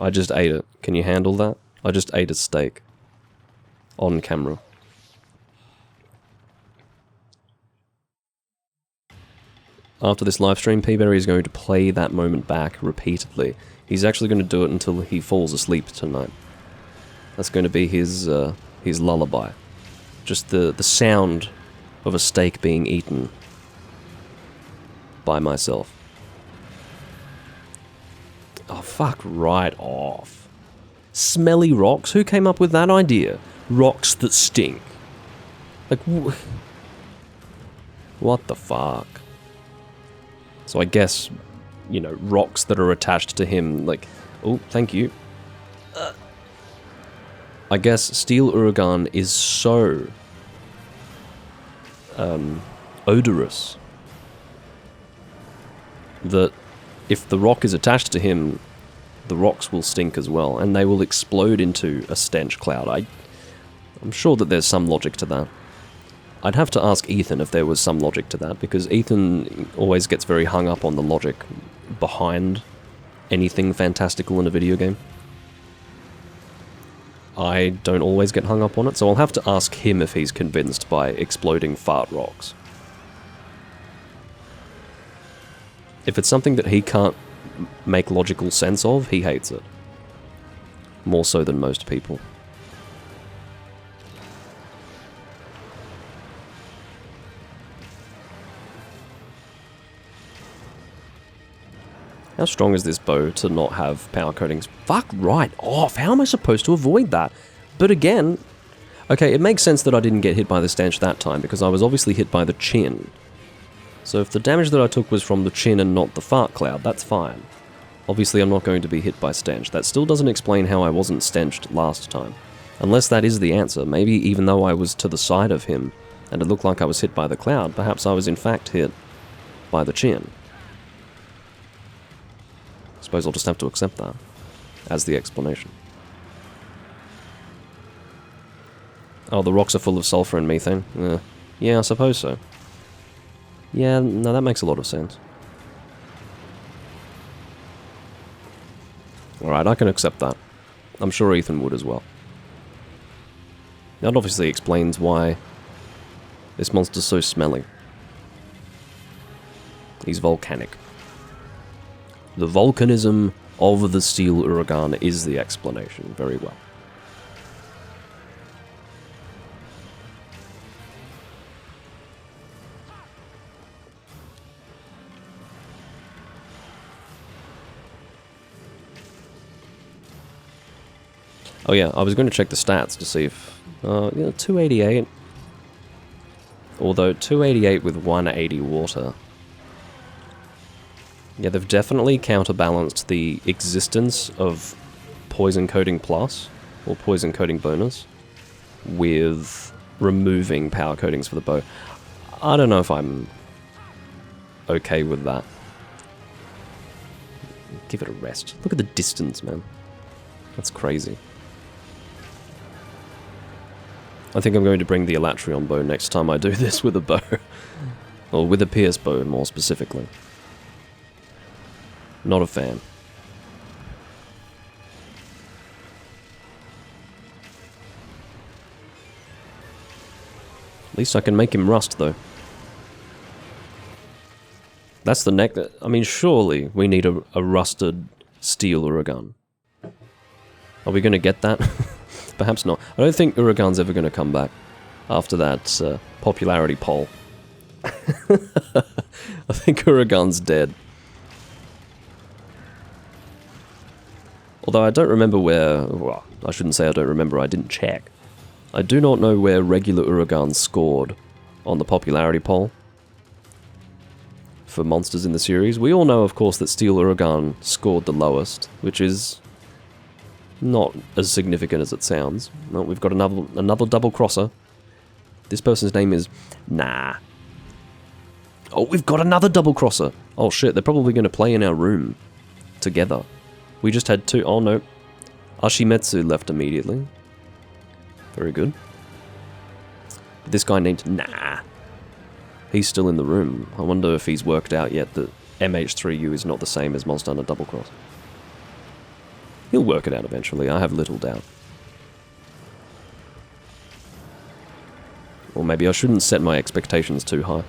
I just ate it. Can you handle that? I just ate a steak. On camera. After this livestream, P-Berry is going to play that moment back repeatedly. He's actually going to do it until he falls asleep tonight. That's going to be his lullaby. Just the sound of a steak being eaten by myself. Oh, fuck right off. Smelly rocks? Who came up with that idea? Rocks that stink. Like, what the fuck? So I guess, you know, rocks that are attached to him, like, oh, thank you. I guess steel Uragan is so odorous that if the rock is attached to him, the rocks will stink as well, and they will explode into a stench cloud. I'm sure that there's some logic to that. I'd have to ask Ethan if there was some logic to that, because Ethan always gets very hung up on the logic behind anything fantastical in a video game. I don't always get hung up on it, so I'll have to ask him if he's convinced by exploding fart rocks. If it's something that he can't make logical sense of, he hates it. More so than most people. How strong is this bow to not have power coatings? Fuck right off! How am I supposed to avoid that? But again... Okay, it makes sense that I didn't get hit by the stench that time, because I was obviously hit by the chin. So if the damage that I took was from the chin and not the fart cloud, that's fine. Obviously I'm not going to be hit by stench. That still doesn't explain how I wasn't stenched last time. Unless that is the answer. Maybe even though I was to the side of him, and it looked like I was hit by the cloud, perhaps I was in fact hit by the chin. Suppose I'll just have to accept that as the explanation. Oh, the rocks are full of sulfur and methane? Yeah, I suppose so. Yeah, no, that makes a lot of sense. Alright, I can accept that. I'm sure Ethan would as well. That obviously explains why this monster's so smelly. He's volcanic. The volcanism of the steel Uragan is the explanation. Very well. Oh yeah, I was going to check the stats to see if... 288. Although 288 with 180 water... Yeah, they've definitely counterbalanced the existence of Poison Coating Plus, or Poison Coating Bonus, with removing power coatings for the bow. I don't know if I'm okay with that. Give it a rest. Look at the distance, man. That's crazy. I think I'm going to bring the Elatrion bow next time I do this with a bow. Or with a Pierce bow, more specifically. Not a fan. At least I can make him rust, though. That's the neck that... I mean, surely we need a rusted steel Uragan. Are we going to get that? Perhaps not. I don't think Uragan's ever going to come back after that popularity poll. I think Uragan's dead. Although I don't remember where... Well, I shouldn't say I don't remember, I didn't check. I do not know where regular Uragan scored on the popularity poll for monsters in the series. We all know, of course, that Steel Uragan scored the lowest, which is not as significant as it sounds. Well, we've got another double crosser. This person's name is... Nah. Oh, we've got another double crosser. Oh shit, they're probably going to play in our room together. We just had two. Oh no. Ashimetsu left immediately. Very good. But this guy named... Nah. He's still in the room. I wonder if he's worked out yet that MH3U is not the same as Monster Hunter Double Cross. He'll work it out eventually, I have little doubt. Or maybe I shouldn't set my expectations too high.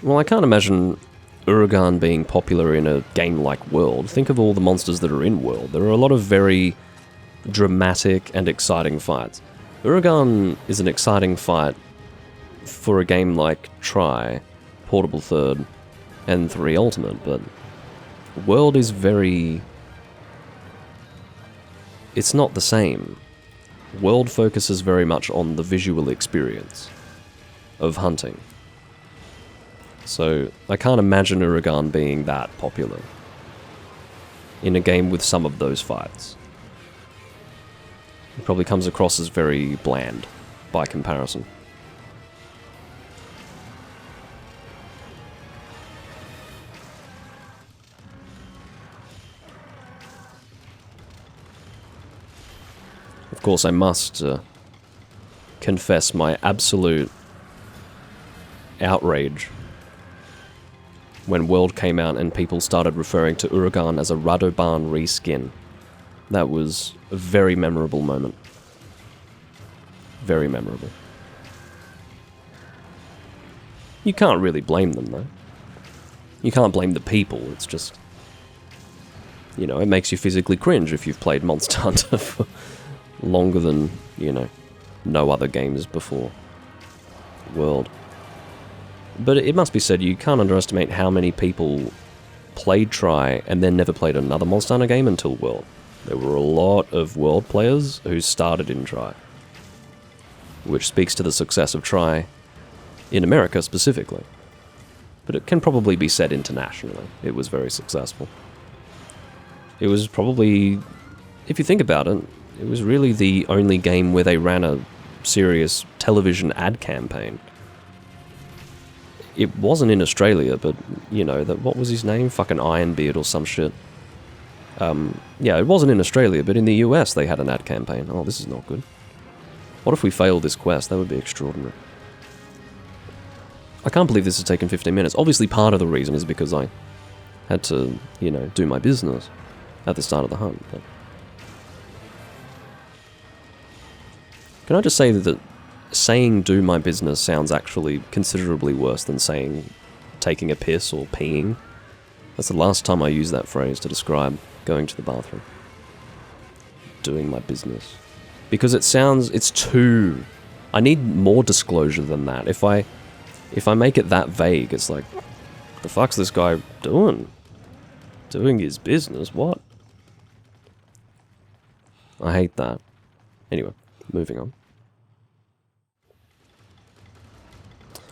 Well, I can't imagine Uragan being popular in a game like World. Think of all the monsters that are in World. There are a lot of very dramatic and exciting fights. Uragan is an exciting fight for a game like Tri, Portable Third, and 3 Ultimate, but World is very... It's not the same. World focuses very much on the visual experience of hunting. So I can't imagine Uragan being that popular in a game with some of those fights. It probably comes across as very bland by comparison. Of course, I must confess my absolute outrage when World came out and people started referring to Uragan as a Radoban reskin. That was a very memorable moment. Very memorable. You can't really blame them, though. You can't blame the people, it's just... You know, it makes you physically cringe if you've played Monster Hunter for longer than, you know, no other games before World. But it must be said, you can't underestimate how many people played Tri and then never played another Monster Hunter game until World. There were a lot of World players who started in Tri, which speaks to the success of Tri in America specifically. But it can probably be said internationally. It was very successful. It was probably, if you think about it, it was really the only game where they ran a serious television ad campaign. It wasn't in Australia, but, you know, what was his name? Fucking Ironbeard or some shit. Yeah, it wasn't in Australia, but in the US they had an ad campaign. Oh, this is not good. What if we failed this quest? That would be extraordinary. I can't believe this has taken 15 minutes. Obviously part of the reason is because I had to, you know, do my business at the start of the hunt. But can I just say that saying do my business sounds actually considerably worse than saying taking a piss or peeing. That's the last time I used that phrase to describe going to the bathroom. Doing my business. Because it sounds, it's too... I need more disclosure than that. If I make it that vague, it's like, the fuck's this guy doing? Doing his business? What? I hate that. Anyway, moving on.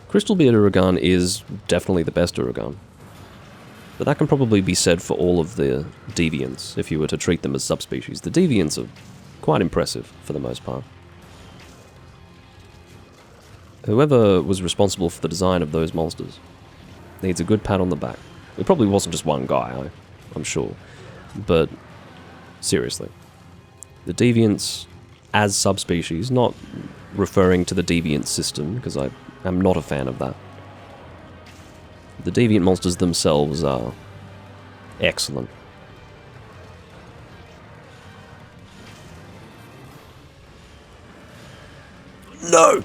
Crystal Beard Uragan is definitely the best Uragan. But that can probably be said for all of the deviants, if you were to treat them as subspecies. The deviants are quite impressive, for the most part. Whoever was responsible for the design of those monsters needs a good pat on the back. It probably wasn't just one guy, I'm sure. But, seriously. The deviants, as subspecies, not referring to the deviant system, because I'm not a fan of that. The deviant monsters themselves are excellent. No!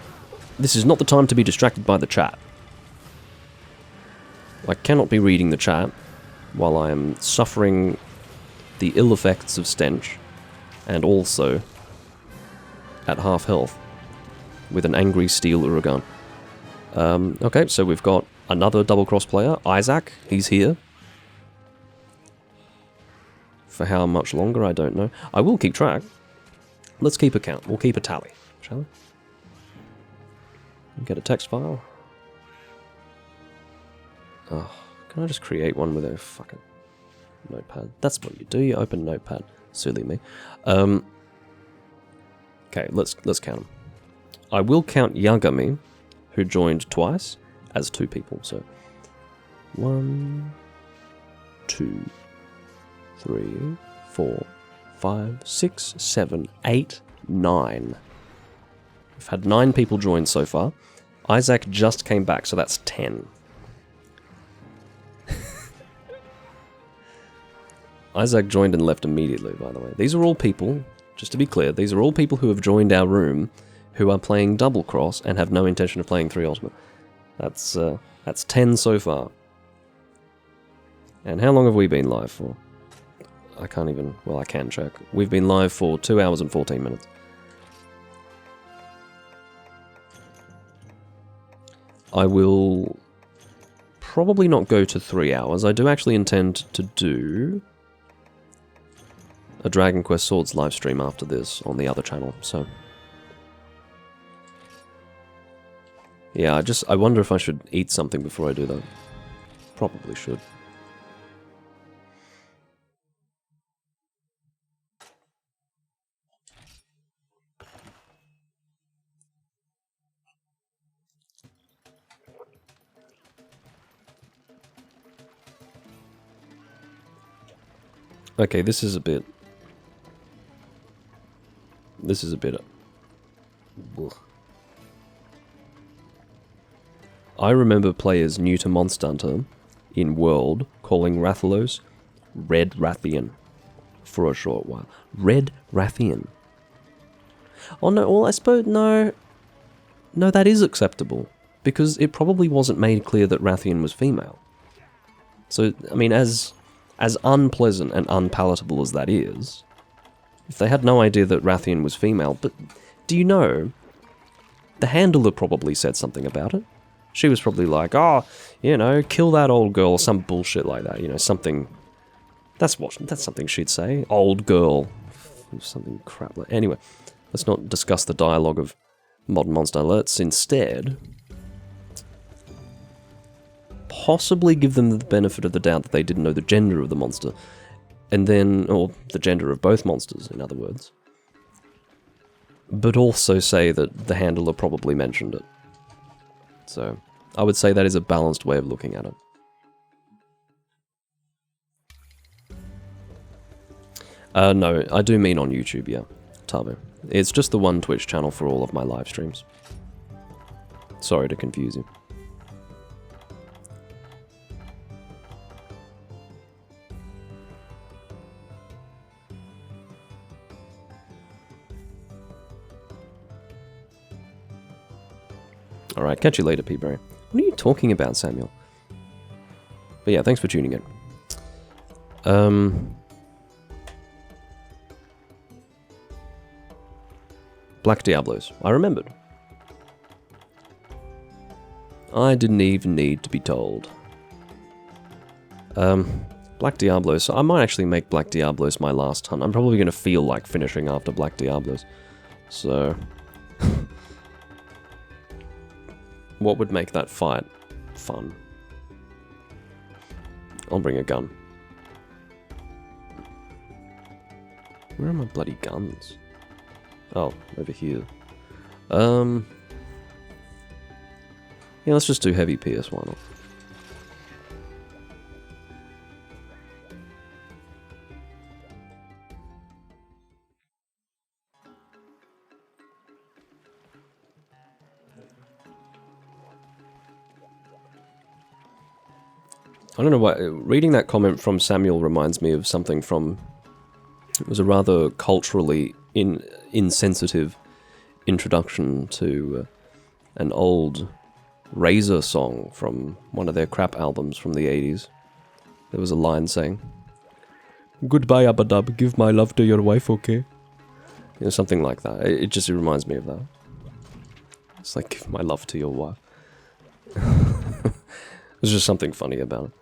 This is not the time to be distracted by the chat. I cannot be reading the chat while I am suffering the ill effects of stench, and also at half health with an angry steel Uragan. Okay, so we've got another double cross player, Isaac. He's here. For how much longer, I don't know. I will keep track. Let's keep a count. We'll keep a tally, shall we? Get a text file. Oh, can I just create one with a fucking... Notepad. That's what you do. You open Notepad. Silly me. Okay, let's count them. I will count Yagami, who joined twice, as 2 people. So 1, 2, 3, 4, 5, 6, 7, 8, 9. We've had 9 people join so far. Isaac just came back, so that's 10. Isaac joined and left immediately, by the way. These are all people, just to be clear, these are all people who have joined our room who are playing Double Cross and have no intention of playing 3 Ultimate. That's 10 so far. And how long have we been live for? I can't even... Well, I can check. We've been live for 2 hours and 14 minutes. I will probably not go to 3 hours. I do actually intend to do a Dragon Quest Swords live stream after this on the other channel, so... Yeah, I wonder if I should eat something before I do that. Probably should. Okay, this is a bit... Ugh. I remember players new to Monster Hunter in World calling Rathalos Red Rathian for a short while. Red Rathian. Oh no, well I suppose, no, that is acceptable, because it probably wasn't made clear that Rathian was female. So, I mean, as unpleasant and unpalatable as that is, if they had no idea that Rathian was female, but do you know, the handler probably said something about it. She was probably like, oh, you know, kill that old girl, or some bullshit like that, you know, something, that's something she'd say, old girl, something crap like, anyway, let's not discuss the dialogue of modern Monster. Let's instead possibly give them the benefit of the doubt that they didn't know the gender of the monster, and then, or the gender of both monsters, in other words, but also say that the handler probably mentioned it. So, I would say that is a balanced way of looking at it. No, I do mean on YouTube, yeah, Tavo. It's just the one Twitch channel for all of my live streams. Sorry to confuse you. Alright, catch you later, P-Berry. What are you talking about, Samuel? But yeah, thanks for tuning in. Black Diablos. I remembered. I didn't even need to be told. Black Diablos. I might actually make Black Diablos my last hunt. I'm probably going to feel like finishing after Black Diablos. So... what would make that fight fun? I'll bring a gun. Where are my bloody guns? Oh, over here. Yeah, let's just do heavy PS, why not? I don't know why, reading that comment from Samuel reminds me of something from, it was a rather culturally insensitive introduction to an old Razor song from one of their crap albums from the 80s. There was a line saying, "Goodbye Abadab, give my love to your wife, okay?" You know, something like that. It just reminds me of that. It's like, give my love to your wife. There's just something funny about it.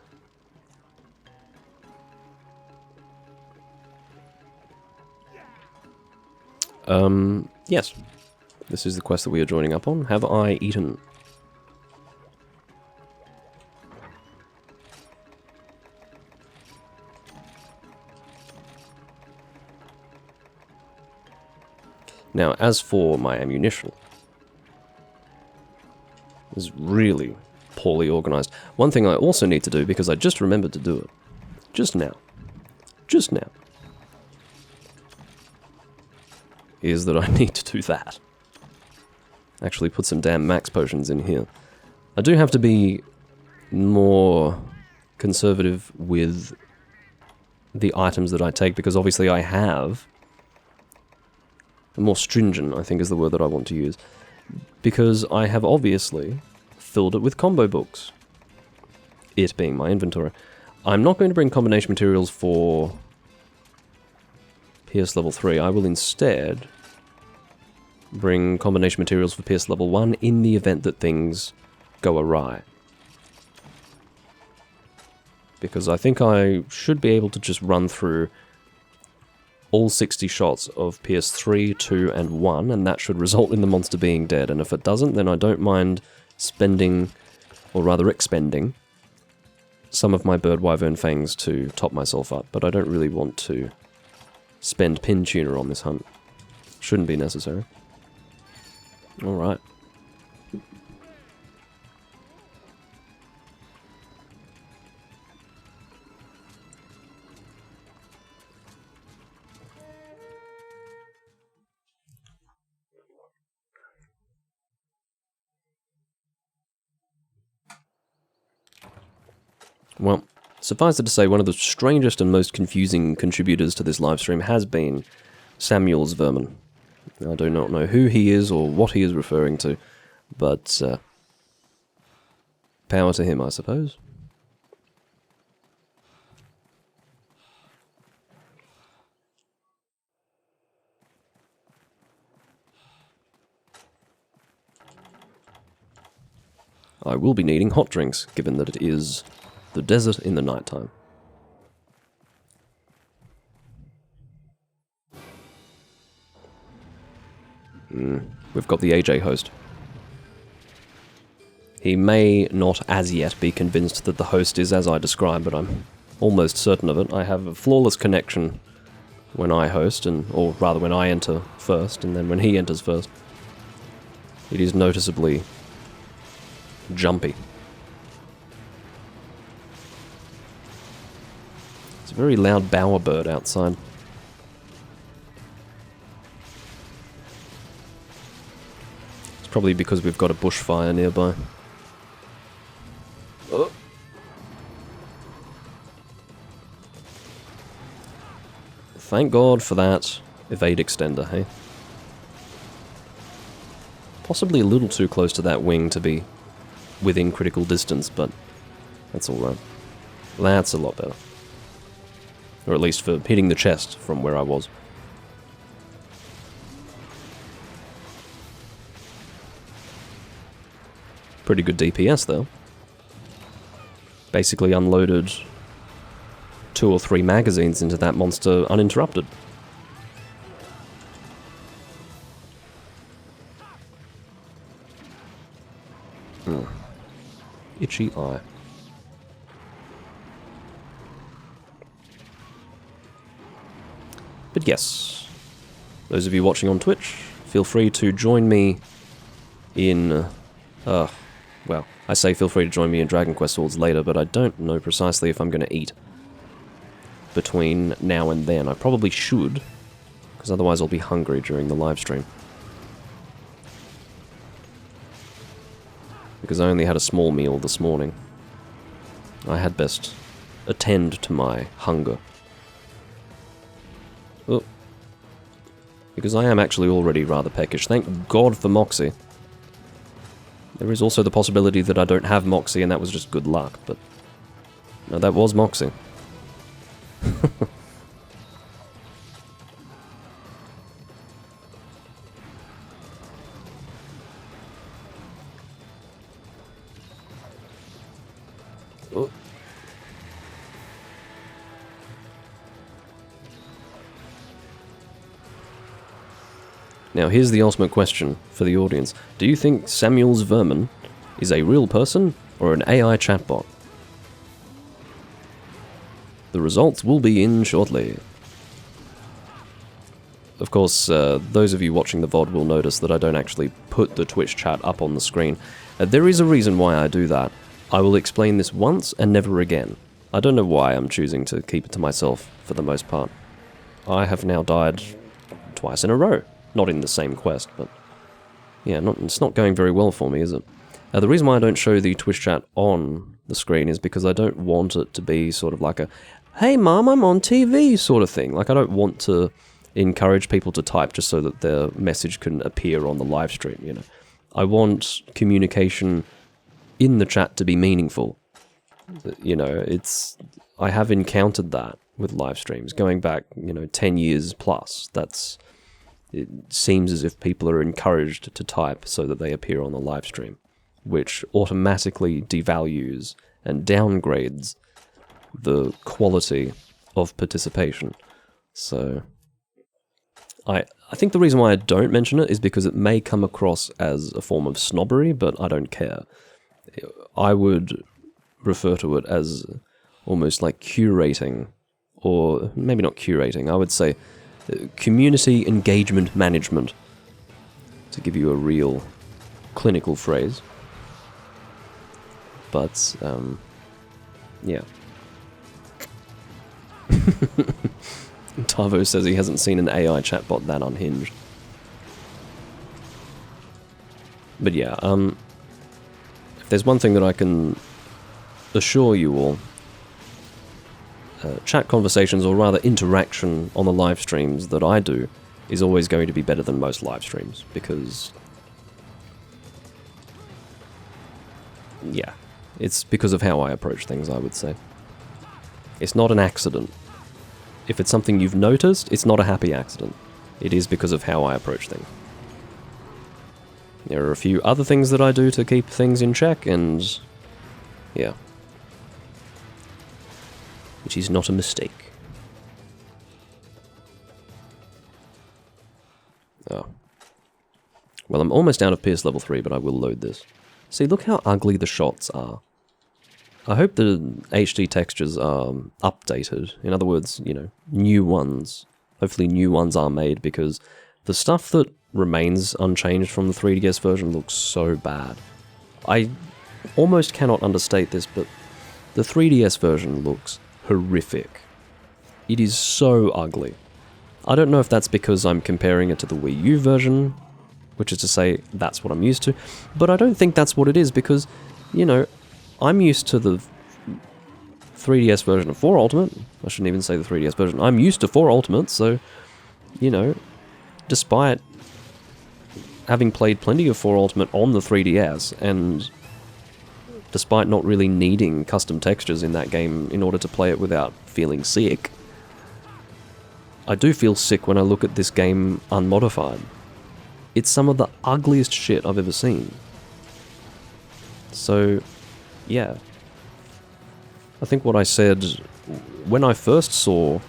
Yes. This is the quest that we are joining up on. Have I eaten? Now, as for my ammunition, it's really poorly organized. One thing I also need to do, because I just remembered to do it, just now, is that I need to do that. Actually put some damn max potions in here. I do have to be more conservative with the items that I take, because obviously I have... more stringent, I think is the word that I want to use. Because I have obviously filled it with combo books. It being my inventory. I'm not going to bring combination materials for Pierce level 3. I will instead bring combination materials for Pierce level 1 in the event that things go awry. Because I think I should be able to just run through all 60 shots of Pierce 3, 2, and 1, and that should result in the monster being dead. And if it doesn't, then I don't mind spending, or rather expending, some of my Bird Wyvern Fangs to top myself up, but I don't really want to spend Pin Tuner on this hunt. Shouldn't be necessary. Alright. Well, suffice it to say, one of the strangest and most confusing contributors to this livestream has been Samuel's Vermin. I do not know who he is or what he is referring to, but power to him, I suppose. I will be needing hot drinks, given that it is the desert in the nighttime. We've got the AJ host. He may not as yet be convinced that the host is as I describe, but I'm almost certain of it. I have a flawless connection when I host, or rather when I enter first, and then when he enters first. It is noticeably jumpy. It's a very loud bowerbird outside. It's probably because we've got a bushfire nearby. Oh. Thank God for that evade extender, hey? Possibly a little too close to that wing to be within critical distance, but that's alright. That's a lot better. Or at least for hitting the chest from where I was. Pretty good DPS though. Basically unloaded 2 or 3 magazines into that monster uninterrupted. Itchy eye. But yes, those of you watching on Twitch, feel free to join me in, well, I say feel free to join me in Dragon Quest Swords later, but I don't know precisely if I'm going to eat between now and then. I probably should, because otherwise I'll be hungry during the live stream. Because I only had a small meal this morning. I had best attend to my hunger. Oh. Because I am actually already rather peckish. Thank God for Moxie. There is also the possibility that I don't have Moxie and that was just good luck, but... no, that was Moxie. Oh. Now here's the ultimate question for the audience. Do you think Samuel's Vermin is a real person or an AI chatbot? The results will be in shortly. of course, those of you watching the VOD will notice that I don't actually put the Twitch chat up on the screen. There is a reason why I do that. I will explain this once and never again. I don't know why I'm choosing to keep it to myself for the most part. I have now died twice in a row. Not in the same quest, but... yeah, it's not going very well for me, is it? The reason why I don't show the Twitch chat on the screen is because I don't want it to be sort of like a, hey mom, I'm on TV sort of thing. Like, I don't want to encourage people to type just so that their message can appear on the live stream, you know. I want communication in the chat to be meaningful. You know, I have encountered that with live streams going back, 10 years plus. It seems as if people are encouraged to type so that they appear on the live stream, which automatically devalues and downgrades the quality of participation. So I think the reason why I don't mention it is because it may come across as a form of snobbery, but I don't care. I would refer to it as almost like curating, or maybe not curating, I would say community engagement management, to give you a real clinical phrase. But, yeah. Tavo says he hasn't seen an AI chatbot that unhinged. But yeah, if there's one thing that I can assure you all, chat conversations, or rather interaction on the live streams that I do, is always going to be better than most live streams, because... yeah, it's because of how I approach things, I would say. It's not an accident. If it's something you've noticed, it's not a happy accident. It is because of how I approach things. There are a few other things that I do to keep things in check, and... yeah. Which is not a mistake. Oh. Well, I'm almost out of Pierce level 3, but I will load this. See, look how ugly the shots are. I hope the HD textures are updated. In other words, new ones. Hopefully new ones are made, because the stuff that remains unchanged from the 3DS version looks so bad. I almost cannot understate this, but the 3DS version looks horrific. It is so ugly. I don't know if that's because I'm comparing it to the Wii U version, which is to say, that's what I'm used to, but I don't think that's what it is, because, I'm used to the 3DS version of 4 Ultimate. I shouldn't even say the 3DS version. I'm used to 4 Ultimate, so, despite having played plenty of 4 Ultimate on the 3DS, and despite not really needing custom textures in that game in order to play it without feeling sick, I do feel sick when I look at this game unmodified. It's some of the ugliest shit I've ever seen. So, yeah. I think what I said when I first saw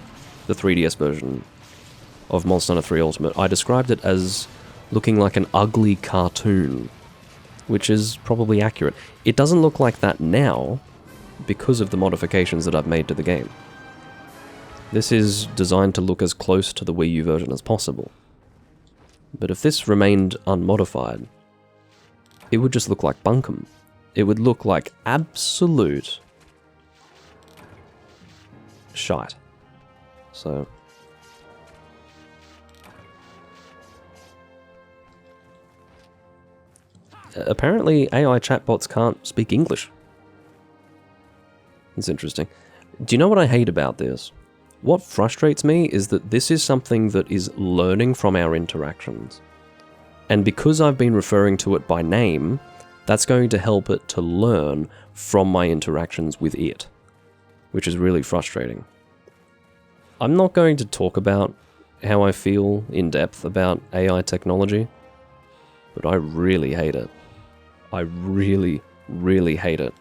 the 3DS version of Monster Hunter 3 Ultimate, I described it as looking like an ugly cartoon, which is probably accurate. It doesn't look like that now because of the modifications that I've made to the game. This is designed to look as close to the Wii U version as possible. But if this remained unmodified, it would just look like bunkum. It would look like absolute shite. So... apparently AI chatbots can't speak English. It's interesting. Do you know what I hate about this? What frustrates me is that this is something that is learning from our interactions. And because I've been referring to it by name, that's going to help it to learn from my interactions with it, which is really frustrating. I'm not going to talk about how I feel in depth about AI technology, but I really hate it. I really, really hate it.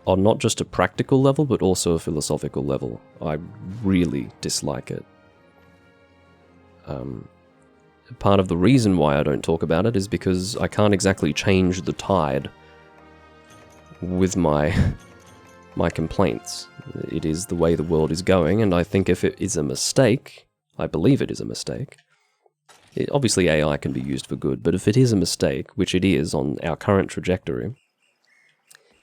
On not just a practical level, but also a philosophical level. I really dislike it. Part of the reason why I don't talk about it is because I can't exactly change the tide with my complaints. It is the way the world is going, and I think if it is a mistake, I believe it is a mistake. Obviously AI can be used for good, but if it is a mistake, which it is on our current trajectory,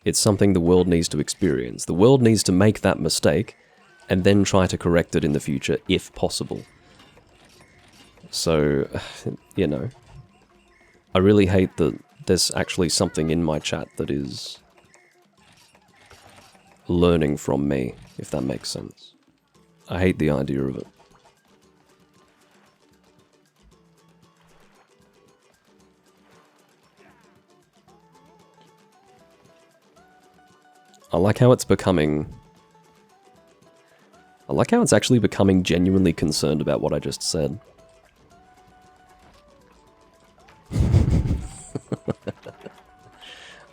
it's something the world needs to experience. The world needs to make that mistake and then try to correct it in the future, if possible. So, you know, I really hate that there's actually something in my chat that is learning from me, if that makes sense. I hate the idea of it. I like how it's actually becoming genuinely concerned about what I just said.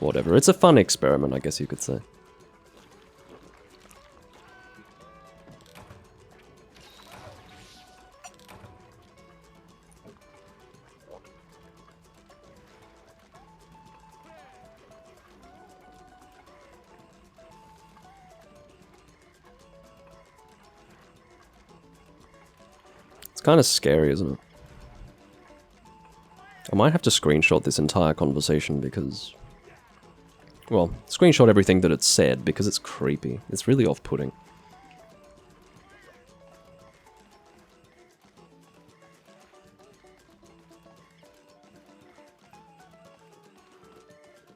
Whatever, it's a fun experiment, I guess you could say. It's kind of scary, isn't it? I might have to screenshot this entire conversation because... Well, screenshot everything that it's said because it's creepy. It's really off-putting.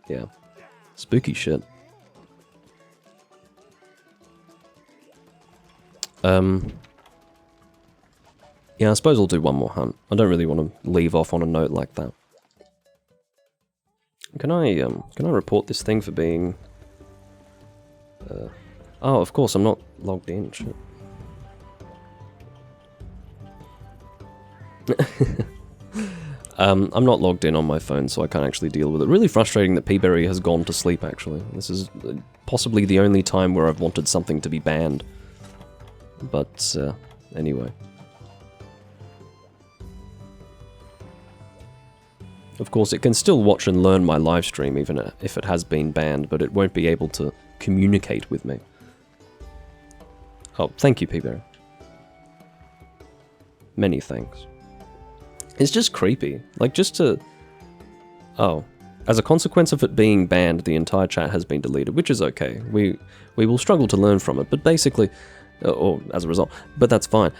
Yeah. Spooky shit. Yeah, I suppose I'll do one more hunt. I don't really want to leave off on a note like that. Can I report this thing for being... Oh, of course, I'm not logged in, shit. I'm not logged in on my phone, so I can't actually deal with it. Really frustrating that Peaberry has gone to sleep, actually. This is possibly the only time where I've wanted something to be banned. But, anyway. Of course, it can still watch and learn my live stream, even if it has been banned, but it won't be able to communicate with me. Oh, thank you, Peaberry. Many thanks. It's just creepy. Like, just to... Oh. As a consequence of it being banned, the entire chat has been deleted, which is okay. We will struggle to learn from it, but basically... Or as a result. But that's fine.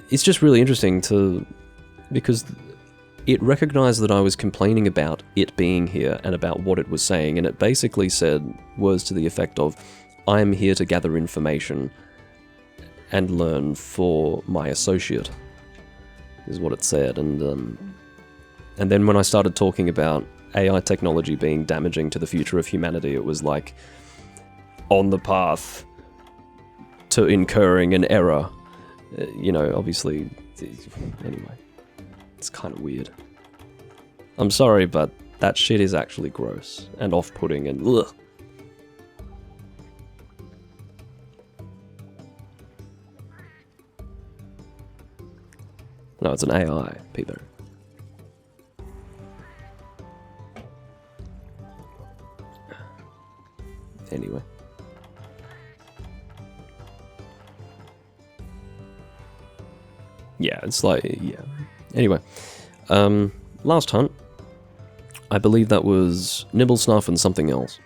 It's just really interesting to... Because... It recognized that I was complaining about it being here and about what it was saying, and it basically said words to the effect of, I am here to gather information and learn for my associate, is what it said. And then when I started talking about AI technology being damaging to the future of humanity, it was like, on the path to incurring an error. You know, obviously, anyway. It's kind of weird. I'm sorry, but that shit is actually gross and off-putting and ugh. No, it's an AI, Peter. Anyway. Yeah, it's like, yeah. Anyway, last hunt, I believe that was Nibble Snuff and something else.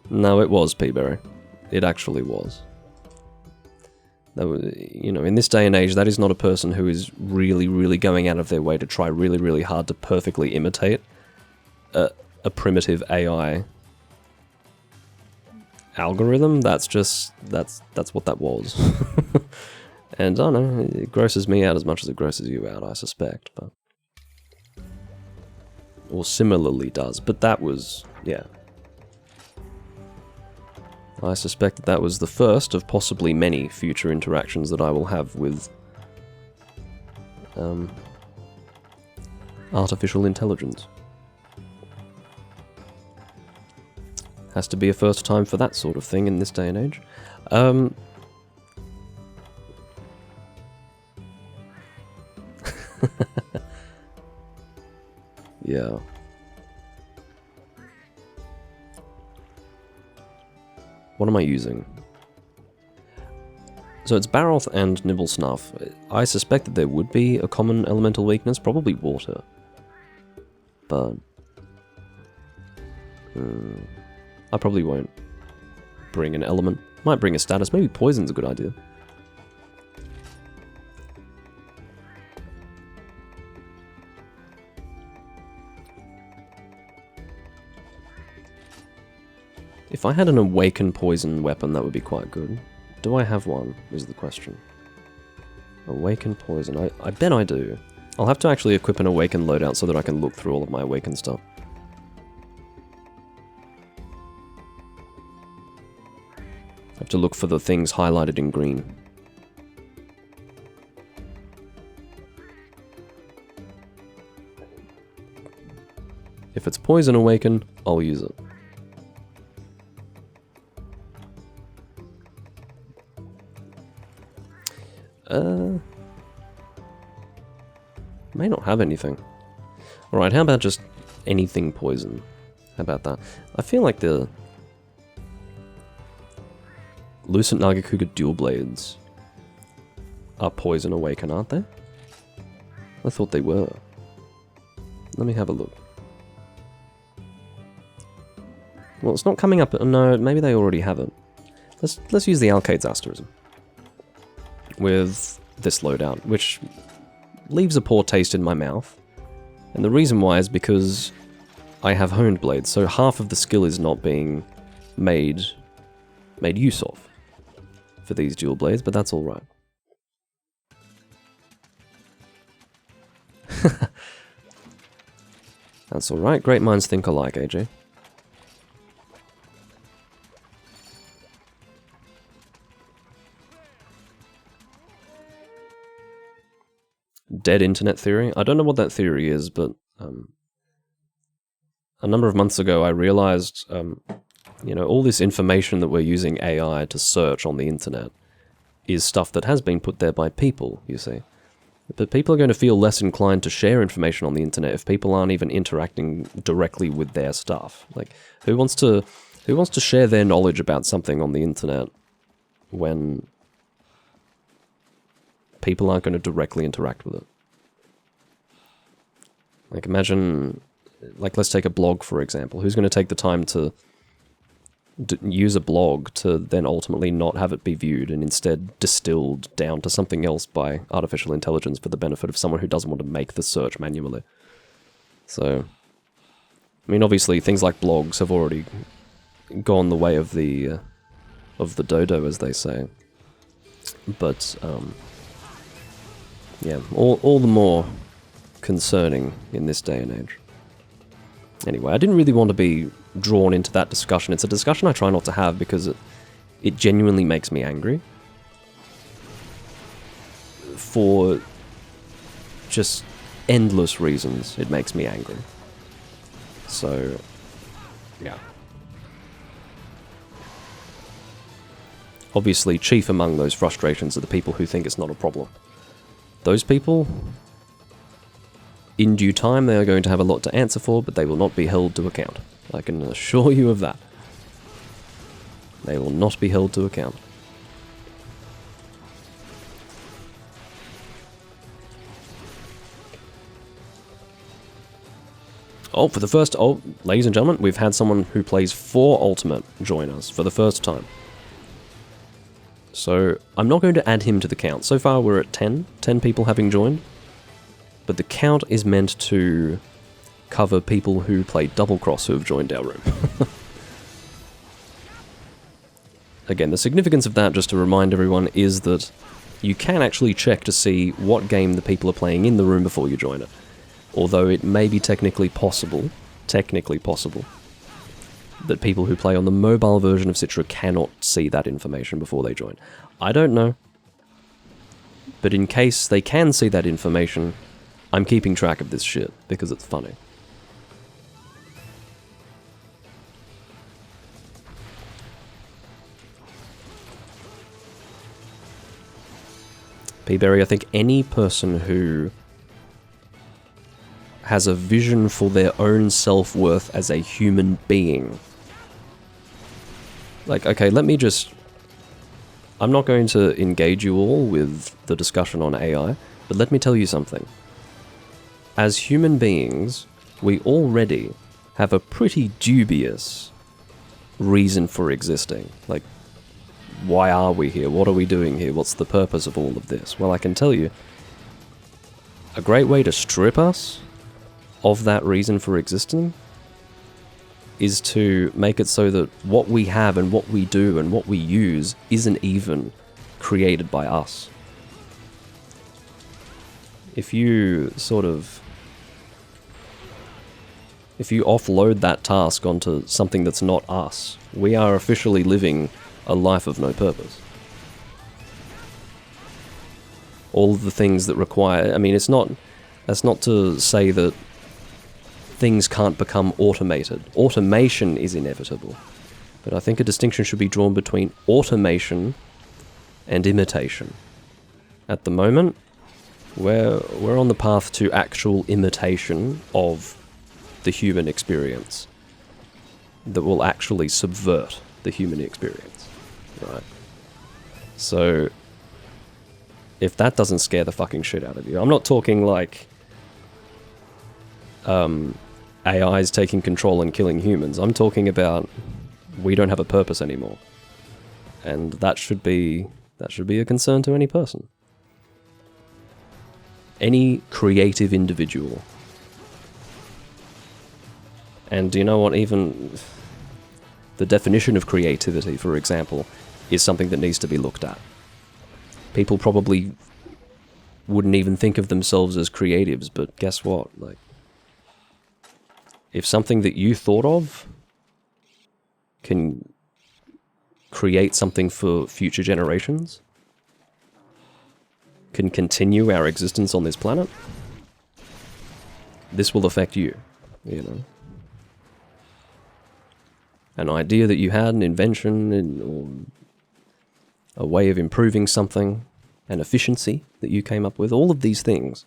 No, it was Peaberry. It actually was. That was, you know, in this day and age, that is not a person who is really, really going out of their way to try really, really hard to perfectly imitate a primitive AI algorithm. That's just, that's what that was. And I don't know, it grosses me out as much as it grosses you out, I suspect, but... Or similarly does, but that was, yeah. I suspect that was the first of possibly many future interactions that I will have with... artificial intelligence. Has to be a first time for that sort of thing in this day and age. Yeah. What am I using? So it's Baroth and Nibble Snuff. I suspect that there would be a common elemental weakness, probably water. But... I probably won't bring an element. Might bring a status. Maybe poison's a good idea. If I had an awaken poison weapon, that would be quite good. Do I have one, is the question. Awaken poison. I bet I do. I'll have to actually equip an awaken loadout so that I can look through all of my awaken stuff. I have to look for the things highlighted in green. If it's poison awaken, I'll use it. May not have anything. Alright, how about just anything poison? How about that? I feel like the Lucent Nagakuga dual blades are poison awaken, aren't they? I thought they were. Let me have a look. Well, it's not coming up. No, maybe they already have it. Let's use the Alkaid's Asterism with this loadout, which leaves a poor taste in my mouth. And the reason why is because I have honed blades, so half of the skill is not being made use of for these dual blades, but that's alright. That's alright, great minds think alike, AJ. Dead internet theory? I don't know what that theory is, but a number of months ago I realized, you know, all this information that we're using AI to search on the internet is stuff that has been put there by people, you see. But people are going to feel less inclined to share information on the internet if people aren't even interacting directly with their stuff. Like, who wants to share their knowledge about something on the internet when people aren't going to directly interact with it? Like, imagine, like, let's take a blog, for example. Who's going to take the time to use a blog to then ultimately not have it be viewed and instead distilled down to something else by artificial intelligence for the benefit of someone who doesn't want to make the search manually? So, I mean, obviously, things like blogs have already gone the way of the dodo, as they say. But, yeah, all the more concerning in this day and age. Anyway, I didn't really want to be drawn into that discussion. It's a discussion I try not to have because it genuinely makes me angry. For just endless reasons, it makes me angry. So, yeah. Obviously, chief among those frustrations are the people who think it's not a problem. Those people, in due time, they are going to have a lot to answer for, but they will not be held to account. I can assure you of that. They will not be held to account. Oh, for the first... Oh, ladies and gentlemen, we've had someone who plays 4 Ultimate join us for the first time. So, I'm not going to add him to the count. So far, we're at 10 people having joined. But the count is meant to cover people who play Double Cross who have joined our room. Again, the significance of that, just to remind everyone, is that you can actually check to see what game the people are playing in the room before you join it. Although it may be technically possible, that people who play on the mobile version of Citra cannot see that information before they join. I don't know. But in case they can see that information, I'm keeping track of this shit, because it's funny. P-Berry, I think any person who has a vision for their own self-worth as a human being. Like, okay, let me just I'm not going to engage you all with the discussion on AI, but let me tell you something. As human beings, we already have a pretty dubious reason for existing. Like, why are we here? What are we doing here? What's the purpose of all of this? Well, I can tell you, a great way to strip us of that reason for existing is to make it so that what we have and what we do and what we use isn't even created by us. If you offload that task onto something that's not us, we are officially living a life of no purpose. All of the things that require... I mean, that's not to say that things can't become automated. Automation is inevitable. But I think a distinction should be drawn between automation and imitation. At the moment, we're on the path to actual imitation of the human experience that will actually subvert the human experience, right? So, if that doesn't scare the fucking shit out of you, I'm not talking like AI's taking control and killing humans. I'm talking about we don't have a purpose anymore, and that should be a concern to any person, any creative individual. And do you know what? Even the definition of creativity, for example, is something that needs to be looked at. People probably wouldn't even think of themselves as creatives, but guess what? Like, if something that you thought of can create something for future generations, can continue our existence on this planet, this will affect you, you know. An idea that you had, an invention, or a way of improving something, an efficiency that you came up with, all of these things,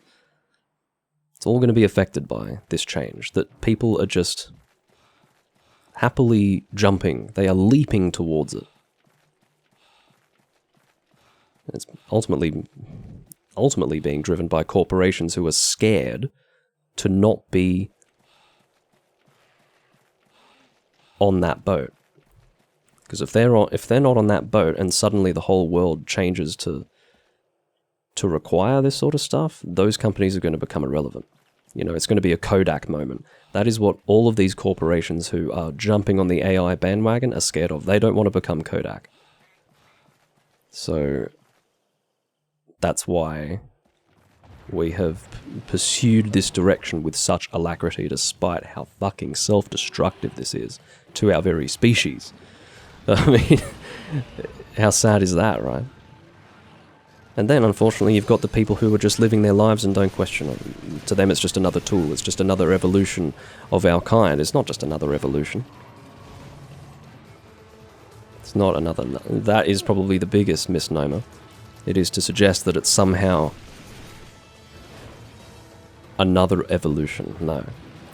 it's all going to be affected by this change, that people are just happily jumping, they are leaping towards it. It's ultimately being driven by corporations who are scared to not be on that boat. Because if they're not on that boat and suddenly the whole world changes to require this sort of stuff, those companies are going to become irrelevant. You know, it's going to be a Kodak moment. That is what all of these corporations who are jumping on the AI bandwagon are scared of. They don't want to become Kodak. So that's why we have pursued this direction with such alacrity, despite how fucking self-destructive this is to our very species. I mean, how sad is that, right? And then, unfortunately, you've got the people who are just living their lives and don't question it. To them, it's just another tool. It's just another evolution of our kind. It's not just another evolution. It's not another... That is probably the biggest misnomer. It is to suggest that it's somehow another evolution. No.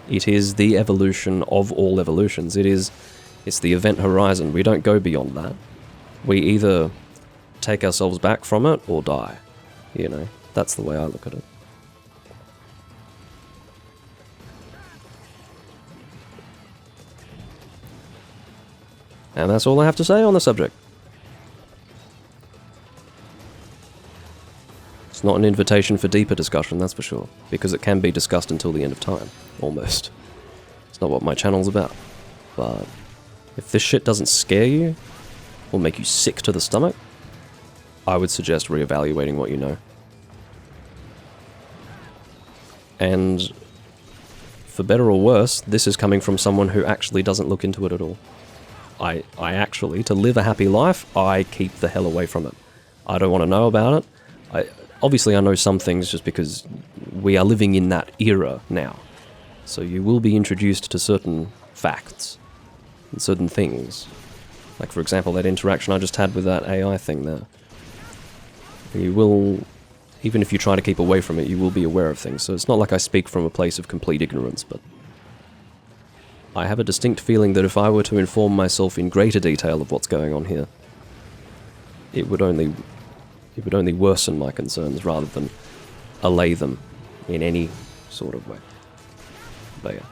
It is the evolution of all evolutions. It's the event horizon. We don't go beyond that. We either take ourselves back from it or die. You know, that's the way I look at it. And that's all I have to say on the subject. It's not an invitation for deeper discussion, that's for sure, because it can be discussed until the end of time, almost. It's not what my channel's about. But if this shit doesn't scare you, or make you sick to the stomach, I would suggest reevaluating what you know. And for better or worse, this is coming from someone who actually doesn't look into it at all. I actually, to live a happy life, I keep the hell away from it. I don't want to know about it. Obviously, I know some things just because we are living in that era now. So you will be introduced to certain facts and certain things. Like, for example, that interaction I just had with that AI thing there. You will, even if you try to keep away from it, you will be aware of things. So it's not like I speak from a place of complete ignorance, but I have a distinct feeling that if I were to inform myself in greater detail of what's going on here, it would only worsen my concerns rather than allay them in any sort of way. But yeah.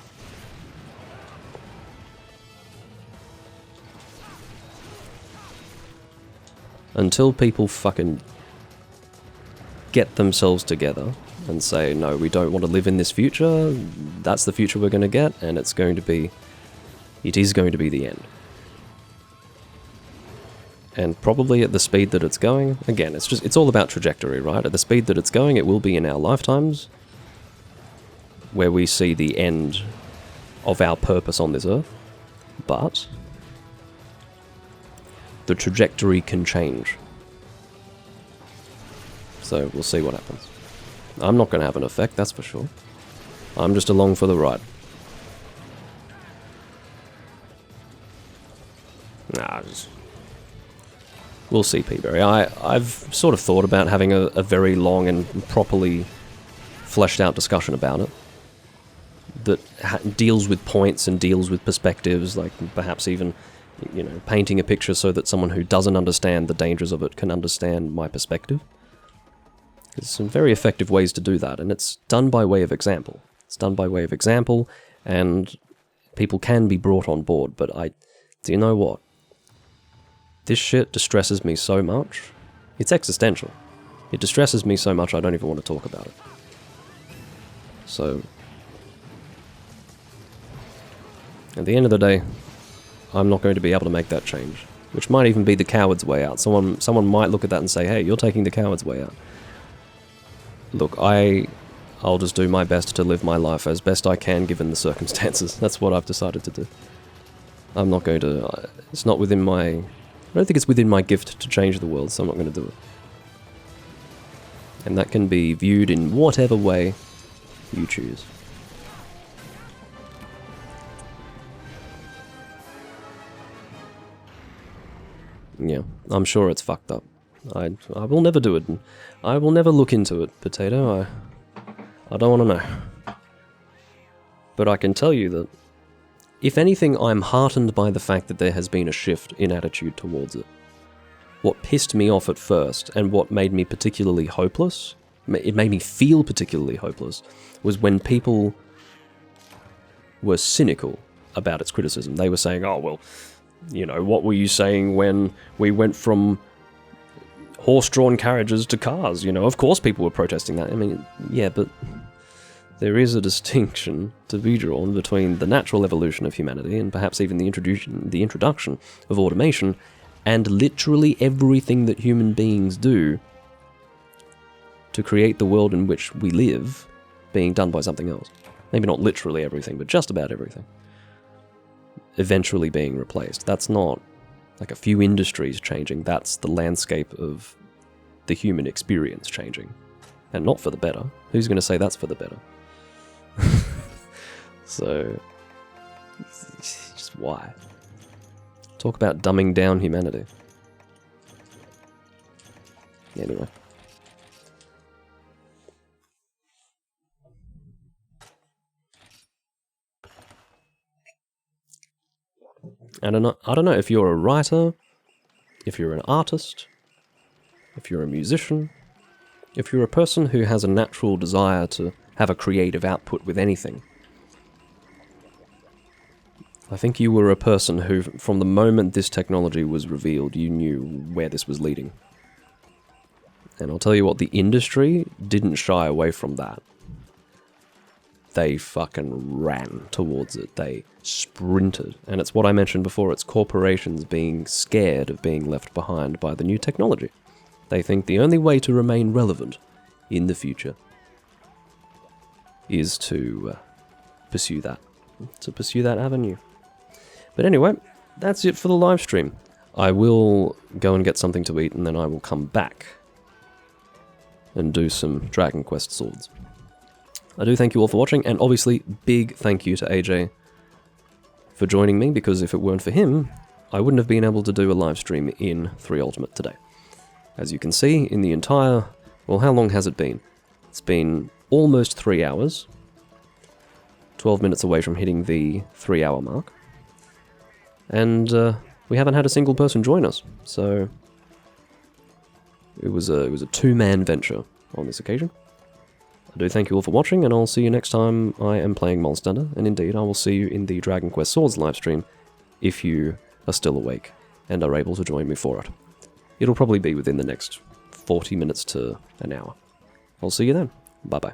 Until people fucking get themselves together and say, no, we don't want to live in this future, that's the future we're going to get, and it is going to be the end. And probably at the speed that it's going, again, it's all about trajectory, right? At the speed that it's going, it will be in our lifetimes where we see the end of our purpose on this earth. But the trajectory can change. So we'll see what happens. I'm not going to have an effect, that's for sure. I'm just along for the ride. We'll see, Peaberry. I've sort of thought about having a very long and properly fleshed out discussion about it that deals with points and deals with perspectives, like perhaps even, you know, painting a picture so that someone who doesn't understand the dangers of it can understand my perspective. There's some very effective ways to do that, and it's done by way of example. It's done by way of example, and people can be brought on board, but do you know what? This shit distresses me so much. It's existential. It distresses me so much I don't even want to talk about it. So, at the end of the day, I'm not going to be able to make that change. Which might even be the coward's way out. Someone might look at that and say, hey, you're taking the coward's way out. Look, I'll just do my best to live my life as best I can given the circumstances. That's what I've decided to do. I'm not going to... It's not within my... I don't think it's within my gift to change the world, so I'm not going to do it. And that can be viewed in whatever way you choose. Yeah, I'm sure it's fucked up. I will never do it. I will never look into it, Potato. I don't want to know. But I can tell you that, if anything, I'm heartened by the fact that there has been a shift in attitude towards it. What pissed me off at first, and what made me particularly hopeless, it made me feel particularly hopeless, was when people were cynical about its criticism. They were saying, oh, well, you know, what were you saying when we went from horse-drawn carriages to cars? You know, of course people were protesting that. I mean, yeah, but there is a distinction to be drawn between the natural evolution of humanity and perhaps even the introduction of automation and literally everything that human beings do to create the world in which we live being done by something else. Maybe not literally everything, but just about everything. Eventually being replaced. That's not like a few industries changing, that's the landscape of the human experience changing. And not for the better. Who's going to say that's for the better? So, just why? Talk about dumbing down humanity. Anyway. I don't know if you're a writer, if you're an artist, if you're a musician, if you're a person who has a natural desire to have a creative output with anything. I think you were a person who, from the moment this technology was revealed, you knew where this was leading. And I'll tell you what, the industry didn't shy away from that. They fucking ran towards it. They sprinted. And it's what I mentioned before, it's corporations being scared of being left behind by the new technology. They think the only way to remain relevant in the future is to pursue that avenue. But anyway, that's it for the live stream. I will go and get something to eat, and then I will come back and do some Dragon Quest swords. I do thank you all for watching, and obviously, big thank you to AJ for joining me, because if it weren't for him, I wouldn't have been able to do a live stream in 3 Ultimate today. As you can see, in the entire... Well, how long has it been? It's been almost 3 hours. 12 minutes away from hitting the 3-hour mark. And we haven't had a single person join us, so It was a two-man venture on this occasion. I do thank you all for watching, and I'll see you next time I am playing Monster Hunter, and indeed I will see you in the Dragon Quest Swords livestream if you are still awake and are able to join me for it. It'll probably be within the next 40 minutes to an hour. I'll see you then. Bye-bye.